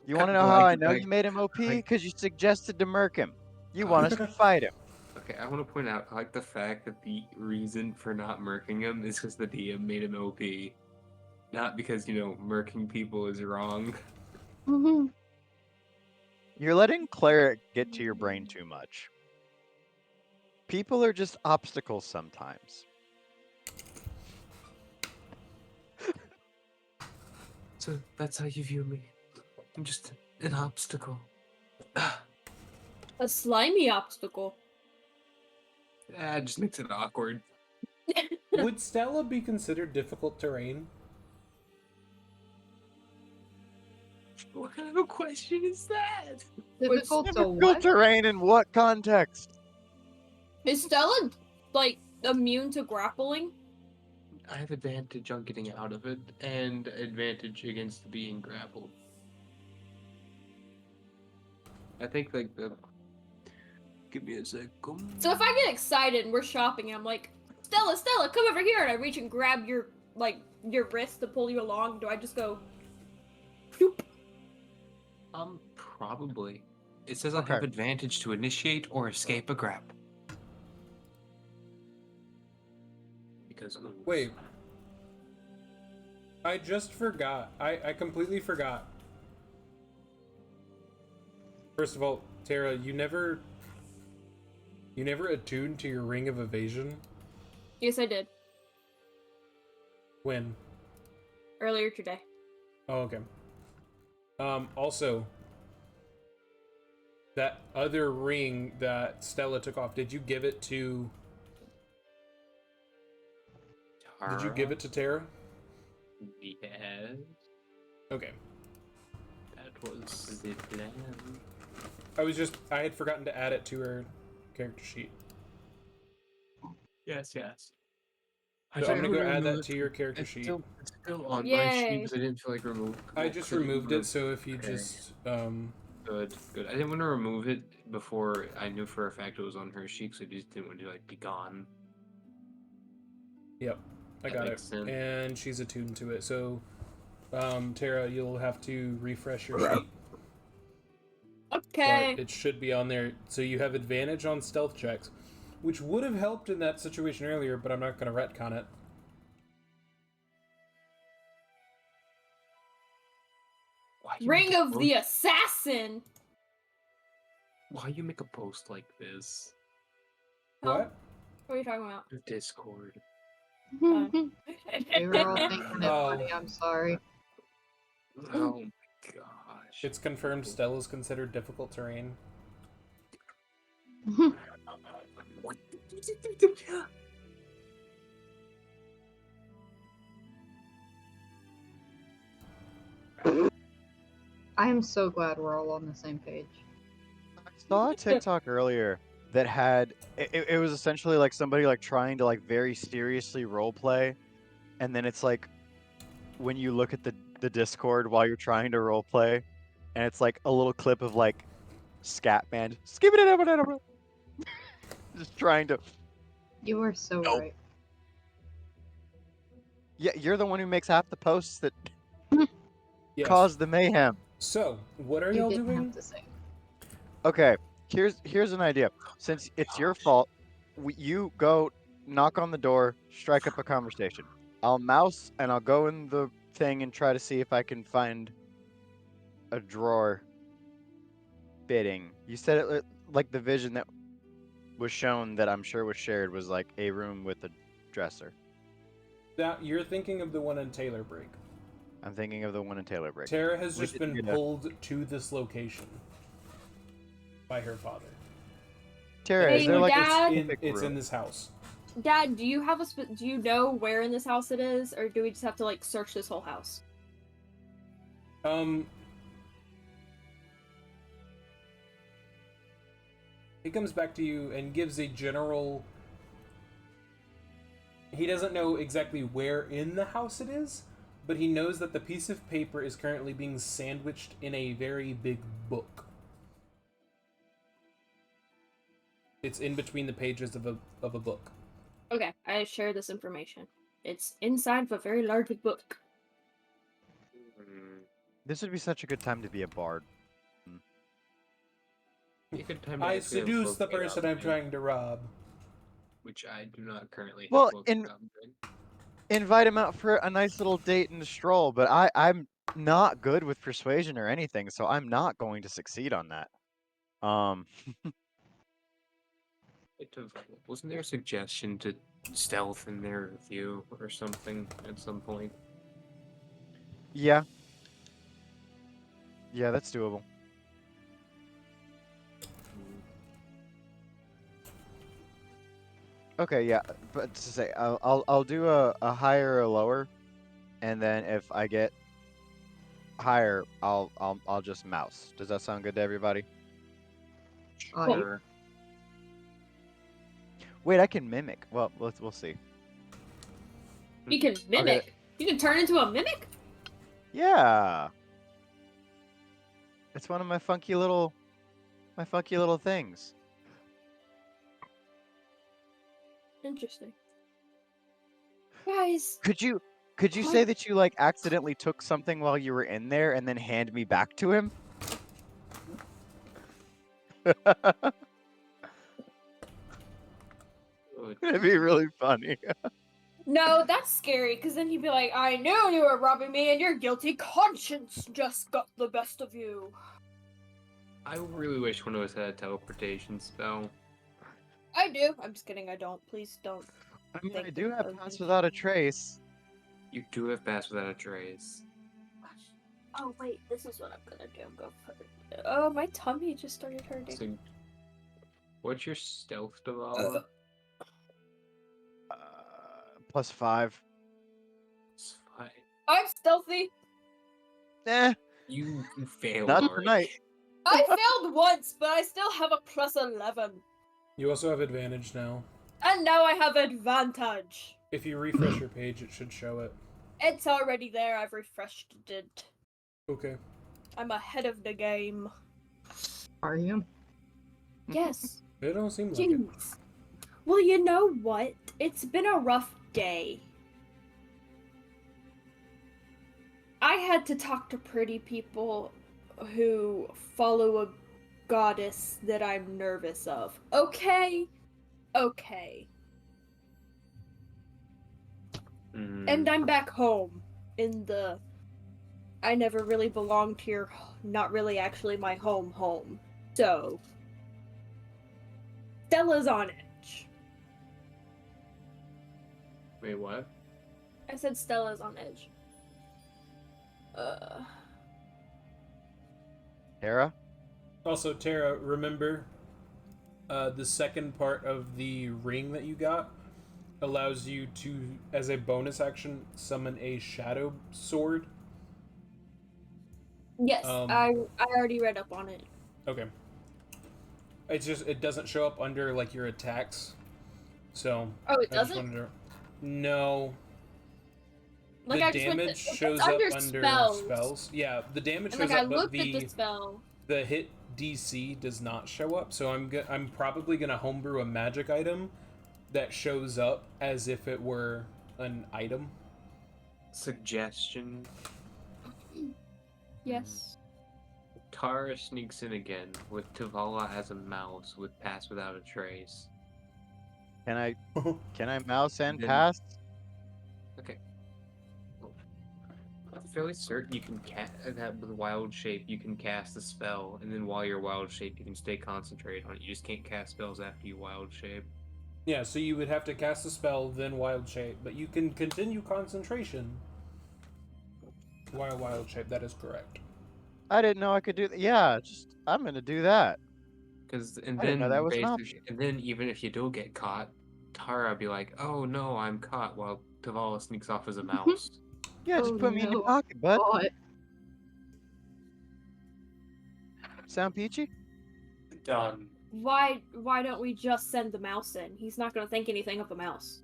You want to know how I know you made him OP? like- Because you suggested to murk him. You want us to fight him. Okay, I want to point out, I like the fact that the reason for not murking him is because the DM made him OP. Not because, murking people is wrong. You're letting cleric get to your brain too much. People are just obstacles sometimes. So that's how you view me. I'm just an obstacle. A slimy obstacle. It just makes it awkward. Would Stella be considered difficult terrain? What kind of a question is that? Difficult to Difficult what? terrain in what context? Is Stella, like, immune to grappling? I have advantage on getting out of it, and advantage against being grappled. I think, give me a sec. So if I get excited and we're shopping, and I'm like, Stella, come over here, and I reach and grab your wrist to pull you along, do I just go, Phoop? Probably. It says I have Okay. advantage to initiate or escape a grab. Because Wait. I just forgot. I completely forgot. First of all, Tara, you never attuned to your ring of evasion? Yes, I did. When? Earlier today. Oh, okay. Also, that other ring that Stella took off, did you give it to Tara? Yes. Okay. That was the plan. I had forgotten to add it to her character sheet. Yes, yes. So I'm gonna go add that to your character It's sheet. still on my Yay. sheet because I didn't feel like removing. I just removed it, so if you just Good. I didn't want to remove it before I knew for a fact it was on her sheet, so I just didn't want to be gone. Yep, I That got it. makes sense. And she's attuned to it. So, Tara, you'll have to refresh your sheet. Okay. But it should be on there. So you have advantage on stealth checks, which would have helped in that situation earlier, but I'm not going to retcon it. Why you Ring make a of the Assassin. Why you make a post like this? Huh? What? What are you talking about? Discord. We were all thinking it Oh. funny. I'm sorry. Oh my gosh. It's confirmed Stella's considered difficult terrain. What? I am so glad we're all on the same page. I saw a TikTok earlier that had it was essentially like somebody like trying to like very seriously roleplay, and then it's like when you look at the Discord while you're trying to roleplay, and it's like a little clip of like Scatman just trying to. You are so Nope. right. Yeah, you're the one who makes half the posts that Yes. cause the mayhem. So, what are You y'all didn't doing? have to say. Okay, here's an idea. Since it's your fault, you go knock on the door, strike up a conversation. I'll mouse and I'll go in the thing and try to see if I can find a drawer fitting. You said it like the vision that was shown that I'm sure was shared was like a room with a dresser. That you're thinking of the one in Taylor Break. I'm thinking of the one in Taylor Break. Tara has We just didn't been get a- pulled to this location by her father. Tara, Hey, is there like Dad? a specific It's room? in this house. Dad, do you have do you know where in this house it is, or do we just have to like search this whole house? He comes back to you and gives a general. He doesn't know exactly where in the house it is, but he knows that the piece of paper is currently being sandwiched in a very big book. It's in between the pages of a book. Okay, I share this information. It's inside of a very large book. This would be such a good time to be a bard. You could time to I actually have seduce the both made person up, I'm trying to rob. which I do not currently have. Well, both in- made up doing. Invite him out for a nice little date and a stroll, but I'm not good with persuasion or anything, so I'm not going to succeed on that. Wasn't there a suggestion to stealth in there with you or something at some point? Yeah. Yeah, that's doable. Okay, yeah, but to say, I'll do a higher or a lower, and then if I get higher, I'll just mouse. Does that sound good to everybody? Oh, Or Wait, I can mimic. Well, we'll see. You can mimic. You can turn into a mimic? Yeah. It's one of my funky little things. Interesting. Guys, Could you say that you like accidentally took something while you were in there and then hand me back to him? It'd be really funny. No, that's scary, because then he'd be like, I knew you were robbing me, and your guilty conscience just got the best of you. I really wish one of us had a teleportation spell. I do. I'm just kidding, I don't. Please don't. I mean, I Think do have of Pass me. Without a Trace. You do have Pass Without a Trace. Oh, wait, this is what I'm gonna do. Go for it. Oh, my tummy just started hurting. So, what's your stealth, Devala? +5. It's fine. I'm stealthy. Eh, You failed not already. tonight. I failed once, but I still have a +11. You also have advantage now. And now I have advantage. If you refresh your page, it should show it. It's already there. I've refreshed it. Okay. I'm ahead of the game. Are you? Yes. It don't seem like it. Jeez. Well, you know what? It's been a rough day. I had to talk to pretty people who follow a goddess that I'm nervous of. Okay? Okay. And I'm back home in the... I never really belonged here, not really actually my home. So... Stella's on edge. Wait, what? I said Stella's on edge. Tara? Also, Tara, remember, the second part of the ring that you got allows you to, as a bonus action, summon a shadow sword. Yes, I already read up on it. Okay. It's just, it doesn't show up under, like, your attacks. So, Oh, it I just doesn't? wanted to... No. Like, the I just went damage to, shows it's up under under spells. Yeah, the damage And shows like, I up, but looked at the spell. the hit DC does not show up. So I'm probably gonna homebrew a magic item that shows up as if it were an item. Suggestion. Yes. Tara sneaks in again with Tavala as a mouse with Pass Without a Trace. Can I mouse and Then- pass? Okay. I'm fairly certain you can cast that with Wild Shape. You can cast a spell, and then while you're Wild Shape, you can stay concentrated on it. You just can't cast spells after you Wild Shape. Yeah, so you would have to cast a spell, then wild shape, but you can continue concentration while wild shape. That is correct. I didn't know I could do that. Yeah, I'm gonna do that. And I didn't then know that was an basically, option. and then even if you do get caught, Tara would be like, "Oh no, I'm caught," while Tavala sneaks off as a mouse. Yeah, just Oh, put me in your no. pocket, bud. God. Sound peachy? Done. Why don't we just send the mouse in? He's not gonna think anything of the mouse.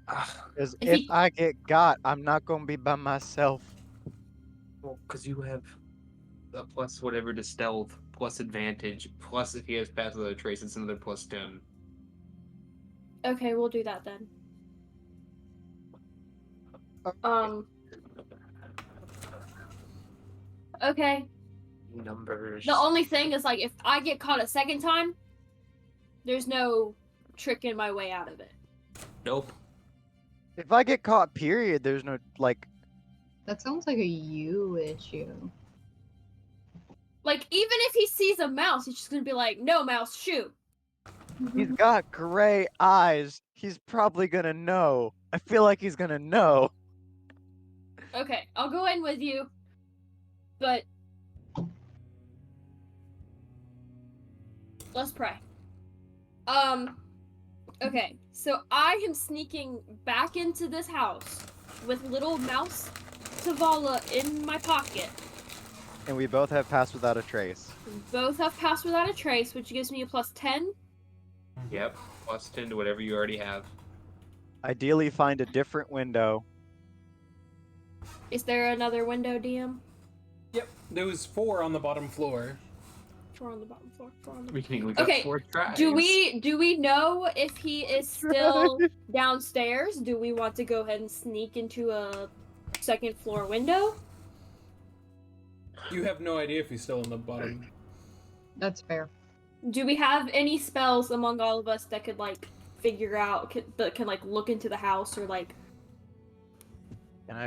Because If if he- I get got, I'm not gonna be by myself. Well, because you have a plus whatever to stealth, plus advantage, plus if he has Pass Without a Trace, it's another +10. Okay, we'll do that then. Okay. Numbers. The only thing is, like, if I get caught a second time, there's no tricking my way out of it. Nope. If I get caught, period, there's no, like, That sounds like a you issue. Like, even if he sees a mouse, he's just gonna be like, no, mouse, shoot. he's got gray eyes. He's probably gonna know. I feel like he's gonna know. Okay, I'll go in with you. But let's pray. Okay, so I am sneaking back into this house with little mouse Tavala in my pocket. And we both have Pass Without a Trace. We both have Pass Without a Trace, which gives me a +10. Yep. +10 to whatever you already have. Ideally, find a different window. Is there another window, DM? Yep, there was 4 on the bottom floor. 4 on the bottom floor. 4 on the We can look up Okay, 4 tries. Do we know if he is still downstairs? Do we want to go ahead and sneak into a second floor window? You have no idea if he's still in the bottom. That's fair. Do we have any spells among all of us that could like figure out that can like look into the house or like Can I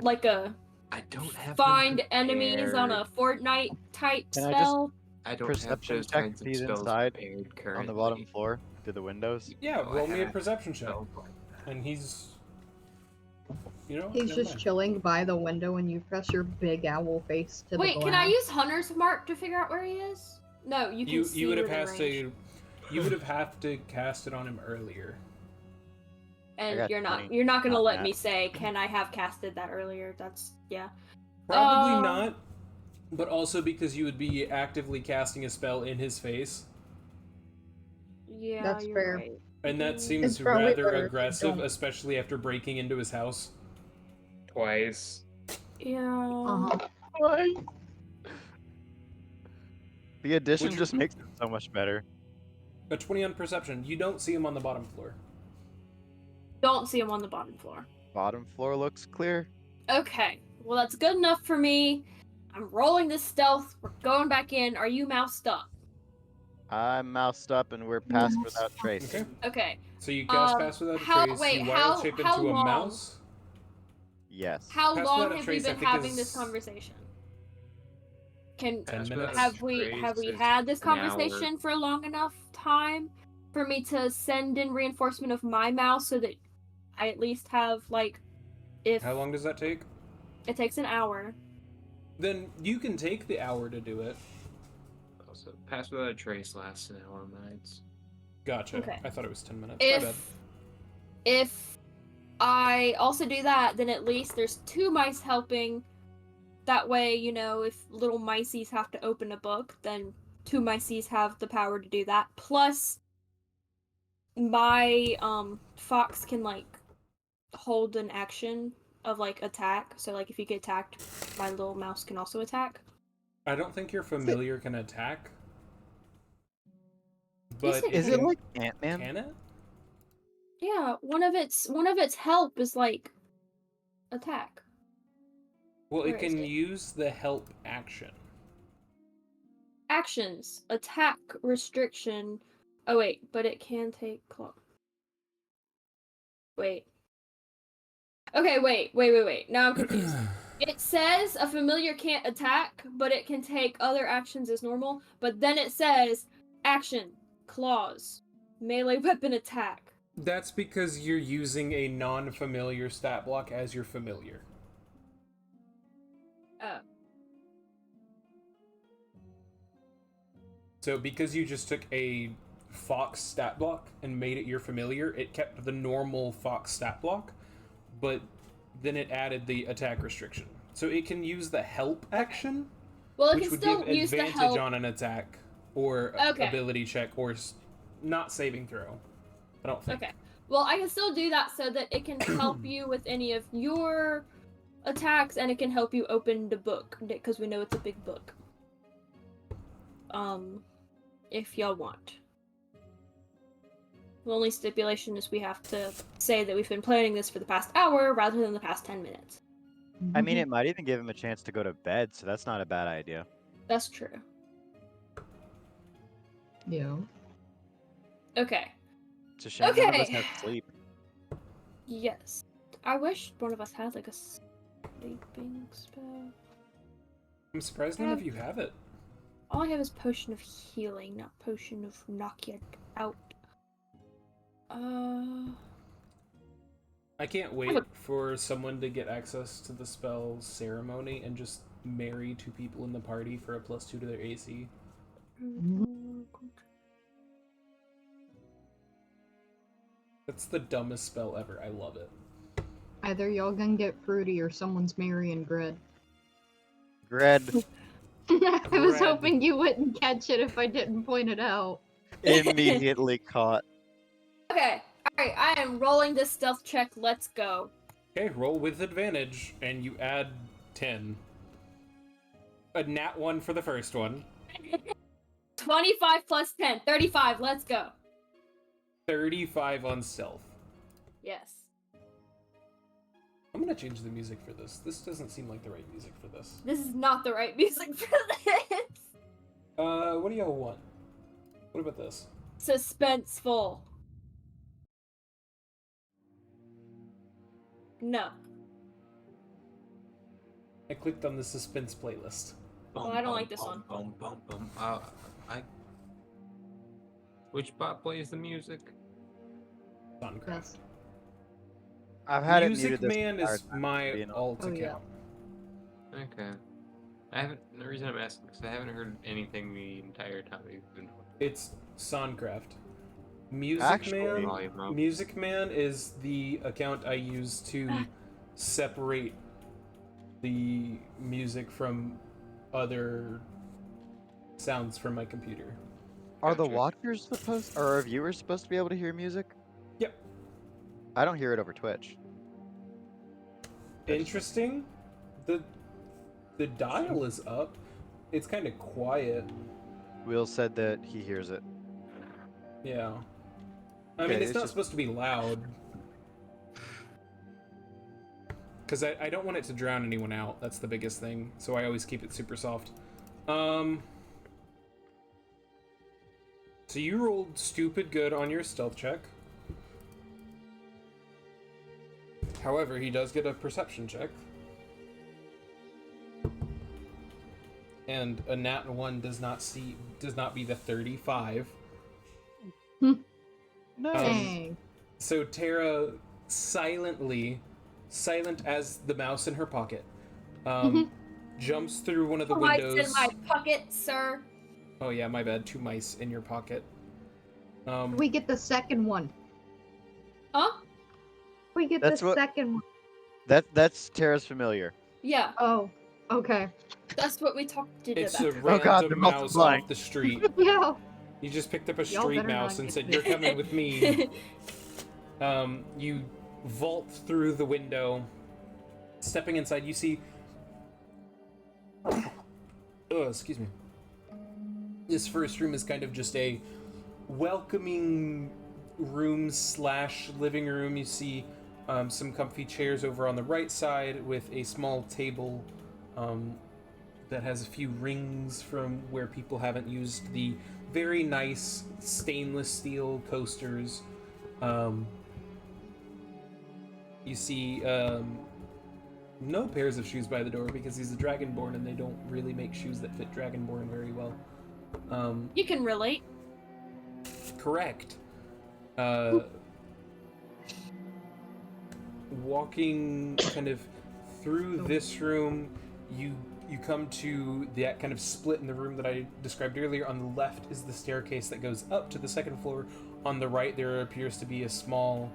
I don't have them find enemies on a prepared. Fortnite type Can I just- spell? I don't perception have those check kinds of these spells inside prepared currently. on the bottom floor through the windows? Yeah, Oh, I roll me a have perception check. spell. And he's. You know? He's never just mind. chilling by the window and you press your big owl face to Wait, the can I glass. use Hunter's Mark to figure out where he is? No, you can see You would have within had range. you would have had to cast it on him earlier. And got you're 20 not gonna on let that. me say, can I have casted that earlier? That's yeah. Probably not, but also because you would be actively casting a spell in his face, Yeah, That's you're fair. right. and that seems It's probably rather better if you aggressive, don't. especially after breaking into his house. Twice. Yeah. Why? The addition Would you- just makes it so much better. A 20 on perception. You don't see him on the bottom floor. Don't see him on the bottom floor. Bottom floor looks clear. Okay. Well, that's good enough for me. I'm rolling this stealth. We're going back in. Are you moused up? I'm moused up and we're passed without trace. Okay. Okay. So you cast Pass Without a Trace, you wild shape how into a long? mouse. Yes. How Pass long Without a have Trace, we I been think, having is this conversation? Can 10 Pass minutes. Without a have we Trace had this is an hour. conversation for a long enough time for me to send in reinforcement of my mouse so that I at least have like if How long does that take? it takes an hour. Then you can take the hour to do it. Also, Pass Without a Trace lasts an hour nights. Gotcha. Okay. I thought it was 10 minutes. My bad. If I also do that, then at least there's 2 mice helping. That way, you know, if little miceys have to open a book, then 2 miceys have the power to do that. Plus, my fox can like hold an action of like attack. So like if you get attacked, my little mouse can also attack. I don't think your familiar can attack. But it Is it can- like Ant-Man? Can it? Yeah, one of its help is like attack. Well, Where it is can it? use the help action. Actions, attack, restriction. Oh wait, but it can take claw. Wait. Okay, wait. Now I'm confused. It says a familiar can't attack, but it can take other actions as normal. But then it says action, claws, melee weapon attack. That's because you're using a non-familiar stat block as your familiar. Oh. So because you just took a Fox stat block and made it your familiar, it kept the normal Fox stat block, but then it added the attack restriction. So it can use the help action, Well, it which can would still give use the advantage help. on an attack or Okay. ability check or not saving throw. I don't think. Okay. Well, I can still do that so that it can help you with any of your attacks, and it can help you open the book because we know it's a big book. If y'all want. The only stipulation is we have to say that we've been planning this for the past hour rather than the past 10 minutes. I mean, it might even give him a chance to go to bed, so that's not a bad idea. That's true. Yeah. Okay. It's a shame none of us Okay. have sleep. Yes. I wish one of us had like a sleeping spell. I'm surprised none of you have it. All I have is potion of healing, not potion of knock you out. I can't wait for someone to get access to the spell ceremony and just marry 2 people in the party for a +2 to their AC. That's the dumbest spell ever. I love it. Either y'all gonna get fruity or someone's marrying Gred. Gred I was Gred. hoping you wouldn't catch it if I didn't point it out. immediately caught. Okay, alright, I am rolling this stealth check. Let's go. Okay, roll with advantage, and you add 10. A nat 1 for the first one. 25 plus 10, 35. Let's go. 35 on stealth. Yes. I'm gonna change the music for this. This doesn't seem like the right music for this. This is not the right music for this. What do y'all want? What about this? Suspenseful. No. I clicked on the suspense playlist. Oh, I don't like this one. Which bot plays the music? Suncraft. Yes. I've had it Music muted this Man entire is time, my you know. alt Oh, yeah. account. Okay. I haven't. The reason I'm asking is I haven't heard anything the entire time we've been. It's Soncraft. Music Actually- Volume Man. up. Music Man is the account I use to separate the music from other sounds from my computer. Are the Gotcha. watchers supposed, or are viewers supposed to be able to hear music? Yep. I don't hear it over Twitch. Interesting. The dial is up. It's kind of quiet. Will said that he hears it. Yeah. I Okay, mean, it's it's not just- supposed to be loud. Because I don't want it to drown anyone out. That's the biggest thing. So I always keep it super soft. So you rolled stupid good on your stealth check. However, he does get a perception check. And a nat 1 does not be the 35. No. Dang. So Tara silent as the mouse in her pocket, jumps through one of the Mice windows. in my pocket, sir. Oh yeah, my bad. 2 mice in your pocket. We get the second one. Huh? We get That's the what- second one. That's Tara's familiar. Yeah, Oh, okay. that's what we talked to It's about. a Oh God, random they're mouse multiplying. off the street. Yeah. You just picked up a Y'all street better mouse not and get said, me. "You're coming with me." You vault through the window. Stepping inside, you see. Oh, excuse me. This first room is kind of just a welcoming room / living room. You see some comfy chairs over on the right side with a small table that has a few rings from where people haven't used the very nice stainless steel coasters. You see no pairs of shoes by the door because he's a Dragonborn and they don't really make shoes that fit Dragonborn very well. You can relate. Correct. Walking kind of through this room, you come to that kind of split in the room that I described earlier. On the left is the staircase that goes up to the second floor. On the right, there appears to be a small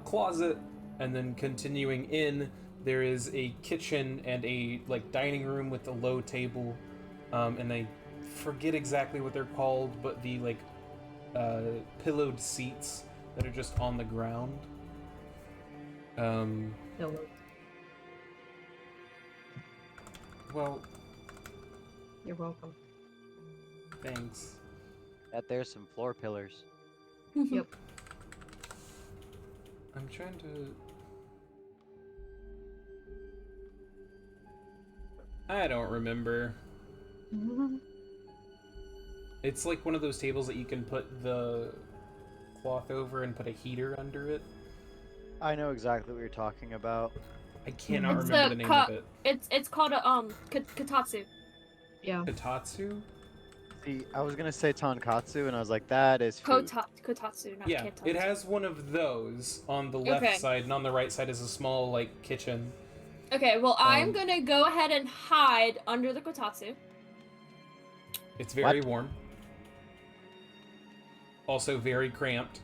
closet, and then continuing in, there is a kitchen and a dining room with a low table, and I forget exactly what they're called, but the pillowed seats that are just on the ground. No. Well, You're welcome. thanks. That there's some floor pillars. Yep. I'm trying to... I don't remember. It's like one of those tables that you can put the cloth over and put a heater under it. I know exactly what you're talking about. I cannot It's remember a the name cup. of it. It's called a katatsu. Yeah. Kotatsu? See, I was gonna say tonkatsu, and I was like, that is food. Kotatsu, not Yeah, katatsu. it has one of those on the left Okay. side, and on the right side is a small, kitchen. Okay, well, I'm Um, gonna go ahead and hide under the kotatsu. It's very warm. Also very cramped.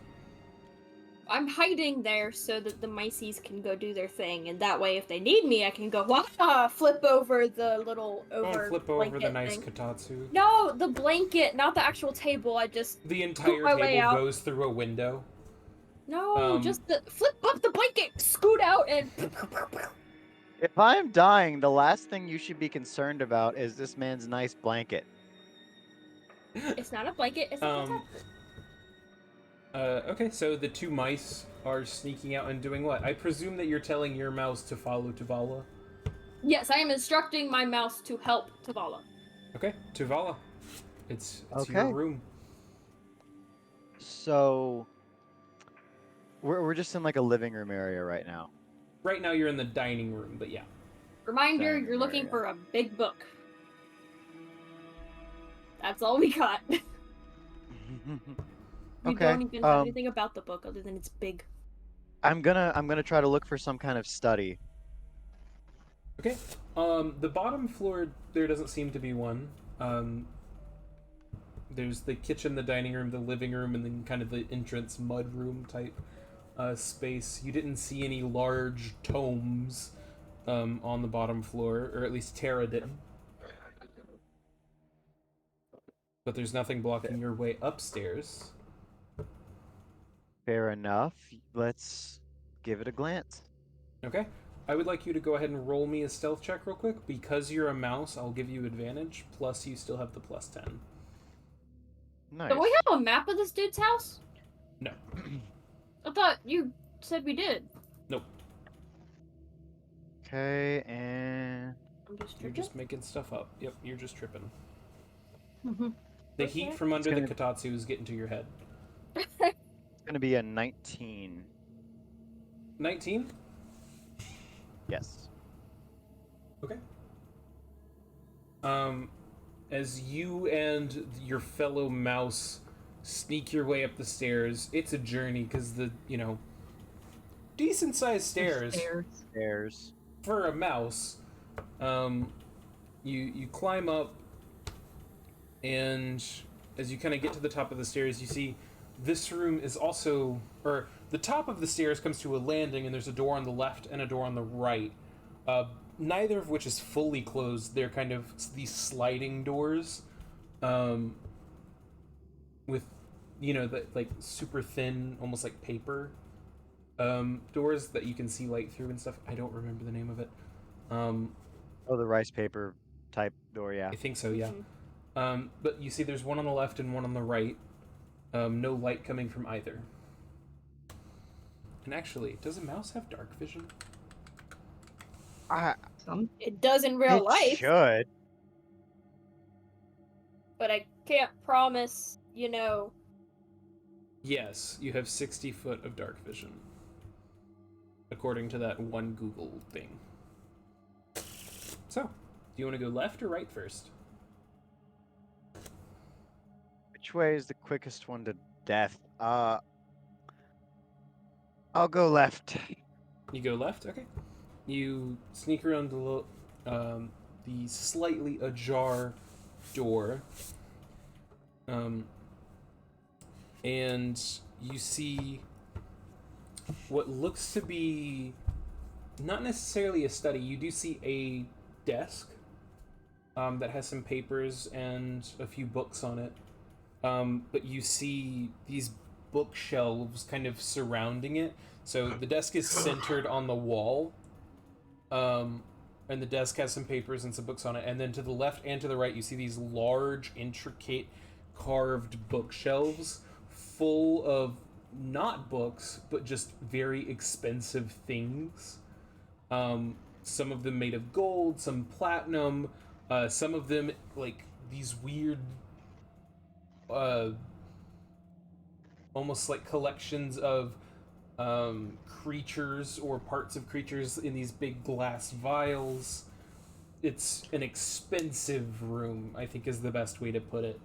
I'm hiding there so that the mices can go do their thing, and that way, if they need me, I can go flip over the little over Don't flip over the blanket nice thing. kotatsu. No, the blanket, not the actual table. I just The entire my way table out. goes through a window. no, just the flip up the blanket, scoot out, and If I'm dying, the last thing you should be concerned about is this man's nice blanket. it's not a blanket. It's a kotatsu. Okay, so the 2 mice are sneaking out and doing what? I presume that you're telling your mouse to follow Tuvala. Yes, I am instructing my mouse to help Tavala. Okay, Tuvala. It's your Okay. room. So we're just in like a living room area right now. Right now you're in the dining room, but yeah. Reminder, Dining you're looking area. for a big book. That's all we got. We Okay, don't even have anything about the book other than it's big. I'm gonna try to look for some kind of study. Okay. The bottom floor there doesn't seem to be one. There's the kitchen, the dining room, the living room, and then kind of the entrance mud room type space. You didn't see any large tomes on the bottom floor, or at least Tara didn't. But there's nothing blocking your way upstairs. Fair enough. Let's give it a glance. Okay. I would like you to go ahead and roll me a stealth check real quick. Because you're a mouse, I'll give you advantage, plus you still have the plus 10. Nice. Don't we have a map of this dude's house? No. I thought you said we did. Nope. Okay, and I'm just You're tripping. just making stuff up. Yep, you're just tripping. Mhm. The Okay. heat from under the gonna- Kotatsu is getting to your head. it's gonna be a 19. 19? Yes. Okay. As you and your fellow mouse sneak your way up the stairs, it's a journey because decent sized stairs Stairs. for a mouse. You climb up, and as you kind of get to the top of the stairs, you see this room is also, or the top of the stairs comes to a landing, and there's a door on the left and a door on the right. Neither of which is fully closed. They're kind of these sliding doors, with, the like super thin, almost like paper, doors that you can see light through and stuff. I don't remember the name of it. Oh, the rice paper type door, yeah. I think so, yeah. Mhm. But you see there's one on the left and one on the right. No light coming from either. And actually, does a mouse have dark vision? Some It does in real It life, should. but I can't promise, Yes, you have 60 foot of dark vision. According to that one Google thing. So, do you want to go left or right first? Which way is the quickest one to death? I'll go left. You go left? Okay. You sneak around the slightly ajar door. And you see what looks to be not necessarily a study. You do see a desk that has some papers and a few books on it. But you see these bookshelves kind of surrounding it. So the desk is centered on the wall. And the desk has some papers and some books on it. And then to the left and to the right, you see these large, intricate, carved bookshelves full of not books, but just very expensive things. Some of them made of gold, some platinum, some of them like these weird, almost like collections of creatures or parts of creatures in these big glass vials. It's an expensive room, I think is the best way to put it.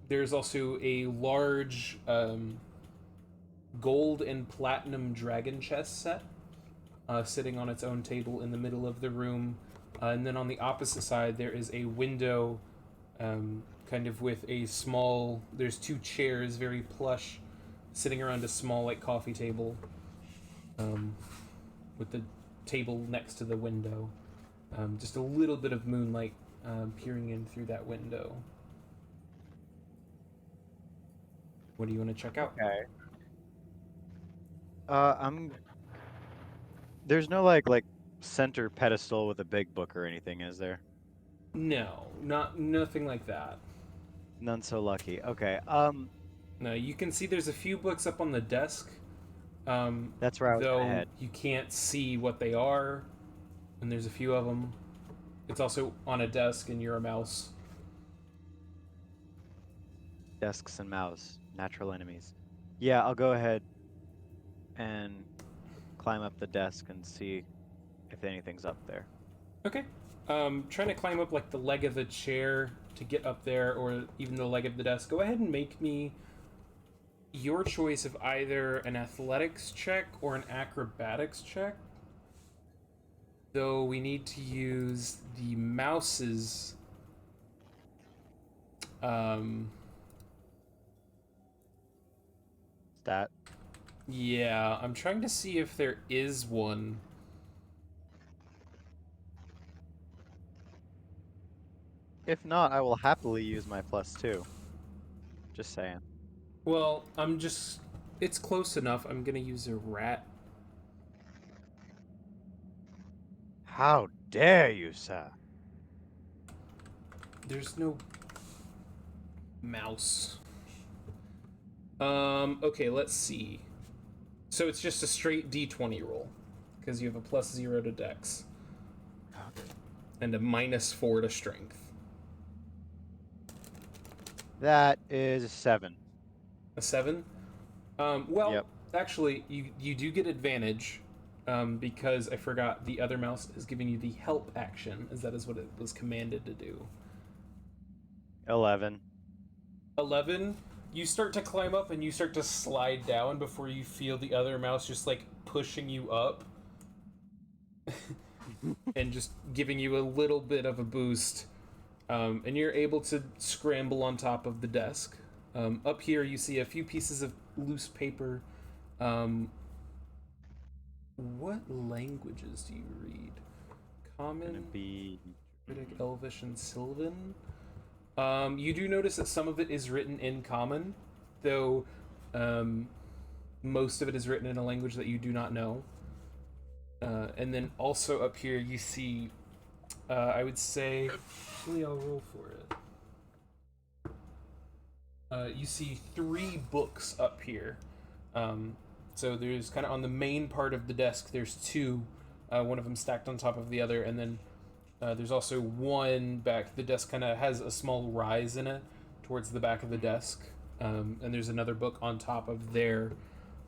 There's also a large gold and platinum dragon chest set sitting on its own table in the middle of the room. And then on the opposite side, there is a window kind of with a small... There's two chairs, very plush, sitting around a small like coffee table with the table next to the window. Just a little bit of moonlight peering in through that window. What do you want to check out? Okay. There's no like center pedestal with a big book or anything, is there? No, nothing like that. None so lucky. Okay. No, you can see there's a few books up on the desk. That's where I was though gonna head. you can't see what they are, and there's a few of them. It's also on a desk, and you're a mouse. Desks and mouse. Natural enemies. Yeah, I'll go ahead and climb up the desk and see if anything's up there. Okay. Trying to climb up like the leg of the chair to get up there, or even the leg of the desk. Go ahead and make me your choice of either an athletics check or an acrobatics check. Though we need to use the mouse's Stat. yeah, I'm trying to see if there is one. If not, I will happily use my +2. Just saying. Well, it's close enough. I'm gonna use a rat. How dare you, sir? There's no mouse. Okay, let's see. So it's just a straight D20 roll, because you have a +0 to Dex. And a -4 to Strength. That is a 7. A 7? Well, Yep. actually, you do get advantage, because I forgot the other mouse is giving you the help action, as that is what it was commanded to do. 11. 11, you start to climb up and you start to slide down before you feel the other mouse just like pushing you up and just giving you a little bit of a boost. And you're able to scramble on top of the desk. Up here, you see a few pieces of loose paper. What languages do you read? Gonna Common, be Druidic, Elvish, and Sylvan. You do notice that some of it is written in Common, though most of it is written in a language that you do not know. And then also up here you see, I would say, actually I'll roll for it. You see 3 books up here. So there's kind of on the main part of the desk, there's 2, one of them stacked on top of the other, and then there's also one back. The desk kind of has a small rise in it towards the back of the desk. And there's another book on top of there.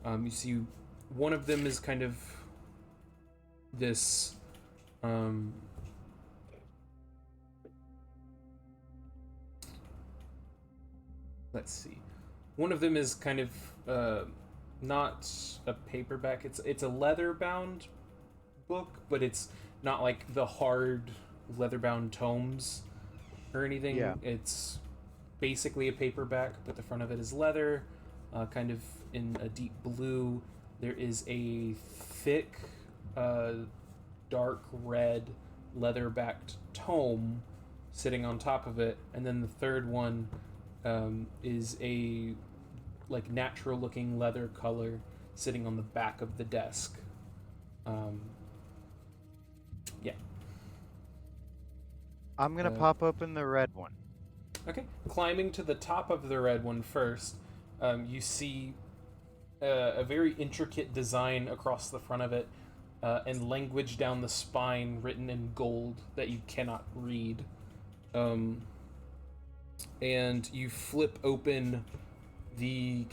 You see one of them is kind of this... let's see. One of them is kind of not a paperback. It's a leather-bound book, but it's not like the hard leather-bound tomes or anything. Yeah. It's basically a paperback, but the front of it is leather, kind of in a deep blue. There is a thick, dark red leather-backed tome sitting on top of it, and then the third one is a like natural-looking leather color sitting on the back of the desk. Yeah. I'm gonna pop open the red one. Okay. Climbing to the top of the red one first, you see a very intricate design across the front of it, and language down the spine written in gold that you cannot read. And you flip open the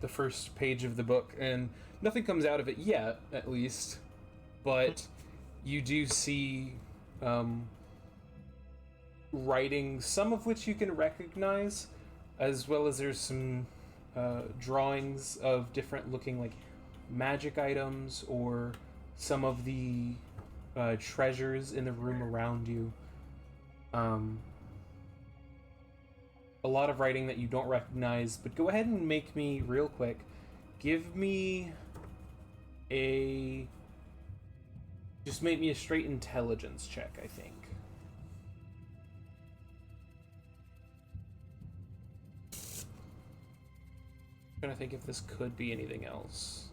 first page of the book, and nothing comes out of it yet, at least, but you do see writing, some of which you can recognize, as well as there's some drawings of different looking like magic items or some of the treasures in the room around you. A lot of writing that you don't recognize, but go ahead and make me, real quick, give me just make me a straight intelligence check, I think. I'm trying to think if this could be anything else.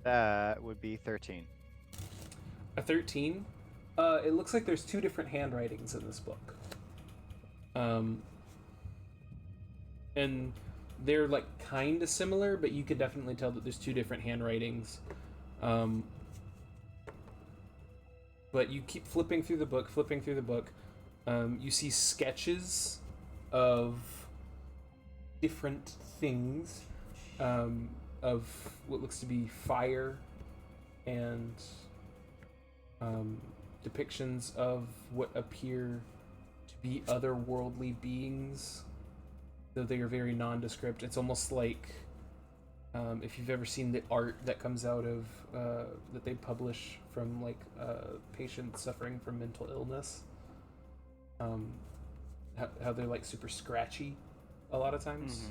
That would be 13. A 13? It looks like there's 2 different handwritings in this book. And they're like kind of similar, but you can definitely tell that there's 2 different handwritings. But you keep flipping through the book. You see sketches of different things of what looks to be fire and depictions of what appear to be otherworldly beings, though they are very nondescript. It's almost like if you've ever seen the art that comes out of that they publish from like patients suffering from mental illness, how they're like super scratchy a lot of times.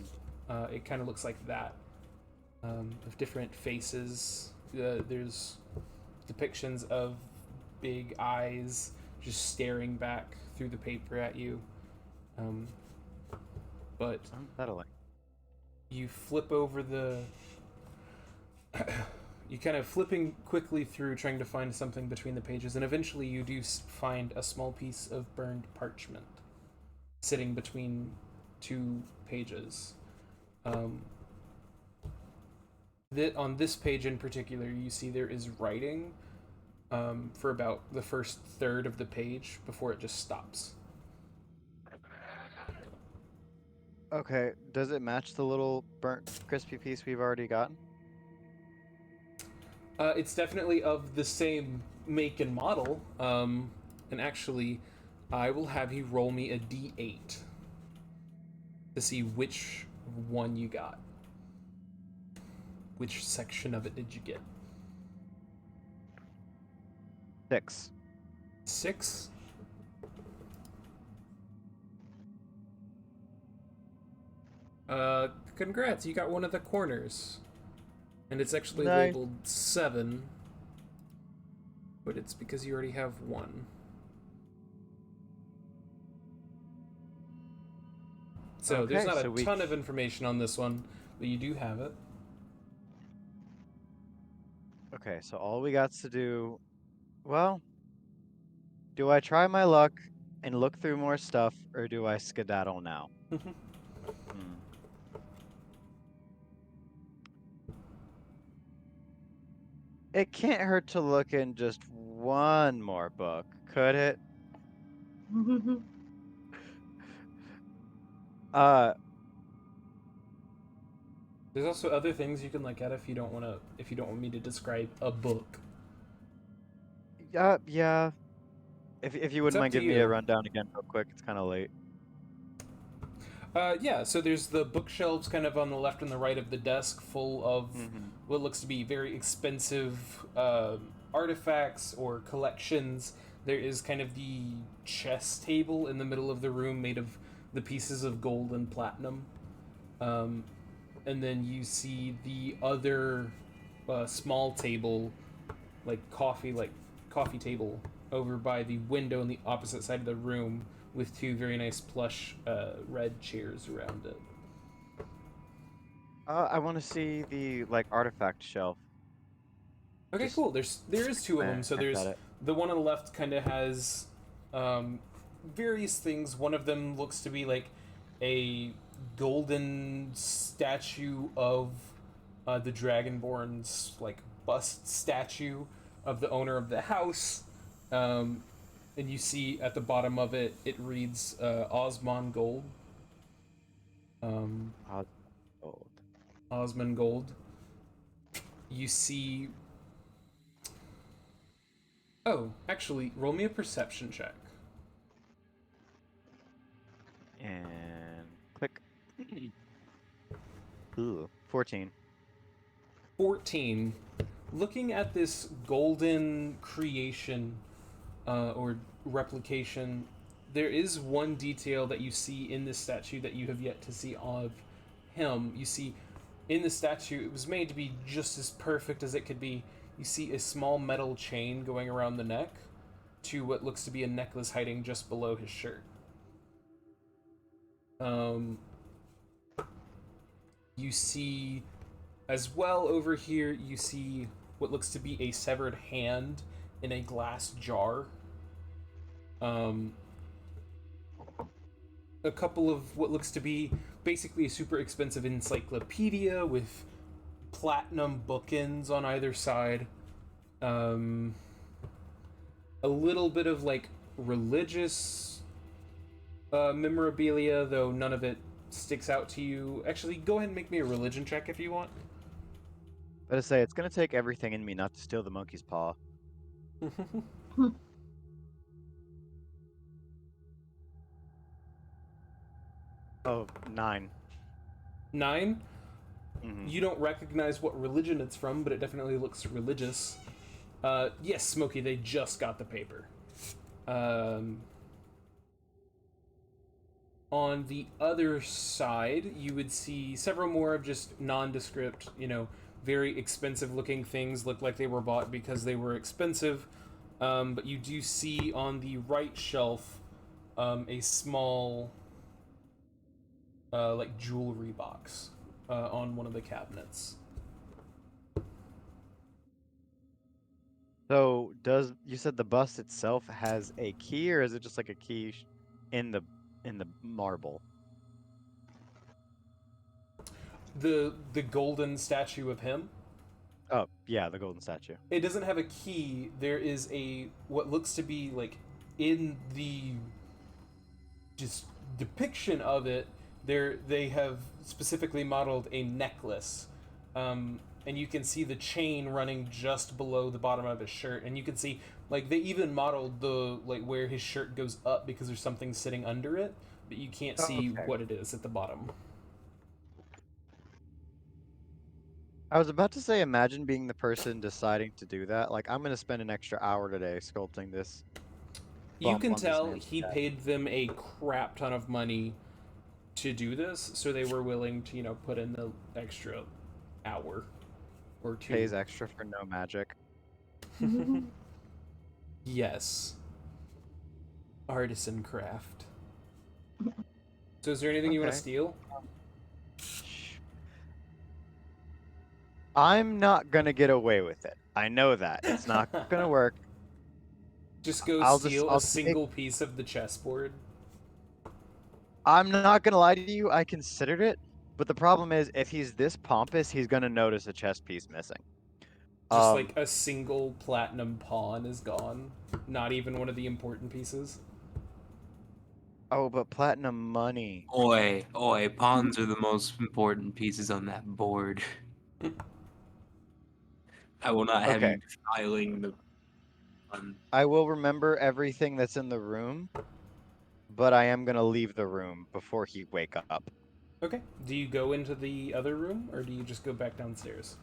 It kind of looks like that, of different faces. There's depictions of big eyes just staring back through the paper at you. But Unsettling. you flip over the you kind of flipping quickly through trying to find something between the pages, and eventually you do find a small piece of burned parchment sitting between two pages. On this page in particular, you see there is writing for about the first third of the page before it just stops. Okay, does it match the little burnt crispy piece we've already gotten? It's definitely of the same make and model. And actually, I will have you roll me a d8 to see which one you got. Which section of it did you get? 6. 6? Congrats, you got one of the corners. And it's actually Nice. labeled 7. But it's because you already have one. So there's Okay, not so a ton of information on this one, but you do have it. Okay, so all we got to do... Well, do I try my luck and look through more stuff, or do I skedaddle now? It can't hurt to look in just one more book, could it? There's also other things you can look at if you don't want me to describe a book. Yeah. If you wouldn't up mind to giving me a you. rundown again real quick, it's kind of late. Yeah, so there's the bookshelves kind of on the left and the right of the desk, full of what looks to be very expensive artifacts or collections. There is kind of the chess table in the middle of the room made of the pieces of gold and platinum. And then you see the other small table, like coffee table, over by the window on the opposite side of the room, with two very nice plush red chairs around it. I want to see the artifact shelf. Okay, Just cool. There is two of them. So glance there's at it. the one on the left kind of has various things. One of them looks to be like a golden statue of the Dragonborn's like bust statue of the owner of the house. And you see at the bottom of it, it reads Osmond Gold. Gold. Osmond Gold. You see... Oh, actually, roll me a perception check. And click. Ooh, 14. 14. Looking at this golden creation or replication, there is one detail that you see in this statue that you have yet to see of him. You see, in the statue, it was made to be just as perfect as it could be. You see a small metal chain going around the neck to what looks to be a necklace hiding just below his shirt. You see, as well over here, you see what looks to be a severed hand in a glass jar. A couple of what looks to be basically a super expensive encyclopedia with platinum bookends on either side. A little bit of like religious memorabilia, though none of it sticks out to you. Actually, go ahead and make me a religion check if you want. Let us say it's gonna take everything in me not to steal the monkey's paw. Oh, 9. 9. Mhm. You don't recognize what religion it's from, but it definitely looks religious. Yes, Smokey, they just got the paper. On the other side, you would see several more of just nondescript, very expensive looking things, look like they were bought because they were expensive. But you do see on the right shelf a small, like, jewelry box on one of the cabinets. So, you said the bust itself has a key, or is it just like a key in the marble? The golden statue of him, Oh, yeah, the golden statue. it doesn't have a key. There is what looks to be, like, in the just depiction of it, they have specifically modeled a necklace, and you can see the chain running just below the bottom of his shirt, and you can see, like, they even modeled the, like, where his shirt goes up because there's something sitting under it, but you can't see okay. what it is at the bottom. I was about to say, imagine being the person deciding to do that. Like, I'm gonna spend an extra hour today sculpting this. You bump can on this tell man's he head. paid them a crap ton of money to do this, so they were willing to, put in the extra hour or two. Pays extra for no magic. Yes. Artisan craft. So is there anything you want to Okay. steal? I'm not gonna get away with it. I know that. It's not gonna work. Just go I'll steal I'll a single piece of the chessboard. I'm not gonna lie to you, I considered it, but the problem is, if he's this pompous, he's gonna notice a chess piece missing. Just like a single platinum pawn is gone. Not even one of the important pieces. Oh, but platinum money. Oi, pawns are the most important pieces on that board. I will not have Okay. you defiling the pawn. I will remember everything that's in the room, but I am gonna leave the room before he wake up. Okay. Do you go into the other room, or do you just go back downstairs?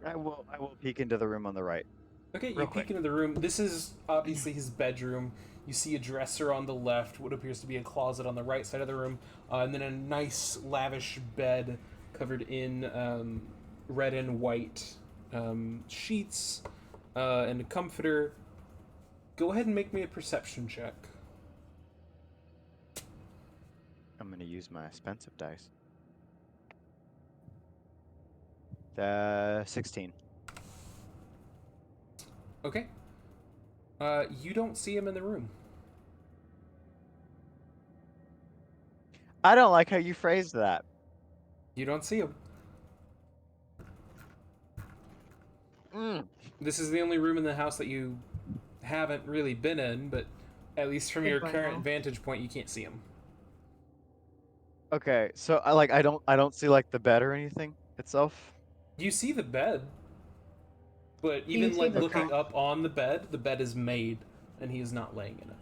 I will peek into the room on the right. Okay, you Real peek quick. into the room. This is obviously his bedroom. You see a dresser on the left, what appears to be a closet on the right side of the room, and then a nice, lavish bed covered in red and white sheets and a comforter. Go ahead and make me a perception check. I'm gonna use my expensive dice. 16. Okay. You don't see him in the room. I don't like how you phrased that. You don't see him. This is the only room in the house that you haven't really been in, but at least from your current vantage point, you can't see him. Okay, so I don't see like the bed or anything itself. You see the bed, but you even see like the looking top? up on the bed is made, and he is not laying in it.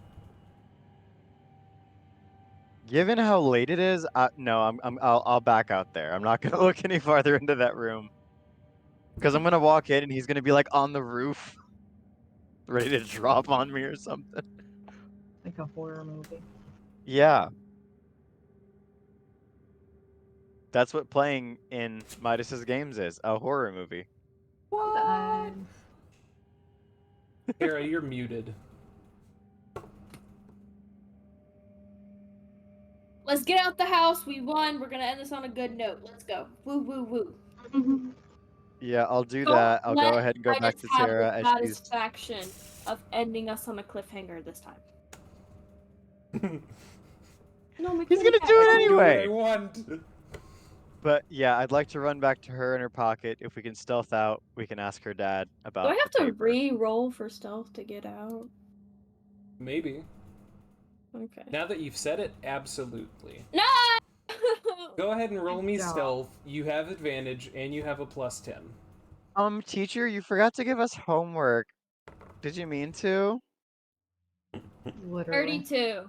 Given how late it is, no, I'll back out there. I'm not gonna look any farther into that room. Because I'm gonna walk in and he's gonna be like on the roof, ready to drop on me or something. Like a horror movie. Yeah. That's what playing in Midas's games is, a horror movie. What? Kara, you're muted. Let's get out the house. We won. We're gonna end this on a good note. Let's go. Woo woo woo. Yeah, I'll do Don't that. I'll go let ahead and go back Midas to have Tara the as she's... satisfaction of ending us on a cliffhanger this time. No, He's gonna do it anyway! I want. But yeah, I'd like to run back to her in her pocket. If we can stealth out, we can ask her dad about Do I have the to paper. re-roll for stealth to get out? Maybe. Okay. Now that you've said it, absolutely. No! Go ahead and roll me Good job. stealth. You have advantage, and you have a +10. Teacher, you forgot to give us homework. Did you mean to? Literally. 32.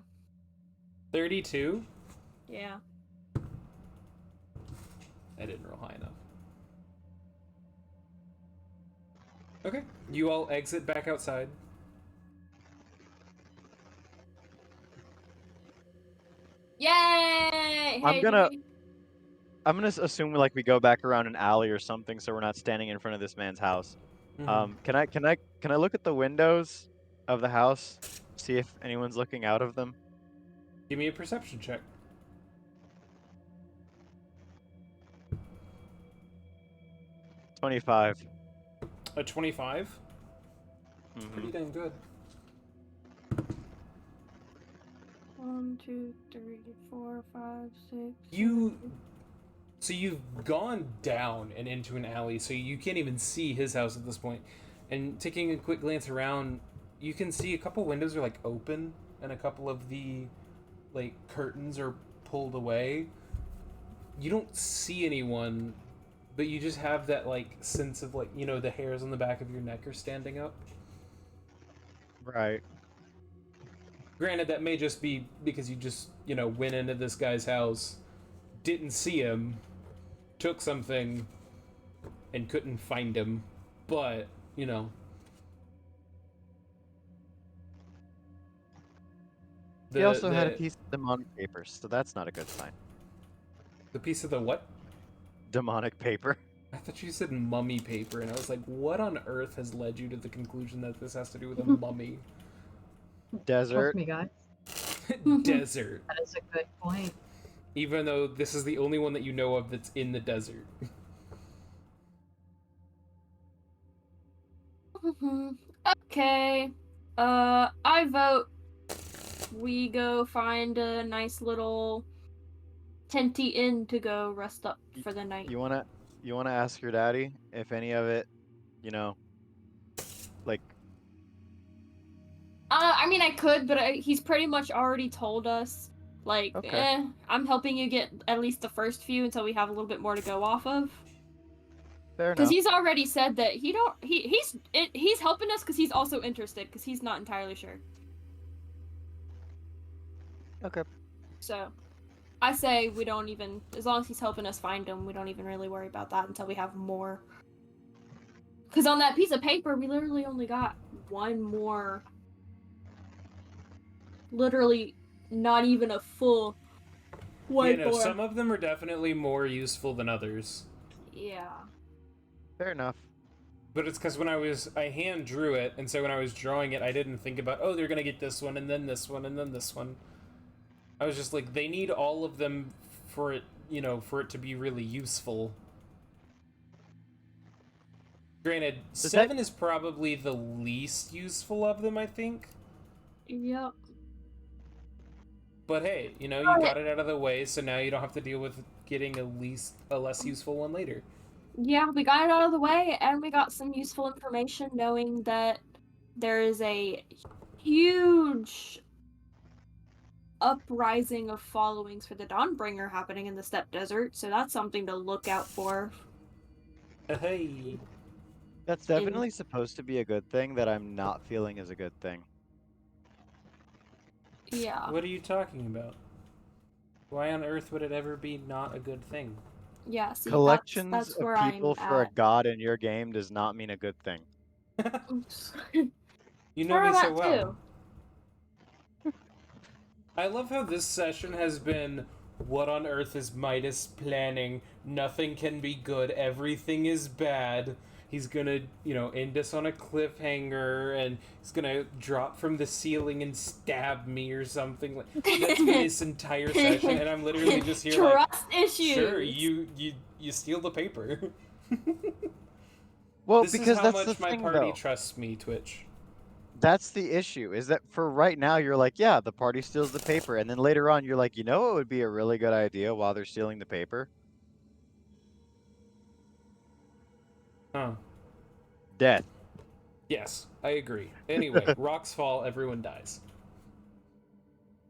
32? Yeah. I didn't roll high enough. Okay, you all exit back outside. Yay! I'm Hey, gonna- do we- I'm gonna assume like we go back around an alley or something, so we're not standing in front of this man's house. Mhm. Can I look at the windows of the house, see if anyone's looking out of them? Give me a perception check. 25. A 25? Mhm. Pretty dang good. 1, 2, 3, 4, 5, 6. So you've gone down and into an alley, so you can't even see his house at this point. And taking a quick glance around, you can see a couple windows are like open, and a couple of the like curtains are pulled away. You don't see anyone, but you just have that like sense of like, you know, the hairs on the back of your neck are standing up. Right. Granted, that may just be because you just, you know, went into this guy's house, didn't see him, took something, and couldn't find him. But, you know. He also had a piece of demonic paper, so that's not a good sign. The piece of the what? Demonic paper. I thought you said mummy paper, and I was like, what on earth has led you to the conclusion that this has to do with a mummy? Desert. Trust me, guys. Desert. That is a good point. Even though this is the only one that you know of that's in the desert. Okay. I vote we go find a nice little tenty inn to go rest up for the night. You wanna ask your daddy if any of it, you know, like I mean, I could, but he's pretty much already told us, like, Okay. I'm helping you get at least the first few until we have a little bit more to go off of. fair Because enough. he's already said that he's helping us because he's also interested because he's not entirely sure. Okay. So, I say we don't even, as long as he's helping us find them, we don't even really worry about that until we have more. Because on that piece of paper, we literally only got one more. Literally, not even a full whiteboard. You know, some of them are definitely more useful than others. Yeah. Fair enough. But it's because when I hand drew it, and so when I was drawing it, I didn't think about, oh, they're gonna get this one, and then this one, and then this one. I was just like, they need all of them for it, you know, for it to be really useful. Granted, Does 7 is probably the least useful of them, I think. Yep. But hey, you know, you got it out of the way, so now you don't have to deal with getting a less useful one later. Yeah, we got it out of the way, and we got some useful information knowing that there is a huge uprising of followings for the Dawnbringer happening in the Steppe Desert, so that's something to look out for. Hey. That's definitely supposed to be a good thing that I'm not feeling is a good thing. Yeah. What are you talking about? Why on earth would it ever be not a good thing? Yeah, see, Collections that's of where people I'm for a at. god in your game does not mean a good thing. You Where know me I'm so at, well. too. I love how this session has been, what on earth is Midas planning? Nothing can be good. Everything is bad. He's gonna, you know, end us on a cliffhanger, and he's gonna drop from the ceiling and stab me or something. Like, that's been this entire session, and I'm literally just here like, Trust issues. sure, you steal the paper. Well, This because is how that's much the my thing, party though. trusts me, Twitch. That's the issue, is that for right now, you're like, yeah, the party steals the paper. And then later on, you're like, you know what would be a really good idea while they're stealing the paper? Huh. Death. Yes, I agree. Anyway, rocks fall, everyone dies.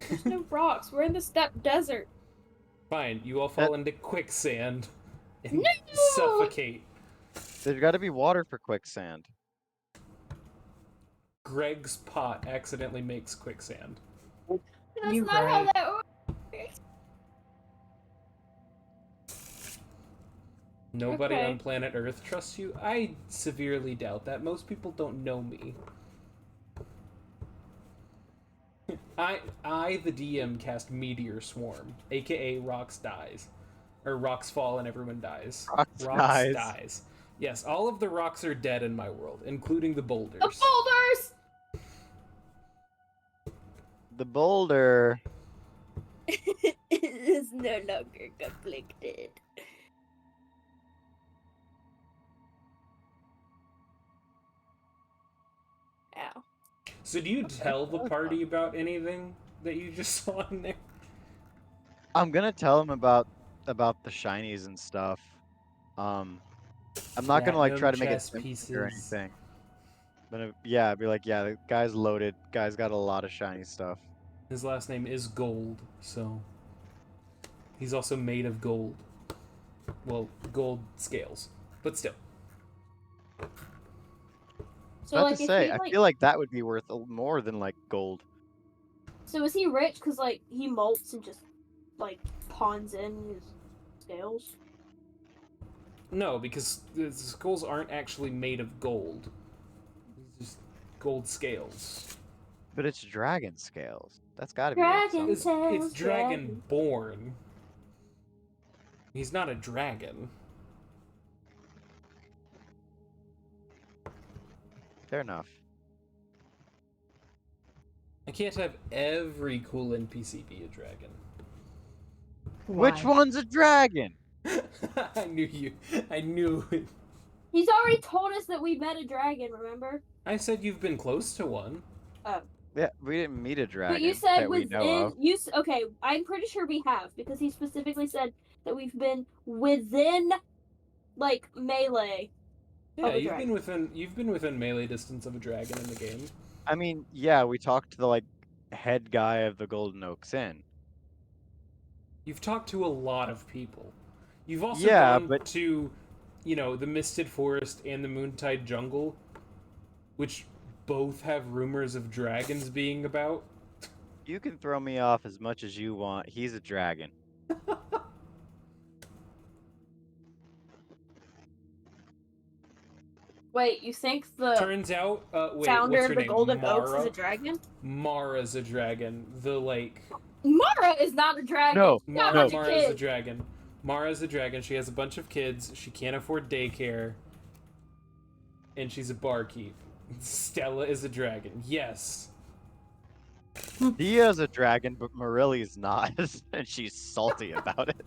There's no rocks. We're in the Steppe Desert. Fine, you all fall into quicksand and No! suffocate. There's got to be water for quicksand. Greg's pot accidentally makes quicksand. That's You not how right. that works. Nobody Okay. on planet Earth trusts you? I severely doubt that. Most people don't know me. I, the DM, cast Meteor Swarm, aka Rocks dies. Or rocks fall and everyone dies. Rocks dies. Yes, all of the rocks are dead in my world, including the boulders. The boulders! The boulder. It is no longer conflicted. Ow. So do you tell the party about anything that you just saw in there? I'm gonna tell him about the shinies and stuff. I'm not gonna like try to make it Platinum chess simple or pieces. anything. But yeah, I'd be like, yeah, the guy's loaded. Guy's got a lot of shiny stuff. His last name is Gold, so he's also made of gold. Well, gold scales, but still. So, Not like, to if say, he, I like, feel like that would be worth more than like gold. so is he rich because, like, he molts and just, like, pawns in his scales? No, because the skulls aren't actually made of gold. It's just gold scales. But it's dragon scales. That's got to be worth Dragon something. It's dragon born. He's not a dragon. Fair enough. I can't have every cool NPC be a dragon. Which Why? one's a dragon? I knew you. I knew it. He's already told us that we met a dragon, remember? I said you've been close to one. Yeah, we didn't meet a dragon But you said that we know within. of. Okay, I'm pretty sure we have because he specifically said that we've been within, like, melee. Yeah, Of a you've been within melee distance of a dragon in the game. I mean, yeah, we talked to the like head guy of the Golden Oaks Inn. You've talked to a lot of people. You've also Yeah, gone but to, the Misted Forest and the Moontide Jungle, which both have rumors of dragons being about. you can throw me off as much as you want. He's a dragon. Wait, you think the Turns out, wait, founder what's of her the name? Golden Mara? Oaks is a dragon? Mara's a dragon. The like. Mara is not a dragon. No, She's got a no. bunch of Mara's a kids. dragon. Mara's a dragon. She has a bunch of kids. She can't afford daycare. And she's a barkeep. Stella is a dragon. Yes. Dia's a dragon, but Morelli's not, and she's salty about it.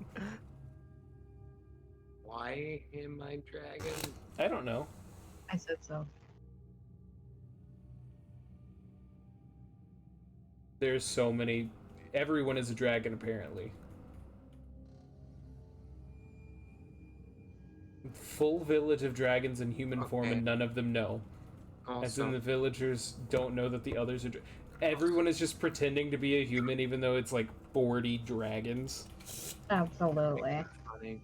Why am I dragon? I don't know. I said so. There's so many. Everyone is a dragon, apparently. Full village of dragons in human form, Okay. and none of them know. As in, Also, the villagers don't know that the others are. Everyone is just pretending to be a human, even though it's like 40 dragons. Absolutely. funny.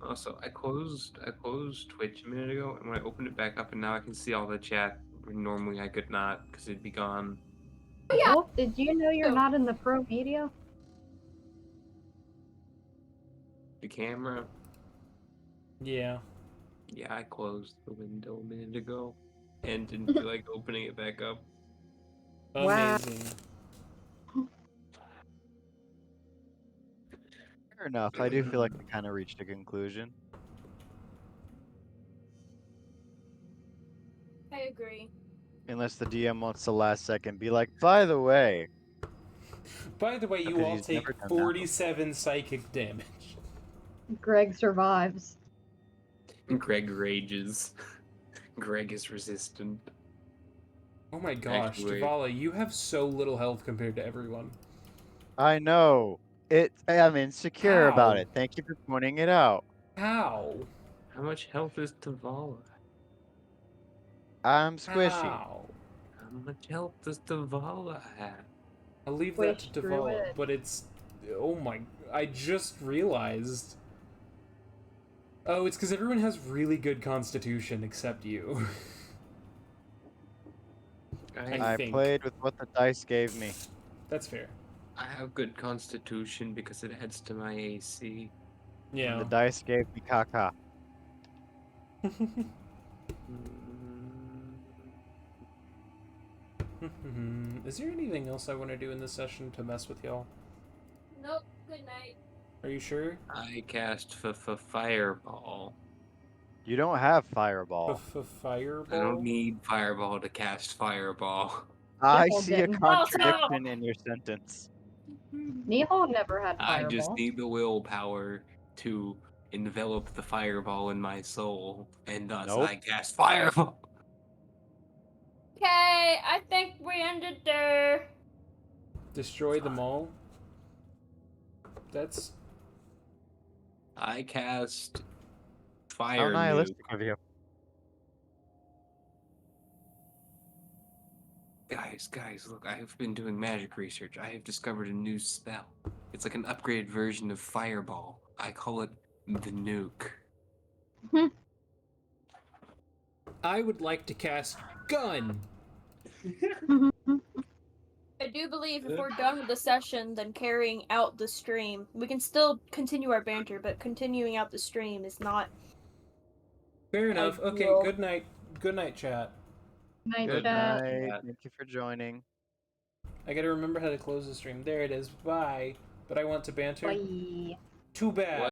Also, I closed Twitch a minute ago, and when I opened it back up, and now I can see all the chat. Where normally I could not, because it'd be gone. Yeah. Wolf, did you know you're Oh. not in the pro media? The camera. Yeah. Yeah, I closed the window a minute ago, and didn't feel like opening it back up. Wow. Amazing. Fair enough. I do feel like we kind of reached a conclusion. I agree. Unless the DM wants to last second be like, by the way, By the way, you Because all he's take never done that 47 psychic damage. Greg survives. Greg rages. Greg is resistant. Oh my gosh, Actually- Davala, you have so little health compared to everyone. I know. I'm insecure about How? it. Thank you for pointing it out. How? How much health is Tavala? I'm squishy. How? How much health does Tavala have? I'll leave that to Squish through Davala, it. but it's Oh my... I just realized. Oh, it's because everyone has really good constitution except you. I I think. played with what the dice gave me. That's fair. I have good constitution because it adds to my AC. Yeah. And the dice gave me caca. Is there anything else I want to do in this session to mess with y'all? Nope. Good night. Are you sure? I cast fireball. You don't have fireball. Fireball? I don't need fireball to cast fireball. I Nihal see a didn't. contradiction in your sentence. Nihal never had I fireball. just need the willpower to envelop the fireball in my soul, and thus Nope. I cast fireball. Okay, I think we ended there. Destroy them all? That's... I cast How fire nuke. nihilistic of you. Guys, look, I have been doing magic research. I have discovered a new spell. It's like an upgraded version of fireball. I call it the nuke. I would like to cast gun! I do believe if we're done with the session, then carrying out the stream, we can still continue our banter, but continuing out the stream is not. Fair enough. Okay, will. good night. Good night, chat. Night Good chat. Night. Yeah. Thank you for joining. I gotta remember how to close the stream. There it is. Bye. But I want to banter. Bye. Too bad. What?